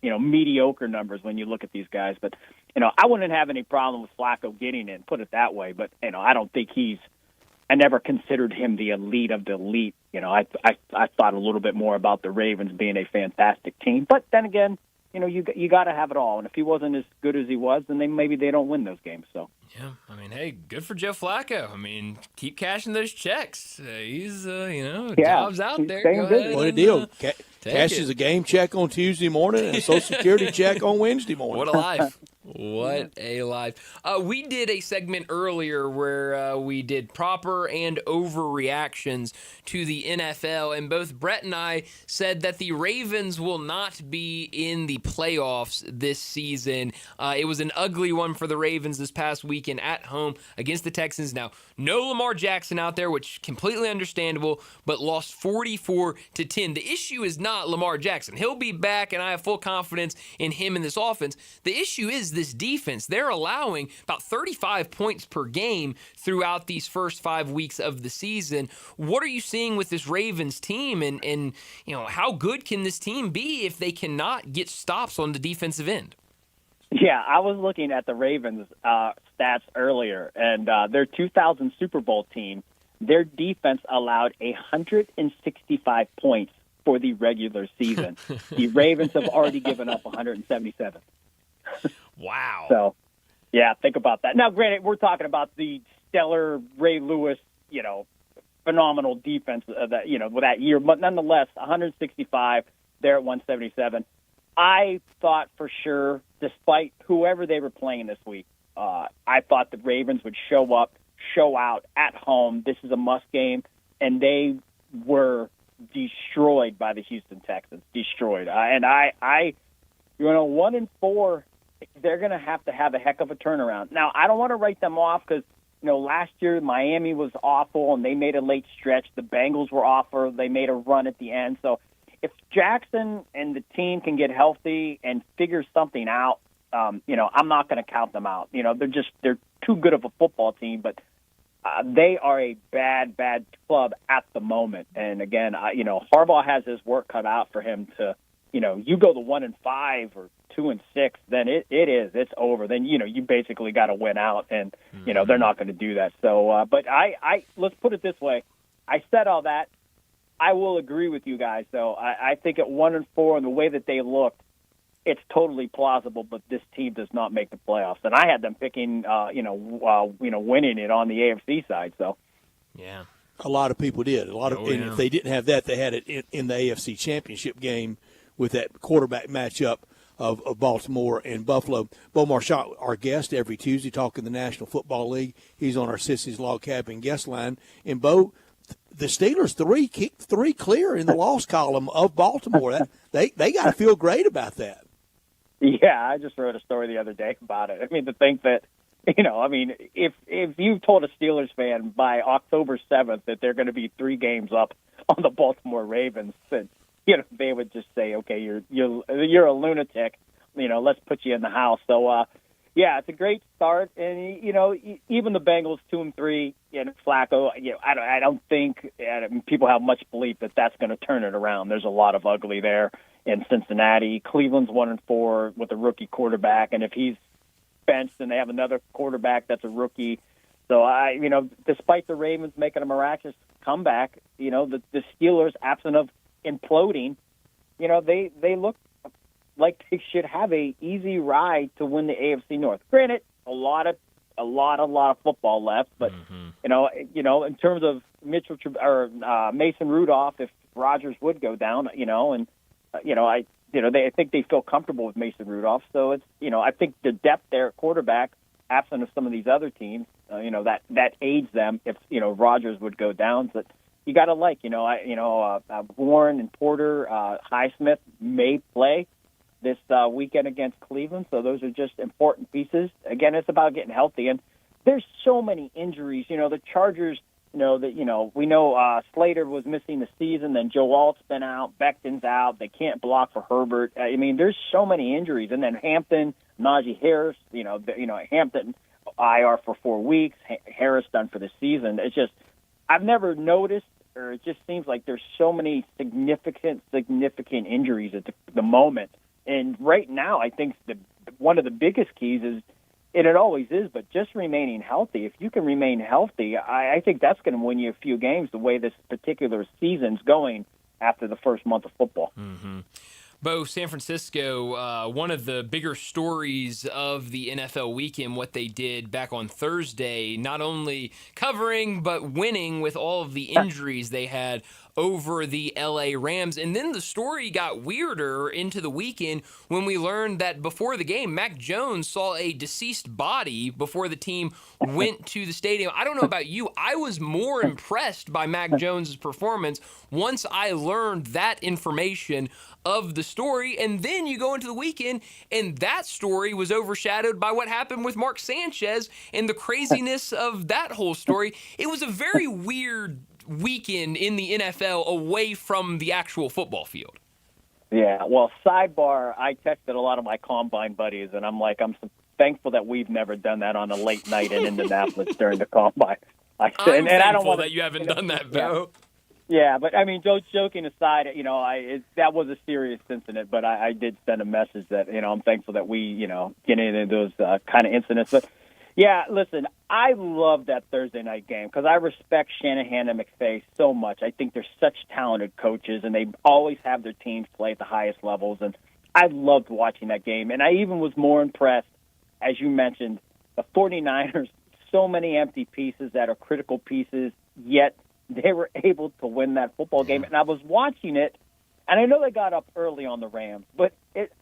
mediocre numbers when you look at these guys. But, I wouldn't have any problem with Flacco getting in, put it that way. But, I don't think I never considered him the elite of the elite. I thought a little bit more about the Ravens being a fantastic team. But then again, you got to have it all. And if he wasn't as good as he was, then maybe they don't win those games. So. Yeah, hey, good for Joe Flacco. Keep cashing those checks. He's, jobs out there. Go ahead. What a deal. Cashes a game check on Tuesday morning and a Social Security check on Wednesday morning. What a life. What a life. We did a segment earlier where we did proper and overreactions to the NFL, and both Brett and I said that the Ravens will not be in the playoffs this season. It was an ugly one for the Ravens this past weekend at home against the Texans. Now, no Lamar Jackson out there, which completely understandable, but lost 44-10. The issue is not Lamar Jackson. He'll be back, and I have full confidence in him in this offense. The issue is this defense. They're allowing about 35 points per game throughout these first 5 weeks of the season. What are you seeing with this Ravens team, and how good can this team be if they cannot get stops on the defensive end? Yeah, I was looking at the Ravens stats earlier, and their 2000 Super Bowl team, their defense allowed 165 points for the regular season. The Ravens have already given up 177. Wow. So, yeah, think about that. Now, granted, we're talking about the stellar Ray Lewis, phenomenal defense that with that year, but nonetheless, 165 there at 177. I thought for sure, despite whoever they were playing this week, I thought the Ravens would show up, show out at home. This is a must game, and they were destroyed by the Houston Texans. Destroyed, and I 1-4. They're going to have a heck of a turnaround. Now, I don't want to write them off because, last year Miami was awful and they made a late stretch. The Bengals were awful. They made a run at the end. So if Jackson and the team can get healthy and figure something out, I'm not going to count them out. They're too good of a football team, but they are a bad club at the moment. And again, Harbaugh has his work cut out for him to, you go to 1-5 or 2-6, then it's over. Then you basically got to win out, and they're not going to do that. So, but I let's put it this way: I said all that. I will agree with you guys, though. I think at 1-4 and the way that they looked, it's totally plausible. But this team does not make the playoffs, and I had them picking, winning it on the AFC side. So, yeah, a lot of people did. And if they didn't have that, they had it in the AFC Championship game with that quarterback matchup of Baltimore and Buffalo. Bo Marchant, our guest every Tuesday, talking the National Football League. He's on our Sissy's Log Cabin guest line. And, Bo, the Steelers kicked three clear in the loss column of Baltimore. They got to feel great about that. Yeah, I just wrote a story the other day about it. I mean, to think that, if you told a Steelers fan by October 7th that they're going to be 3 games up on the Baltimore Ravens, then they would just say, okay, you're a lunatic. Let's put you in the house. So, it's a great start. And, even the Bengals 2-3, Flacco, I don't think people have much belief that that's going to turn it around. There's a lot of ugly there in Cincinnati. Cleveland's 1-4 with a rookie quarterback. And if he's benched and they have another quarterback that's a rookie. So, despite the Ravens making a miraculous comeback, the Steelers, absent of imploding, they look like they should have a easy ride to win the AFC North. Granted, a lot of football left, but in terms of Mason Rudolph, if Rodgers would go down, I think they feel comfortable with Mason Rudolph. So it's I think the depth there at quarterback, absent of some of these other teams, that aids them if Rodgers would go down. But you got to Warren and Porter, Highsmith may play this weekend against Cleveland, so those are just important pieces. Again, it's about getting healthy, and there's so many injuries. The Chargers, we know Slater was missing the season, then Joe Alt's been out, Becton's out, they can't block for Herbert. I mean, there's so many injuries, and then Hampton, Najee Harris, Hampton IR for 4 weeks, Harris done for the season. It's just I've never noticed, or it just seems like there's so many significant injuries at the moment. And right now, I think one of the biggest keys is, and it always is, but just remaining healthy. If you can remain healthy, I think that's going to win you a few games the way this particular season's going after the first month of football. Mm-hmm. Bo, San Francisco, one of the bigger stories of the NFL weekend, what they did back on Thursday, not only covering but winning with all of the injuries they had over the LA Rams. And then the story got weirder into the weekend when we learned that before the game, Mac Jones saw a deceased body before the team went to the stadium. I don't know about you. I was more impressed by Mac Jones' performance once I learned that information of the story. And then you go into the weekend and that story was overshadowed by what happened with Mark Sanchez and the craziness of that whole story. It was a very weird weekend in the NFL away from the actual football field. Yeah, well, sidebar, I texted a lot of my Combine buddies, and I'm like, I'm so thankful that we've never done that on a late night in Indianapolis during the Combine. I'm thankful I don't want that you haven't done that, Bo. Yeah, but I mean, joking aside, that was a serious incident, but I did send a message that, I'm thankful that we, get into those kind of incidents. But yeah, listen, I love that Thursday night game because I respect Shanahan and McVay so much. I think they're such talented coaches, and they always have their teams play at the highest levels. And I loved watching that game. And I even was more impressed, as you mentioned, the 49ers so many empty pieces that are critical pieces, yet they were able to win that football game. And I was watching it, and I know they got up early on the Rams, but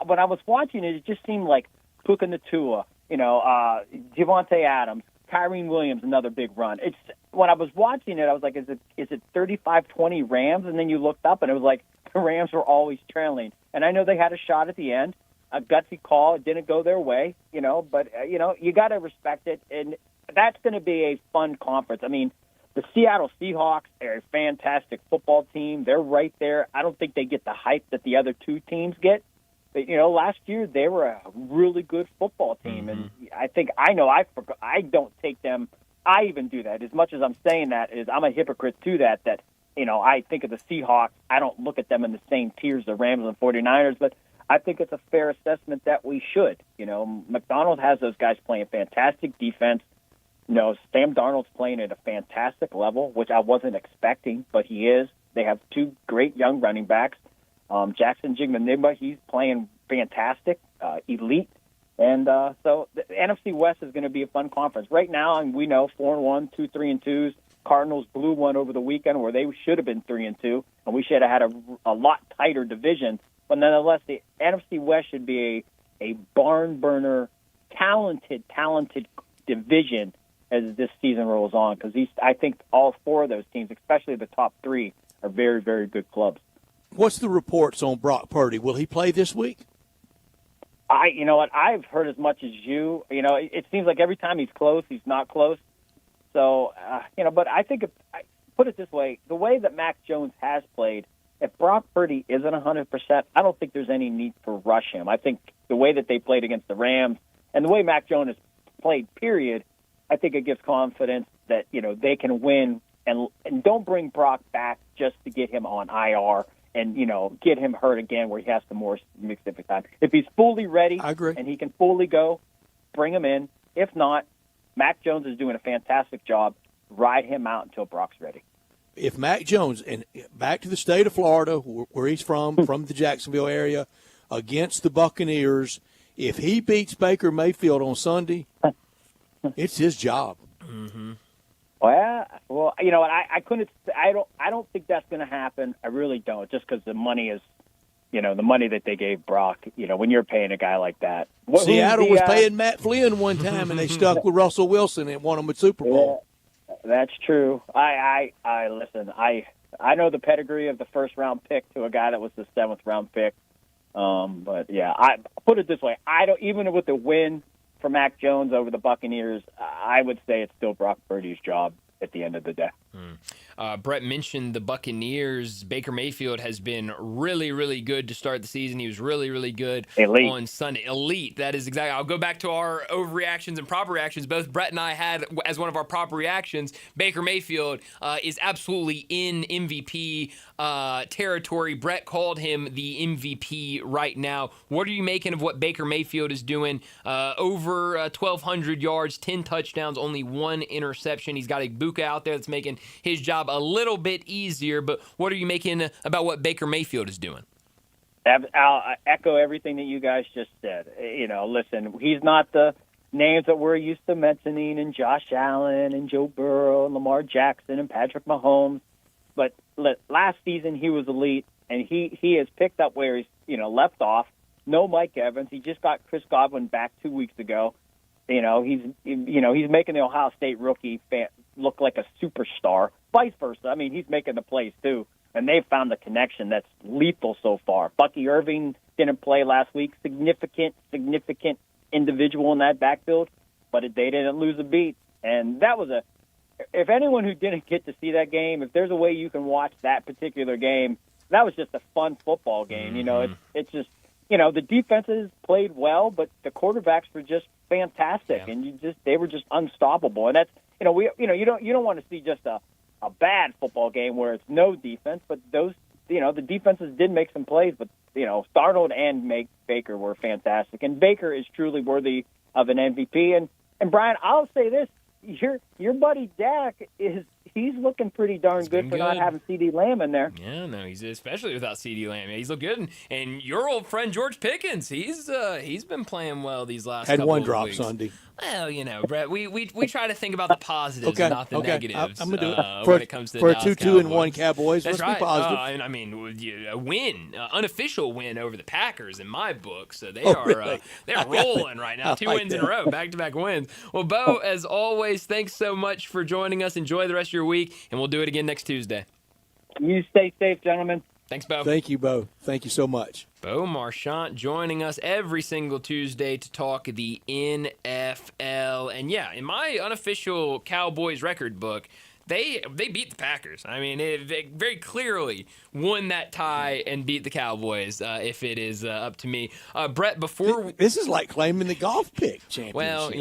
when I was watching it, it just seemed like Puka Nacua, Javonte Adams, Kyrene Williams, another big run. When I was watching it, I was like, is it 35-20 Rams? And then you looked up, and it was like the Rams were always trailing. And I know they had a shot at the end, a gutsy call. It didn't go their way, but you got to respect it. And that's going to be a fun conference. I mean, the Seattle Seahawks are a fantastic football team. They're right there. I don't think they get the hype that the other two teams get. But, last year they were a really good football team. And I think I don't take them. I even do that. As much as I'm saying that, is I'm a hypocrite to that, I think of the Seahawks. I don't look at them in the same tiers the Rams and 49ers, but I think it's a fair assessment that we should. McDonald has those guys playing fantastic defense. Sam Darnold's playing at a fantastic level, which I wasn't expecting, but he is. They have two great young running backs. Jackson Jigmanigba, he's playing fantastic, elite. And so the NFC West is going to be a fun conference. Right now, and we know 4-1, 2 3-2s. Cardinals blew one over the weekend where they should have been 3-2, and we should have had a lot tighter division. But nonetheless, the NFC West should be a barn burner, talented division as this season rolls on, because I think all four of those teams, especially the top three, are very, very good clubs. What's the reports on Brock Purdy? Will he play this week? You know what? I've heard as much as you. It seems like every time he's close, he's not close. So, but I think, put it this way, the way that Mac Jones has played, if Brock Purdy isn't 100%, I don't think there's any need to rush him. I think the way that they played against the Rams and the way Mac Jones has played, period, I think it gives confidence that, they can win and don't bring Brock back just to get him on IR and, get him hurt again where he has to more significant time. If he's fully ready I agree. And he can fully go, bring him in. If not, Mac Jones is doing a fantastic job. Ride him out until Brock's ready. If Mac Jones, and back to the state of Florida, where he's from the Jacksonville area, against the Buccaneers, if he beats Baker Mayfield on Sunday, it's his job. Mm-hmm. Well, I couldn't. I don't think that's going to happen. I really don't. Just because the money is, the money that they gave Brock. When you're paying a guy like that. Seattle was paying Matt Flynn one time, and they stuck with Russell Wilson and won him a Super Bowl. Yeah, that's true. I listen. I know the pedigree of the first round pick to a guy that was the 7th round pick. But yeah, I put it this way. I don't, even with the win for Mac Jones over the Buccaneers, I would say it's still Brock Purdy's job at the end of the day. Brett mentioned the Buccaneers. Baker Mayfield has been really, really good to start the season. He was really, really good on Sunday. Elite. That is exactly. I'll go back to our overreactions and proper reactions. Both Brett and I had as one of our proper reactions. Baker Mayfield is absolutely in MVP territory. Brett called him the MVP right now. What are you making of what Baker Mayfield is doing? Over 1,200 yards, 10 touchdowns, only 1 interception. He's got a Buka out there that's making his job a little bit easier, but what are you making about what Baker Mayfield is doing? I'll echo everything that you guys just said. Listen, he's not the names that we're used to mentioning, and Josh Allen and Joe Burrow and Lamar Jackson and Patrick Mahomes. But last season he was elite, and he has picked up where he's left off. No Mike Evans. He just got Chris Godwin back 2 weeks ago. He's making the Ohio State rookie look like a superstar. Vice versa. I mean, he's making the plays too, and they've found the connection that's lethal so far. Bucky Irving didn't play last week. Significant individual in that backfield, but they didn't lose a beat. And that was if anyone who didn't get to see that game, if there's a way you can watch that particular game, that was just a fun football game. It's just, the defenses played well, but the quarterbacks were just fantastic, and they were just unstoppable. And that's, you don't want to see just a bad football game where it's no defense, but those, the defenses did make some plays, but Darnold and Baker were fantastic, and Baker is truly worthy of an MVP. And Brian, I'll say this: your buddy Dak he's looking pretty darn good for not having CeeDee Lamb in there. Yeah, no, he's especially without CeeDee Lamb. He's looked good, and your old friend George Pickens, he's been playing well these last couple of weeks. Had one drop Sunday. Well, Brett, we try to think about the positives and not the negatives. I'm gonna do it when it comes to for the a Dallas 2-2-1 Cowboys. That's Let's right. be positive. I mean, a win, unofficial win over the Packers in my book. So they really? they're rolling right now. 2 wins in a row, back-to-back wins. Well, Bo, as always, thanks so much for joining us. Enjoy the rest of your week, and we'll do it again next Tuesday. You stay safe, gentlemen. Thanks, Bo. Thank you, Bo. Thank you so much. Bo Marchant joining us every single Tuesday to talk the NFL. And yeah, in my unofficial Cowboys record book, they beat the Packers. I mean, they very clearly won that tie and beat the Cowboys, if it is up to me. Brett, before... This is like claiming the golf pick championship. Well,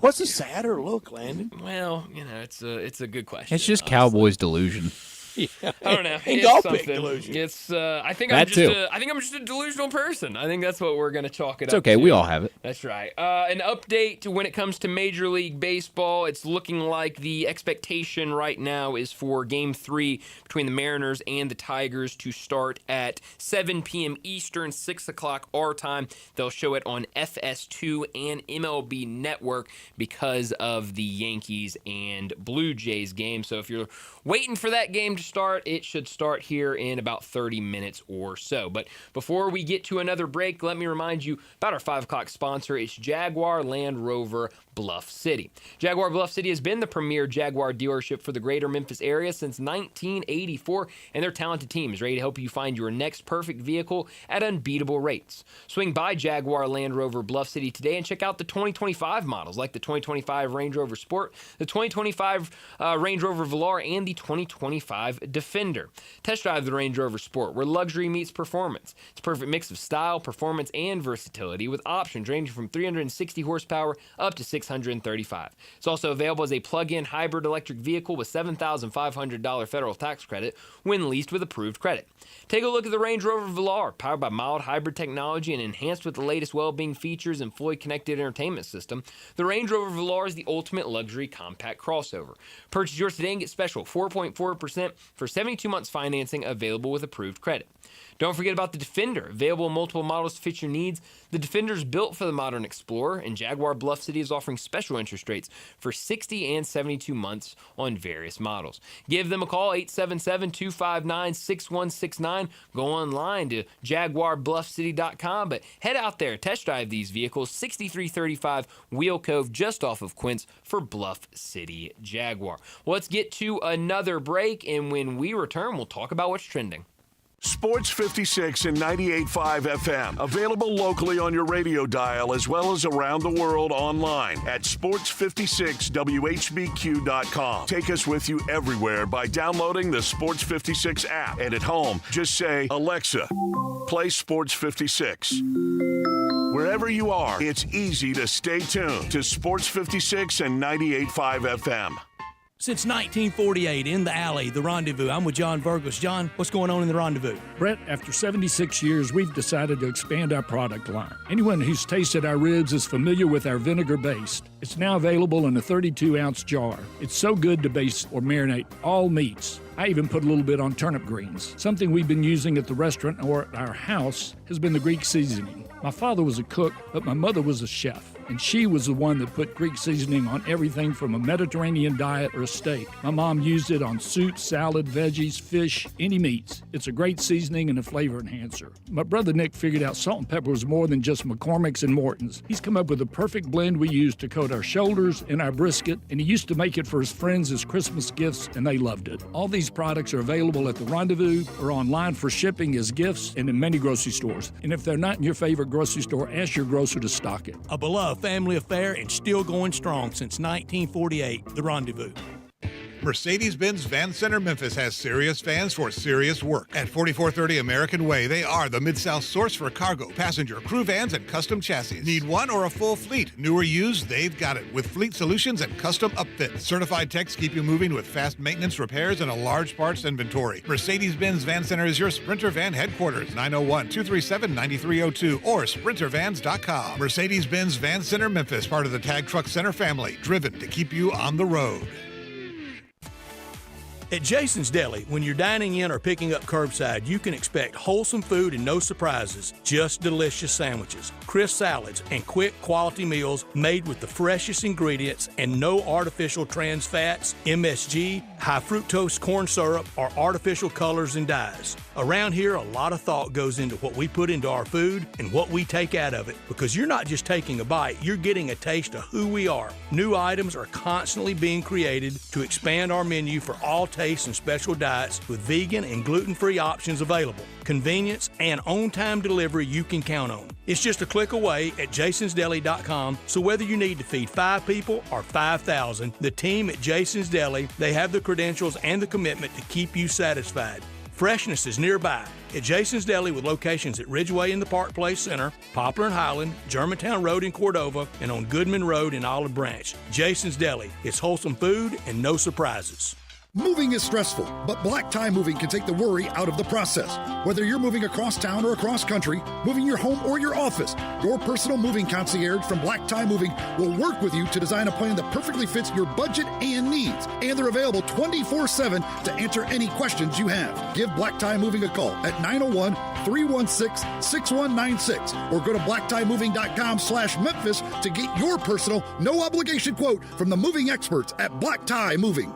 What's a sadder look, Landon? Well, it's a good question. It's just Cowboys delusion. Yeah. I don't know. And It's golf something. pick delusion. It's. I think That I'm just. too. I think I'm just a delusional person. I think that's what we're gonna chalk it It's up okay. to. We all have it. That's right. An update when it comes to Major League Baseball. It's looking like the expectation right now is for Game 3 between the Mariners and the Tigers to start at 7 p.m. Eastern, 6 o'clock our time. They'll show it on FS2 and MLB Network because of the Yankees and Blue Jays game. So if you're waiting for that game to start, it should start here in about 30 minutes or so. But before we get to another break, let me remind you about our 5 o'clock sponsor. It's Jaguar Land Rover Bluff City. Jaguar Bluff City has been the premier Jaguar dealership for the greater Memphis area since 1984, and their talented team is ready to help you find your next perfect vehicle at unbeatable rates. Swing by Jaguar Land Rover Bluff City today and check out the 2025 models like the 2025 Range Rover Sport, the 2025 Range Rover Velar, and the 2025 Defender. Test drive the Range Rover Sport, where luxury meets performance. It's a perfect mix of style, performance, and versatility with options ranging from 360 horsepower up to 635. It's also available as a plug-in hybrid electric vehicle with $7,500 federal tax credit when leased with approved credit. Take a look at the Range Rover Velar, powered by mild hybrid technology and enhanced with the latest well-being features and fully connected entertainment system. The Range Rover Velar is the ultimate luxury compact crossover. Purchase yours today and get special 4.4% for 72 months financing available with approved credit. Don't forget about the Defender, available in multiple models to fit your needs. The Defender is built for the modern explorer, and Jaguar Bluff City is offering special interest rates for 60 and 72 months on various models. Give them a call, 877-259-6169. Go online to jaguarbluffcity.com, but head out there, test drive these vehicles, 6335 Wheel Cove, just off of Quince for Bluff City Jaguar. Well, let's get to another break, and when we return, we'll talk about what's trending. Sports 56 and 98.5 FM. Available locally on your radio dial as well as around the world online at sports56whbq.com. Take us with you everywhere by downloading the Sports 56 app. And at home, just say, Alexa, play Sports 56. Wherever you are, it's easy to stay tuned to Sports 56 and 98.5 FM. Since 1948, in the alley, the Rendezvous. I'm with John Burgos. John, what's going on in the Rendezvous? Brett, after 76 years, we've decided to expand our product line. Anyone who's tasted our ribs is familiar with our vinegar-based. It's now available in a 32-ounce jar. It's so good to baste or marinate all meats. I even put a little bit on turnip greens. Something we've been using at the restaurant or at our house has been the Greek seasoning. My father was a cook, but my mother was a chef, and she was the one that put Greek seasoning on everything from a Mediterranean diet or a steak. My mom used it on soup, salad, veggies, fish, any meats. It's a great seasoning and a flavor enhancer. My brother Nick figured out salt and pepper was more than just McCormick's and Morton's. He's come up with a perfect blend we use to coat our shoulders and our brisket, and he used to make it for his friends as Christmas gifts, and they loved it. All these products are available at the Rendezvous or online for shipping as gifts and in many grocery stores. And if they're not in your favorite grocery store, ask your grocer to stock it. A beloved family affair and still going strong since 1948, the Rendezvous. Mercedes-Benz Van Center Memphis has serious vans for serious work. At 4430 American Way, they are the Mid-South source for cargo, passenger, crew vans, and custom chassis. Need one or a full fleet? New or used, they've got it with fleet solutions and custom upfit. Certified techs keep you moving with fast maintenance, repairs, and a large parts inventory. Mercedes-Benz Van Center is your Sprinter Van headquarters, 901-237-9302 or sprintervans.com. Mercedes-Benz Van Center Memphis, part of the Tag Truck Center family, driven to keep you on the road. At Jason's Deli, when you're dining in or picking up curbside, you can expect wholesome food and no surprises, just delicious sandwiches, crisp salads, and quick quality meals made with the freshest ingredients and no artificial trans fats, MSG, high fructose corn syrup, or artificial colors and dyes. Around here, a lot of thought goes into what we put into our food and what we take out of it, because you're not just taking a bite, you're getting a taste of who we are. New items are constantly being created to expand our menu for all tastes and special diets with vegan and gluten-free options available. Convenience and on-time delivery you can count on. It's just a click away at jasonsdeli.com, so whether you need to feed 5 people or 5,000, the team at Jason's Deli, they have the credentials and the commitment to keep you satisfied. Freshness is nearby at Jason's Deli with locations at Ridgeway in the Park Place Center, Poplar and Highland, Germantown Road in Cordova, and on Goodman Road in Olive Branch. Jason's Deli. It's wholesome food and no surprises. Moving is stressful, but Black Tie Moving can take the worry out of the process. Whether you're moving across town or across country, moving your home or your office, your personal moving concierge from Black Tie Moving will work with you to design a plan that perfectly fits your budget and needs. And they're available 24/7 to answer any questions you have. Give Black Tie Moving a call at 901-316-6196 or go to blacktiemoving.com/Memphis to get your personal, no obligation quote from the moving experts at Black Tie Moving.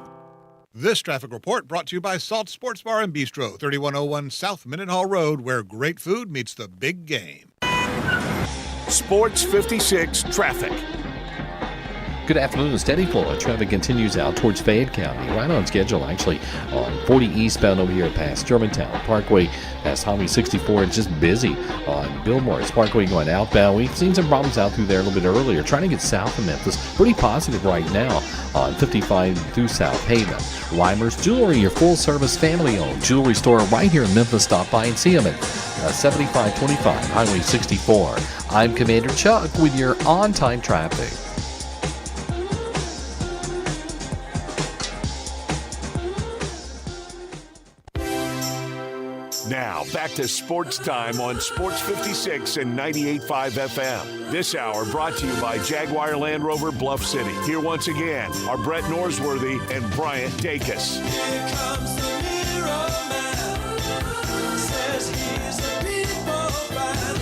This traffic report brought to you by Salt Sports Bar and Bistro, 3101 South Mendenhall Road, where great food meets the big game. Sports 56 traffic. Good afternoon. Steady flow of traffic continues out towards Fayette County. Right on schedule, actually, on 40 eastbound over here past Germantown Parkway, past Highway 64. It's just busy on Billmorris Parkway going outbound. We've seen some problems out through there a little bit earlier. Trying to get south of Memphis. Pretty positive right now on 55 through South Haven. Weimer's Jewelry, your full-service family-owned jewelry store right here in Memphis. Stop by and see them at 7525 Highway 64. I'm Commander Chuck with your on-time traffic. Now, back to Sports Time on Sports 56 and 98.5 FM. This hour brought to you by Jaguar Land Rover Bluff City. Here once again are Brett Norsworthy and Bryant Dacus. Here comes the hero man, says he's a people fan.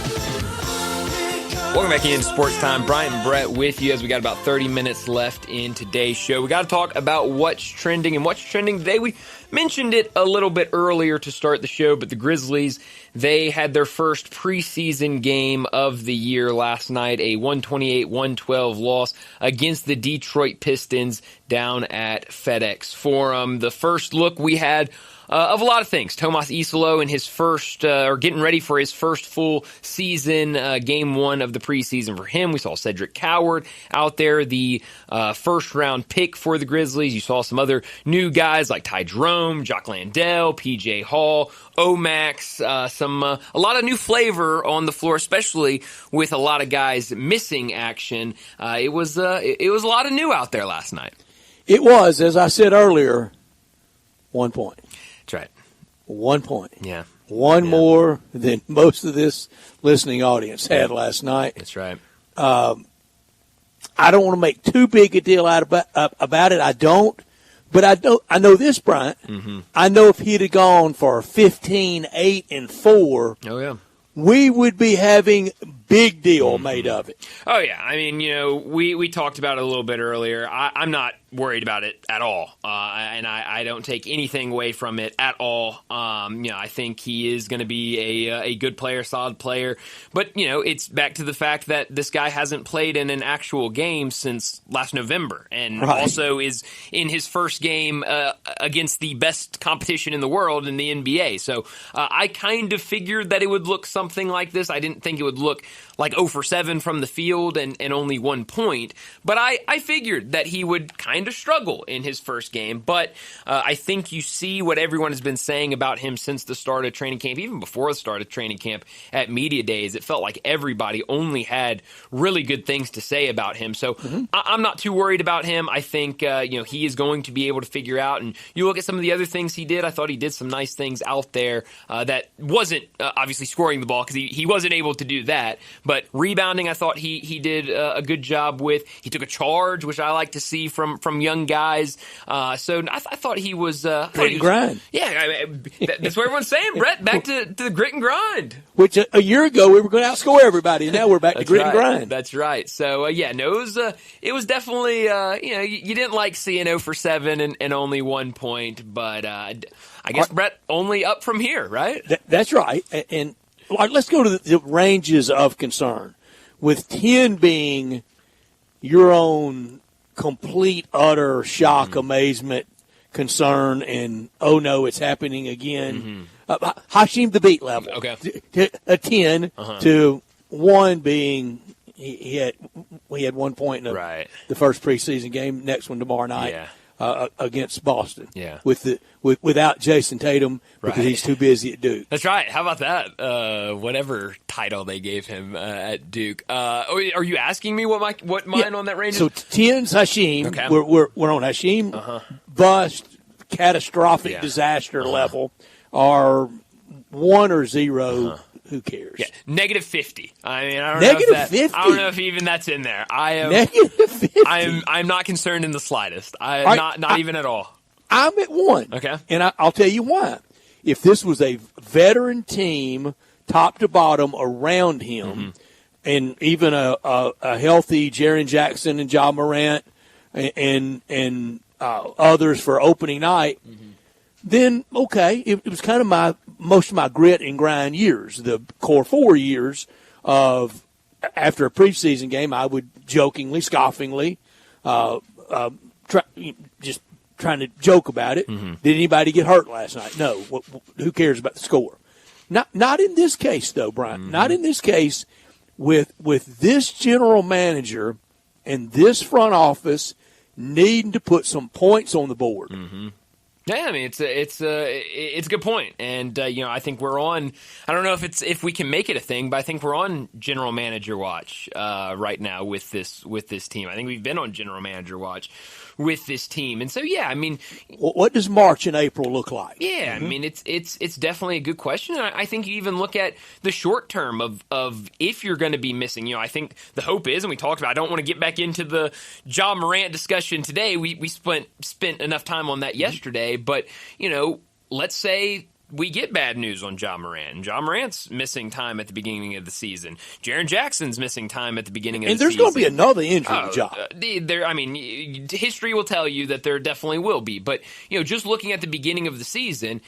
Welcome back in Sports Time. Bryant and Brett with you as we got about 30 minutes left in today's show. We got to talk about what's trending and what's trending today. We mentioned it a little bit earlier to start the show, but the Grizzlies, they had their first preseason game of the year last night, a 128-112 loss against the Detroit Pistons down at FedEx Forum. The first look we had of a lot of things. Tomas Isolo in his first, or getting ready for his first full season, game one of the preseason for him. We saw Cedric Coward out there, the first round pick for the Grizzlies. You saw some other new guys like Ty Jerome, Jock Landale, PJ Hall, Omax, a lot of new flavor on the floor, especially with a lot of guys missing action. It was a lot of new out there last night. It was, as I said earlier, 1 point. That's right. 1 point. Yeah. One more than most of this listening audience had last night. That's right. I don't want to make too big a deal out about it. I don't. But I know this, Bryant. Mm-hmm. I know if he'd have gone for 15, 8, and 4, oh yeah, we would be having big deal made of it. Oh yeah, I mean, we talked about it a little bit earlier. I'm not worried about it at all, and I don't take anything away from it at all. I think he is going to be a good player, solid player. But it's back to the fact that this guy hasn't played in an actual game since last November, and also is in his first game against the best competition in the world in the NBA. So I kind of figured that it would look something like this. I didn't think it would look like 0 for 7 from the field and only 1 point. But I figured that he would kind of struggle in his first game. But I think you see what everyone has been saying about him since the start of training camp, even before the start of training camp at Media Days. It felt like everybody only had really good things to say about him. So I'm not too worried about him. I think he is going to be able to figure out. And you look at some of the other things he did. I thought he did some nice things out there that wasn't obviously scoring the ball because he wasn't able to do that. But rebounding, I thought he did a good job with. He took a charge, which I like to see from from young guys. So I thought he was grit and grind. Yeah, that's what everyone's saying, Brett. Back to the grit and grind. Which a year ago we were going to outscore everybody, and now we're back to grit and grind. That's right. So it was definitely you didn't like seeing 0 for 7 and only 1 point, but I guess Brett only up from here, right? That's right. And let's go to the ranges of concern. With 10 being your own complete, utter shock, amazement, concern, and oh no, it's happening again. Hasheem the beat level. Okay. A 10 to 1 being he had 1 point in the first preseason game. Next one tomorrow night. Yeah. Against Boston, without Jason Tatum because he's too busy at Duke. That's right. How about that? Whatever title they gave him at Duke. Are you asking me what mine on that range is? So 10's Hasheem. Okay. We're on Hasheem. Bust, catastrophic disaster level, or 1 or 0. Who cares? Yeah, -50. I mean, I don't negative know if 50. I don't know if even that's in there. I am -50. I'm not concerned in the slightest. Not even at all. I'm at 1. Okay, and I'll tell you why. If this was a veteran team, top to bottom, around him, and even a healthy Jaren Jackson and Ja Morant and others for opening night. Then, okay, it was kind of most of my grit and grind years, the core 4 years of after a preseason game, I would jokingly, scoffingly, just trying to joke about it. Did anybody get hurt last night? No. Who cares about the score? Not in this case, though, Brian. Not in this case with this general manager and this front office needing to put some points on the board. Yeah, I mean it's a good point, and I think we're on. I don't know if we can make it a thing, but I think we're on general manager watch right now with this team. I think we've been on general manager watch with this team, and so I mean, what does March and April look like? Yeah, I mean it's definitely a good question. And I think you even look at the short term of if you're going to be missing. I think the hope is, and we talked about. I don't want to get back into the Ja Morant discussion today. We spent enough time on that yesterday. But, let's say we get bad news on Ja Morant. Ja Morant's missing time at the beginning of the season. Jaren Jackson's missing time at the beginning of the season. And there's going to be another injury to Ja. History will tell you that there definitely will be. But, just looking at the beginning of the season,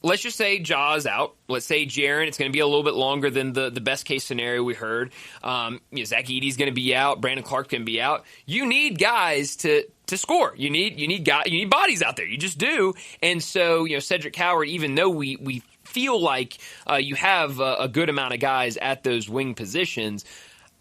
let's just say Ja's out. Let's say Jaren, it's going to be a little bit longer than the best case scenario we heard. Zach Edey's going to be out. Brandon Clark's going to be out. You need guys to score. You need bodies out there. You just do. And so, Cedric Howard, even though we feel like you have a good amount of guys at those wing positions,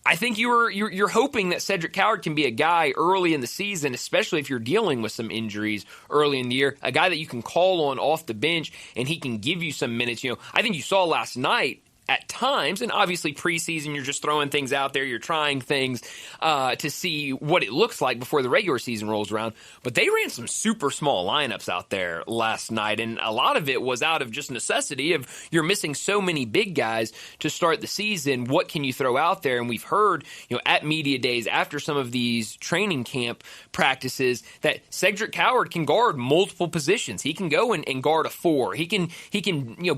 I think you're hoping that Cedric Howard can be a guy early in the season, especially if you're dealing with some injuries early in the year, a guy that you can call on off the bench and he can give you some minutes. I think you saw last night at times, and obviously preseason, you're just throwing things out there, you're trying things to see what it looks like before the regular season rolls around. But they ran some super small lineups out there last night, and a lot of it was out of just necessity of you're missing so many big guys to start the season. What can you throw out there? And we've heard, at media days after some of these training camp practices that Cedric Howard can guard multiple positions. He can go and guard a 4. He can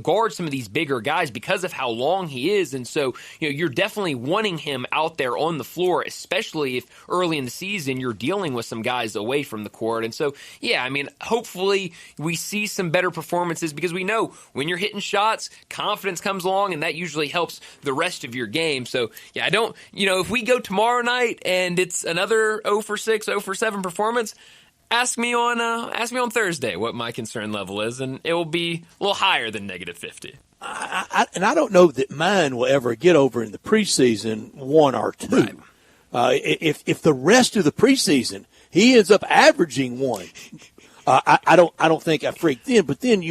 guard some of these bigger guys because of how long he is. And so, you're definitely wanting him out there on the floor, especially if early in the season you're dealing with some guys away from the court. And so, hopefully we see some better performances because we know when you're hitting shots, confidence comes along and that usually helps the rest of your game. So, I don't, if we go tomorrow night and it's another 0 for 6, 0 for 7 performance, ask me on Thursday what my concern level is, and it will be a little higher than -50. And I don't know that mine will ever get over in the preseason 1 or 2. Right. If the rest of the preseason he ends up averaging 1, I don't think I freaked in. But then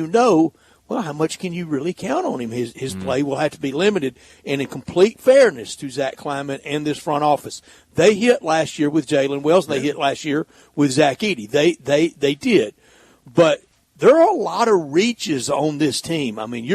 well, how much can you really count on him? His play will have to be limited. And in complete fairness to Zach Kleiman and this front office, they hit last year with Jalen Wells. They hit last year with Zach Edey. They did, but there are a lot of reaches on this team. I mean,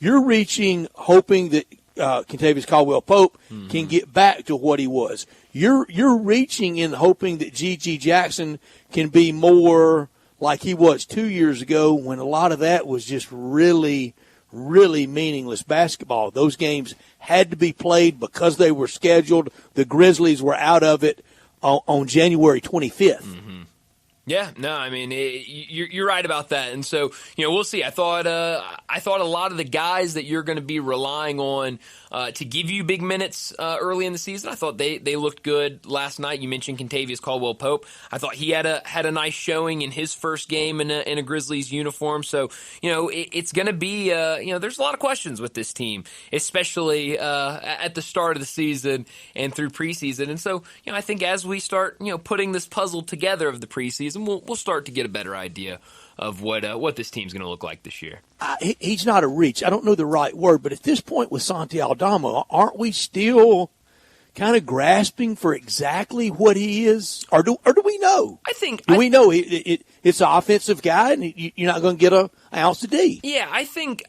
you're reaching, hoping that Kentavious Caldwell-Pope can get back to what he was. You're reaching in hoping that G.G. Jackson can be more like he was 2 years ago, when a lot of that was just really, really meaningless basketball. Those games had to be played because they were scheduled. The Grizzlies were out of it on January 25th. Mm-hmm. Yeah, no, I mean, you're right about that. And so, we'll see. I thought a lot of the guys that you're going to be relying on to give you big minutes early in the season, I thought they looked good last night. You mentioned Kentavious Caldwell-Pope. I thought he had a nice showing in his first game in a Grizzlies uniform. So, it's going to be, there's a lot of questions with this team, especially at the start of the season and through preseason. And so, I think as we start, putting this puzzle together of the preseason, we'll start to get a better idea of what this team's going to look like this year. He's not a reach. I don't know the right word, but at this point with Santi Aldama, aren't we still kind of grasping for exactly what he is, or do we know? We know it's an offensive guy, and you're not going to get an ounce of D. Yeah, I think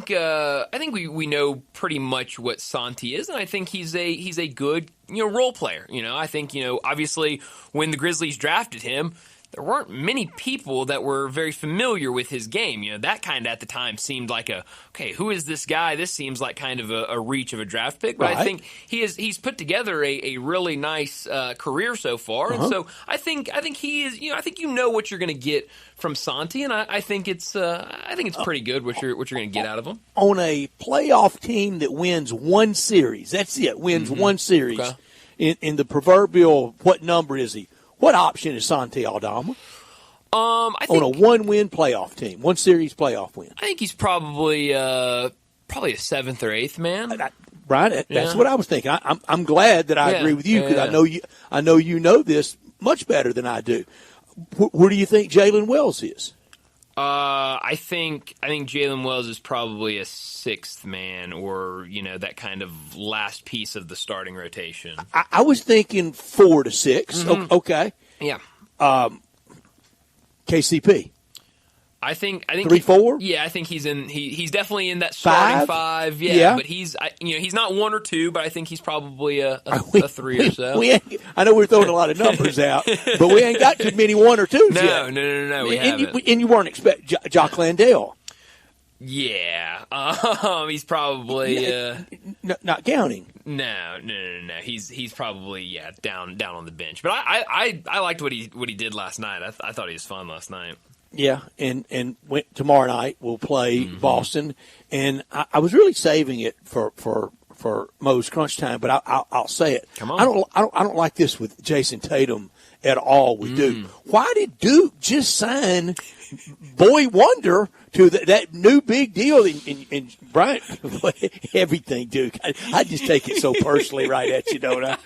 we know pretty much what Santi is, and I think he's a good role player. I think obviously when the Grizzlies drafted him, there weren't many people that were very familiar with his game. That kind of at the time seemed like okay, who is this guy? This seems like kind of a reach of a draft pick. But right. I think he's put together a really nice career so far. And so I think he is, I think what you're going to get from Santi, and I think it's pretty good what you're going to get out of him. On a playoff team that wins one series, that's it, wins one series. Okay. In the proverbial, what number is he? What option is Santi Aldama? I think on a one-win playoff team, one series playoff win. I think he's probably a 7th or 8th man. Brian, that's what I was thinking. I'm glad that I agree with you, because I know you know this much better than I do. Where do you think Jalen Wells is? I think Jalen Wells is probably a 6th man, or that kind of last piece of the starting rotation. I was thinking 4 to 6. Mm-hmm. Okay. Yeah. KCP. I think 3, 4. Yeah, I think he's definitely in that starting 5. Yeah, but he's not 1 or 2, but I think he's probably a 3 or so. I know we're throwing a lot of numbers out, but we ain't got too many 1 or 2s yet. No, we haven't. And you weren't expecting Jock Landale. Yeah, he's probably not counting. No. He's probably down on the bench. But I liked what he did last night. I thought he was fun last night. Yeah, and tomorrow night we'll play Boston, and I was really saving it for Mo's crunch time, but I'll say it. Come on. I don't like this with Jason Tatum at all with Duke. Why did Duke just sign Boy Wonder to that new big deal? And Brian, everything Duke. I just take it so personally right at you, don't I?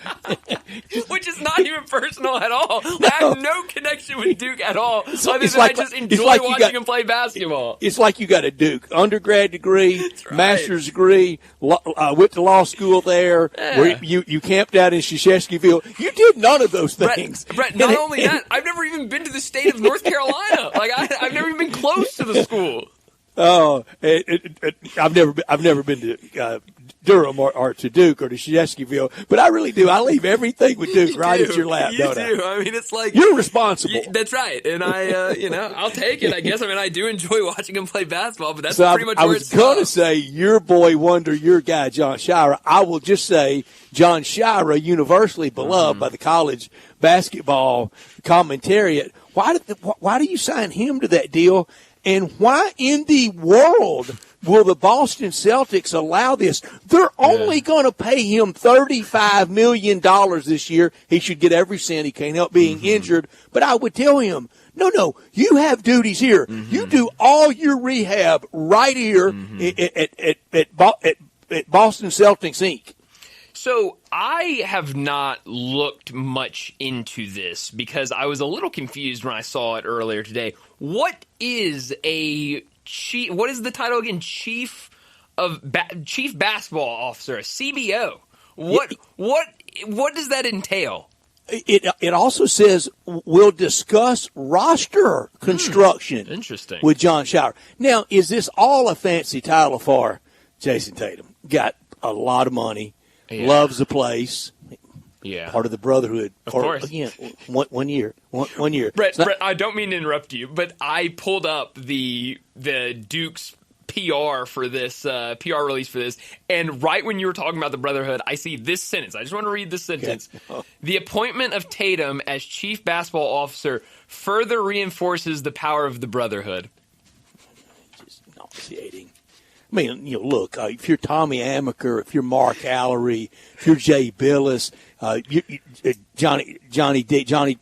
Which is not even personal at all. No. I have no connection with Duke at all. I just enjoy watching him play basketball. It's like you got a Duke undergrad degree, master's degree, went to law school there, where you camped out in Shesheville. You did none of those things. Brett, not only that, I've never even been to the state of North Carolina. Like I've never even been close to the school. Oh, I've never been to Durham or to Duke or to Shesheville, but I really do. I leave everything with Duke at your lap, don't I? You do. I mean, it's like you're responsible. That's right, and I'll take it. I guess. I mean, I do enjoy watching him play basketball, but that's so pretty much I where was going to say your boy wonder, your guy John Shira. I will just say John Shira, universally beloved by the college basketball commentariat. Why do you sign him to that deal? And why in the world will the Boston Celtics allow this? They're only going to pay him $35 million this year. He should get every cent. He can't help being injured. But I would tell him, no, you have duties here. You do all your rehab right here at Boston Celtics, Inc. So I have not looked much into this because I was a little confused when I saw it earlier today. What is what is the title again? Chief Basketball Officer, a CBO. What does that entail? It also says we'll discuss roster construction. Interesting. With John Shira. Now, is this all a fancy title for Jason Tatum? Got a lot of money, loves the place. Yeah. Part of the brotherhood. Of course. Again, one year. Brett, I don't mean to interrupt you, but I pulled up the Duke's PR for this, PR release for this, and right when you were talking about the brotherhood, I see this sentence. I just want to read this sentence. Okay. The appointment of Tatum as chief basketball officer further reinforces the power of the brotherhood. Just nauseating. I mean, look, if you're Tommy Amaker, if you're Mark Allery, if you're Jay Billis, Johnny,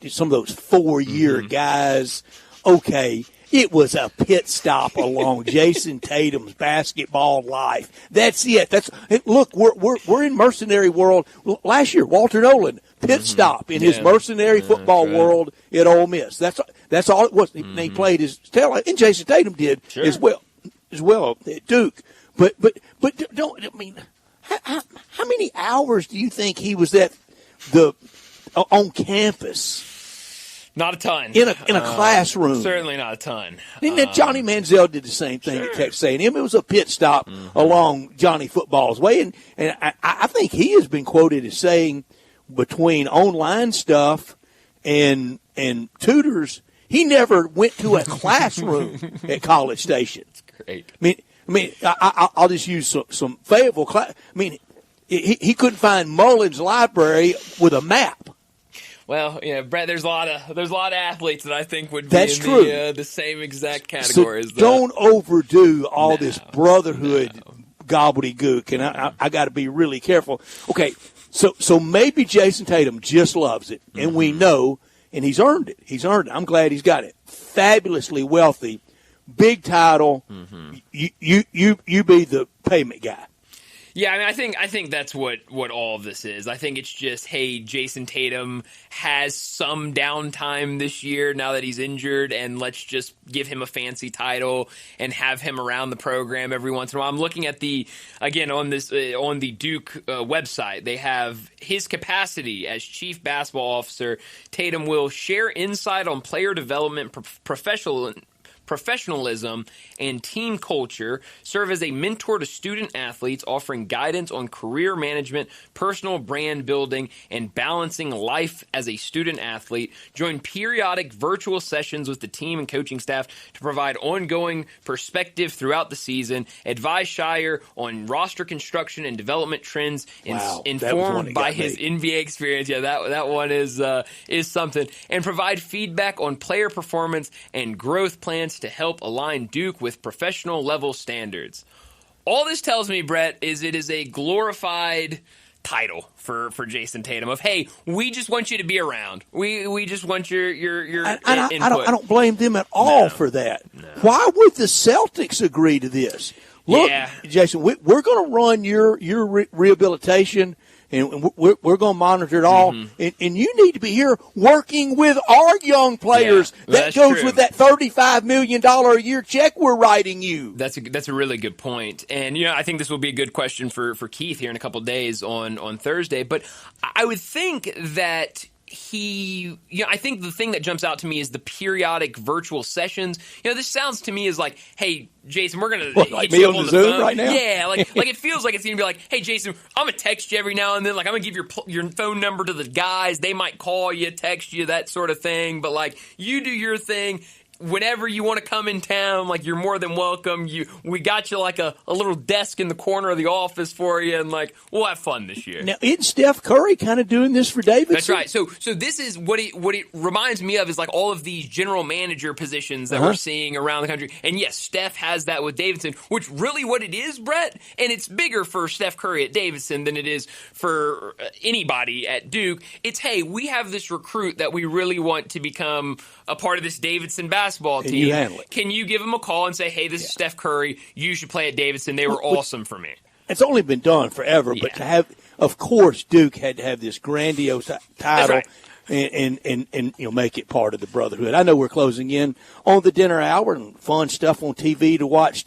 some of those 4-year guys, okay, it was a pit stop along Jason Tatum's basketball life. That's it. Look, we're in mercenary world. Last year, Walter Nolan, pit stop in his mercenary football world at Ole Miss. That's all it was. He played his tail, and Jason Tatum did as well at Duke. But don't, I mean, how many hours do you think he was on campus? Not a ton. In a classroom. Certainly not a ton. And then Johnny Manziel did the same thing at Texas A&M. It was a pit stop along Johnny football's way. And I think he has been quoted as saying between online stuff and tutors, he never went to a classroom at College Station. That's great. I mean, I'll just use some Fayetteville class. I mean, he couldn't find Mullins' library with a map. Well, Brett, there's a lot of athletes that I think would be That's in true. The same exact category as that. Don't overdo all this brotherhood gobbledygook, and I got to be really careful. Okay, so maybe Jason Tatum just loves it, and we know, and he's earned it. I'm glad he's got it. Fabulously wealthy, big title. You be the payment guy. Yeah, I mean, I think that's what all of this is. I think it's just, hey, Jason Tatum has some downtime this year now that he's injured, and let's just give him a fancy title and have him around the program every once in a while. I'm looking at on the Duke website, they have his capacity as chief basketball officer. Tatum will share insight on player development, professionalism, and team culture, serve as a mentor to student athletes, offering guidance on career management, personal brand building, and balancing life as a student athlete, join periodic virtual sessions with the team and coaching staff to provide ongoing perspective throughout the season, advise Shire on roster construction and development trends, informed by his NBA experience. Yeah, that one is something, and provide feedback on player performance and growth plans to help align Duke with professional level standards. All this tells me, Brett, is it is a glorified title for Jason Tatum of, hey, we just want you to be around. We just want your input. I don't blame them at all for that. No. Why would the Celtics agree to this? Look, Jason, we're going to run your rehabilitation, and we're going to monitor it all. And you need to be here working with our young players. That goes true with that $35 million a year check we're writing you. That's a really good point. And, I think this will be a good question for Keith here in a couple of days on Thursday. But I would think that I think the thing that jumps out to me is the periodic virtual sessions. This sounds to me as like, hey, Jason, we're going to hit you up on the Zoom phone right now? Yeah, like it feels like it's going to be like, hey, Jason, I'm going to text you every now and then. Like, I'm going to give your phone number to the guys. They might call you, text you, that sort of thing. But, like, you do your thing. Whenever you want to come in town, like, you're more than welcome. We got you like a little desk in the corner of the office for you, and like we'll have fun this year. Now, isn't Steph Curry kind of doing this for Davidson? That's right. So this is what it reminds me of is like all of these general manager positions that we're seeing around the country. And yes, Steph has that with Davidson, which really what it is, Brett, and it's bigger for Steph Curry at Davidson than it is for anybody at Duke. It's, hey, we have this recruit that we really want to become a part of this Davidson basketball team. You handle it. Can you give him a call and say, hey, this is Steph Curry. You should play at Davidson. They were awesome for me. It's only been done forever, but to have, of course, Duke had to have this grandiose title and make it part of the brotherhood. I know we're closing in on the dinner hour and fun stuff on TV to watch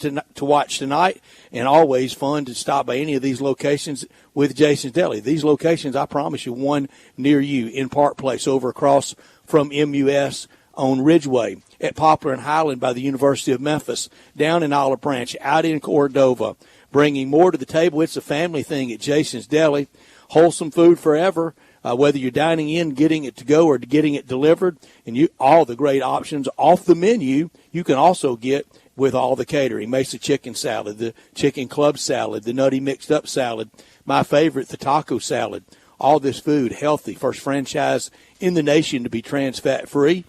tonight, and always fun to stop by any of these locations with Jason's Deli. These locations, I promise you, one near you in Park Place over across from MUS on Ridgeway, at Poplar and Highland by the University of Memphis, down in Olive Branch, out in Cordova, bringing more to the table. It's a family thing at Jason's Deli. Wholesome food forever, whether you're dining in, getting it to go, or getting it delivered, and all the great options off the menu you can also get with all the catering. Mesa chicken salad, the chicken club salad, the nutty mixed up salad, my favorite, the taco salad. All this food, healthy, first franchise in the nation to be trans fat free.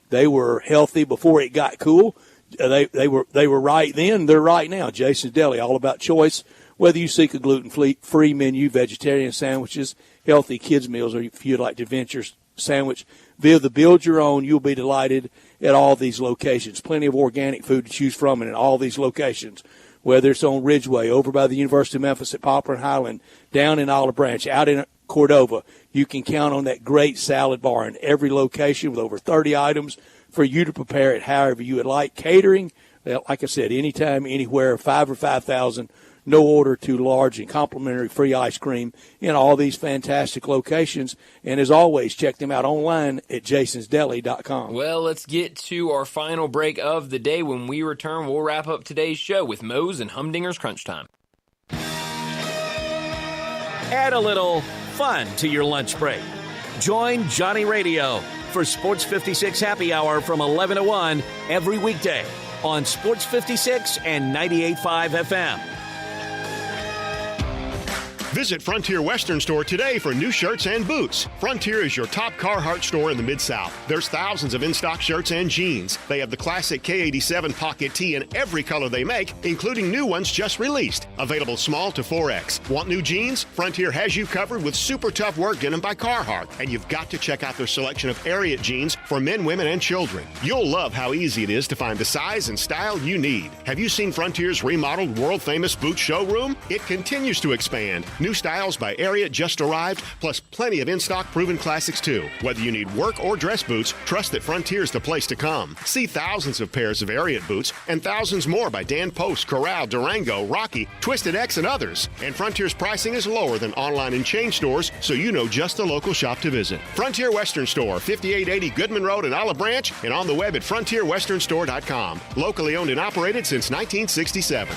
They were healthy before it got cool. They were right then. They're right now. Jason's Deli, all about choice. Whether you seek a gluten-free menu, vegetarian sandwiches, healthy kids meals, or if you'd like to venture sandwich via the Build Your Own, you'll be delighted at all these locations. Plenty of organic food to choose from in all these locations, whether it's on Ridgeway, over by the University of Memphis at Poplar and Highland, down in Olive Branch, out in Cordova. You can count on that great salad bar in every location with over 30 items for you to prepare it however you would like. Catering, like I said, anytime, anywhere, 5 or 5,000, no order too large, and complimentary free ice cream in all these fantastic locations. And as always, check them out online at jasonsdeli.com. Well, let's get to our final break of the day. When we return, we'll wrap up today's show with Moe's and Humdinger's Crunch Time. Add a little fun to your lunch break. Join Johnny Radio for Sports 56 Happy Hour from 11 to 1 every weekday on Sports 56 and 98.5 FM. Visit Frontier Western Store today for new shirts and boots. Frontier is your top Carhartt store in the Mid-South. There's thousands of in-stock shirts and jeans. They have the classic K87 pocket tee in every color they make, including new ones just released. Available small to 4X. Want new jeans? Frontier has you covered with super tough work denim by Carhartt. And you've got to check out their selection of Ariat jeans for men, women, and children. You'll love how easy it is to find the size and style you need. Have you seen Frontier's remodeled world-famous boot showroom? It continues to expand. New styles by Ariat just arrived, plus plenty of in-stock proven classics too. Whether you need work or dress boots, trust that Frontier's the place to come. See thousands of pairs of Ariat boots and thousands more by Dan Post, Corral, Durango, Rocky, Twisted X, and others. And Frontier's pricing is lower than online and chain stores, so you know just the local shop to visit. Frontier Western Store, 5880 Goodman Road in Olive Branch, and on the web at frontierwesternstore.com. Locally owned and operated since 1967.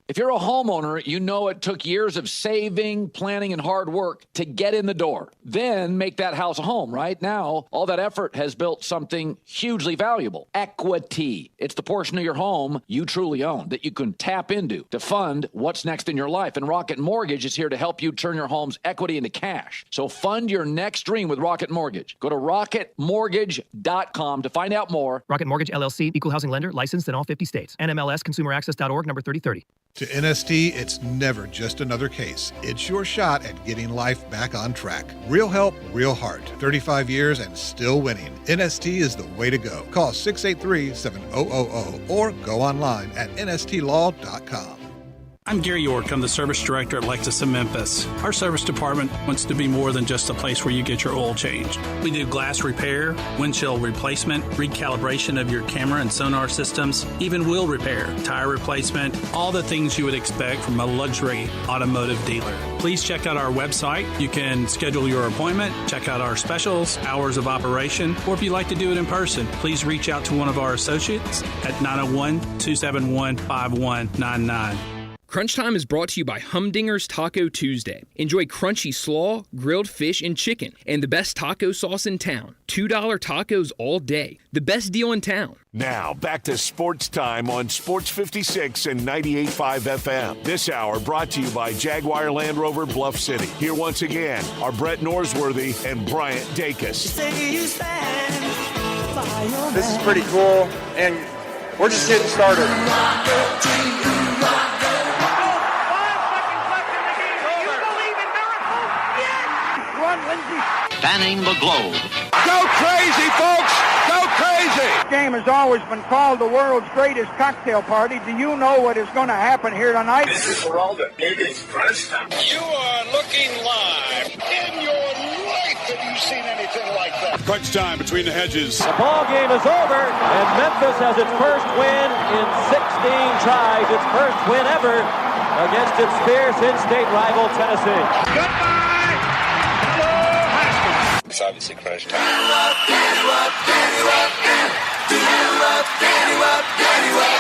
If you're a homeowner, you know it took years of saving, planning, and hard work to get in the door. Then make that house a home, right? Now, all that effort has built something hugely valuable. Equity. It's the portion of your home you truly own that you can tap into to fund what's next in your life. And Rocket Mortgage is here to help you turn your home's equity into cash. So fund your next dream with Rocket Mortgage. Go to rocketmortgage.com to find out more. Rocket Mortgage, LLC, Equal Housing Lender, licensed in all 50 states. NMLS ConsumerAccess.org, number 3030. To NST, it's never just another case. It's your shot at getting life back on track. Real help, real heart. 35 years and still winning. NST is the way to go. Call 683-7000 or go online at nstlaw.com. I'm Gary York. I'm the service director at Lexus of Memphis. Our service department wants to be more than just a place where you get your oil changed. We do glass repair, windshield replacement, recalibration of your camera and sonar systems, even wheel repair, tire replacement, all the things you would expect from a luxury automotive dealer. Please check out our website. You can schedule your appointment, check out our specials, hours of operation, or if you'd like to do it in person, please reach out to one of our associates at 901-271-5199. Crunch Time is brought to you by Humdinger's Taco Tuesday. Enjoy crunchy slaw, grilled fish, and chicken, and the best taco sauce in town. $2 tacos all day. The best deal in town. Now, back to Sports Time on Sports 56 and 98.5 FM. This hour brought to you by Jaguar Land Rover Bluff City. Here once again are Brett Norsworthy and Bryant Dacus. This is pretty cool, and we're just getting started. Spanning the globe. Go crazy, folks! Go crazy! This game has always been called the world's greatest cocktail party. Do you know what is going to happen here tonight? This is for all the biggest Crunch Time. You are looking live. In your life have you seen anything like that? Crunch time between the hedges. The ball game is over, and Memphis has its first win in 16 tries. Its first win ever against its fierce in-state rival Tennessee. Goodbye! It's obviously Crunch Time.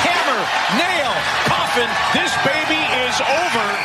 Hammer, nail, 7. This baby is over.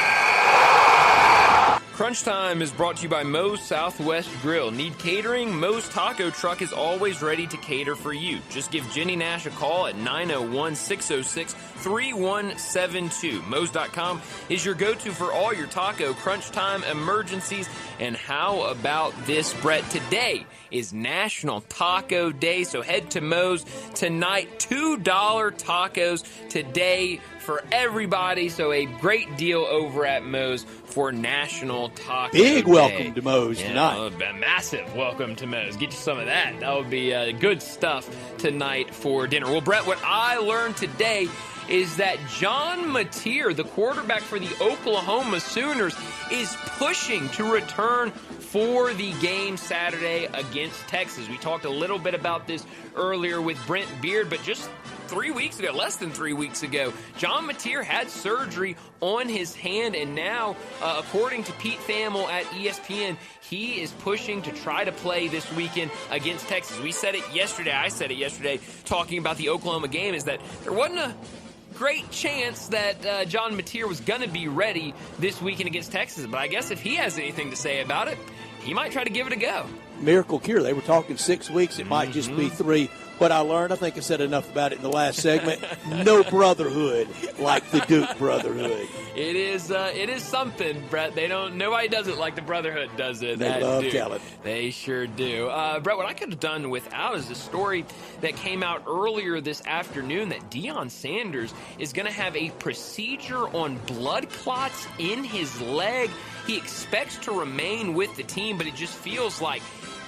Crunch Time is brought to you by Moe's Southwest Grill. Need catering? Moe's Taco Truck is always ready to cater for you. Just give Jenny Nash a call at 901-606-3172. Moe's.com is your go-to for all your taco Crunch Time emergencies. And how about this, Brett? Today is National Taco Day, so head to Moe's tonight. $2 tacos today for everybody, so a great deal over at Moe's for National Taco Big Day. Welcome to Moe's tonight. A massive welcome to Moe's. Get you some of that. That would be good stuff tonight for dinner. Well, Brett, what I learned today is that John Mateer, the quarterback for the Oklahoma Sooners, is pushing to return for the game Saturday against Texas. We talked a little bit about this earlier with Brent Beard, but just 3 weeks ago, less than 3 weeks ago, John Mateer had surgery on his hand, and now, according to Pete Thamel at ESPN, he is pushing to try to play this weekend against Texas. We said it yesterday, I said it yesterday, talking about the Oklahoma game, is that there wasn't a great chance that John Mateer was going to be ready this weekend against Texas, but I guess if he has anything to say about it, he might try to give it a go. Miracle cure. They were talking 6 weeks. It might just be 3. What I learned, I think I said enough about it in the last segment. No brotherhood like the Duke brotherhood. It is something, Brett. Nobody does it like the brotherhood does it. They love telling. They sure do. Brett, what I could have done without is a story that came out earlier this afternoon that Deion Sanders is going to have a procedure on blood clots in his leg. He expects to remain with the team, but it just feels like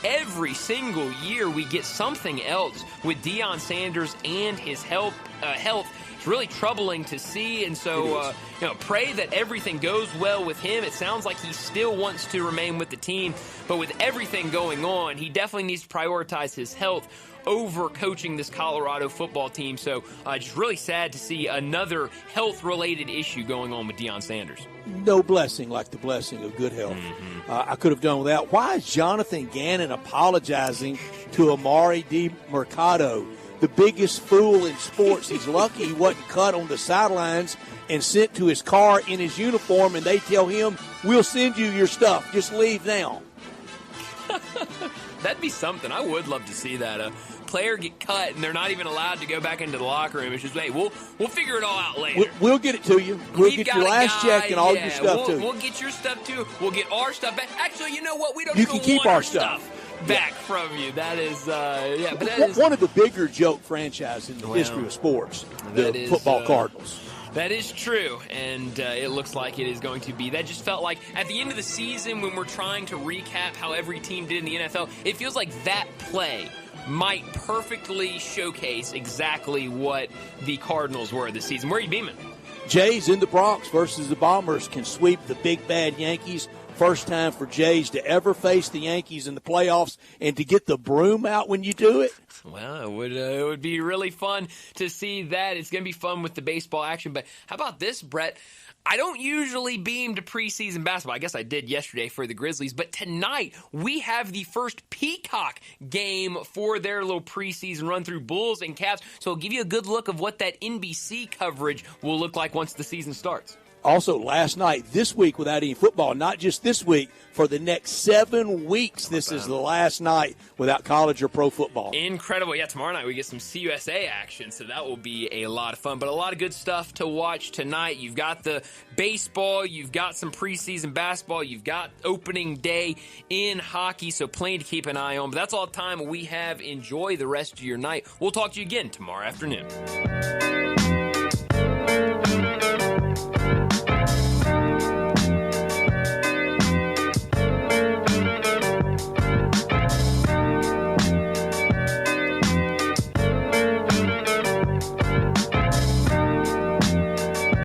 every single year we get something else with Deion Sanders and his health. It's really troubling to see, and so pray that everything goes well with him. It sounds like he still wants to remain with the team, but with everything going on, he definitely needs to prioritize his health over coaching this Colorado football team. So just really sad to see another health-related issue going on with Deion Sanders. No blessing like the blessing of good health. I could have done without. Why is Jonathan Gannon apologizing to Amari DiMercado, the biggest fool in sports? He's lucky he wasn't cut on the sidelines and sent to his car in his uniform, and they tell him, we'll send you your stuff. Just leave now. That'd be something. I would love to see that. A player get cut and they're not even allowed to go back into the locker room. It's just, hey, we'll figure it all out later. We'll get it to you. We'll get your last check and all your stuff too. We'll get your stuff too. We'll get our stuff back. Actually, you know what? We don't you even can keep want our stuff back from you. That is, but that is one of the bigger joke franchises in the history of sports. The football Cardinals. That is true, and it looks like it is going to be. That just felt like at the end of the season when we're trying to recap how every team did in the NFL, it feels like that play might perfectly showcase exactly what the Cardinals were this season. Where are you beaming? Jays in the Bronx versus the Bombers can sweep the big bad Yankees. First time for Jays to ever face the Yankees in the playoffs, and to get the broom out when you do it. Well, it would be really fun to see that. It's going to be fun with the baseball action. But how about this, Brett? I don't usually beam to preseason basketball. I guess I did yesterday for the Grizzlies. But tonight, we have the first Peacock game for their little preseason run through Bulls and Cavs. So it'll give you a good look of what that NBC coverage will look like once the season starts. Also, last night, this week without any football, not just this week, for the next 7 weeks, this is the last night without college or pro football. Incredible. Yeah, tomorrow night we get some CUSA action, so that will be a lot of fun. But a lot of good stuff to watch tonight. You've got the baseball, you've got some preseason basketball, you've got opening day in hockey, so plenty to keep an eye on. But that's all the time we have. Enjoy the rest of your night. We'll talk to you again tomorrow afternoon.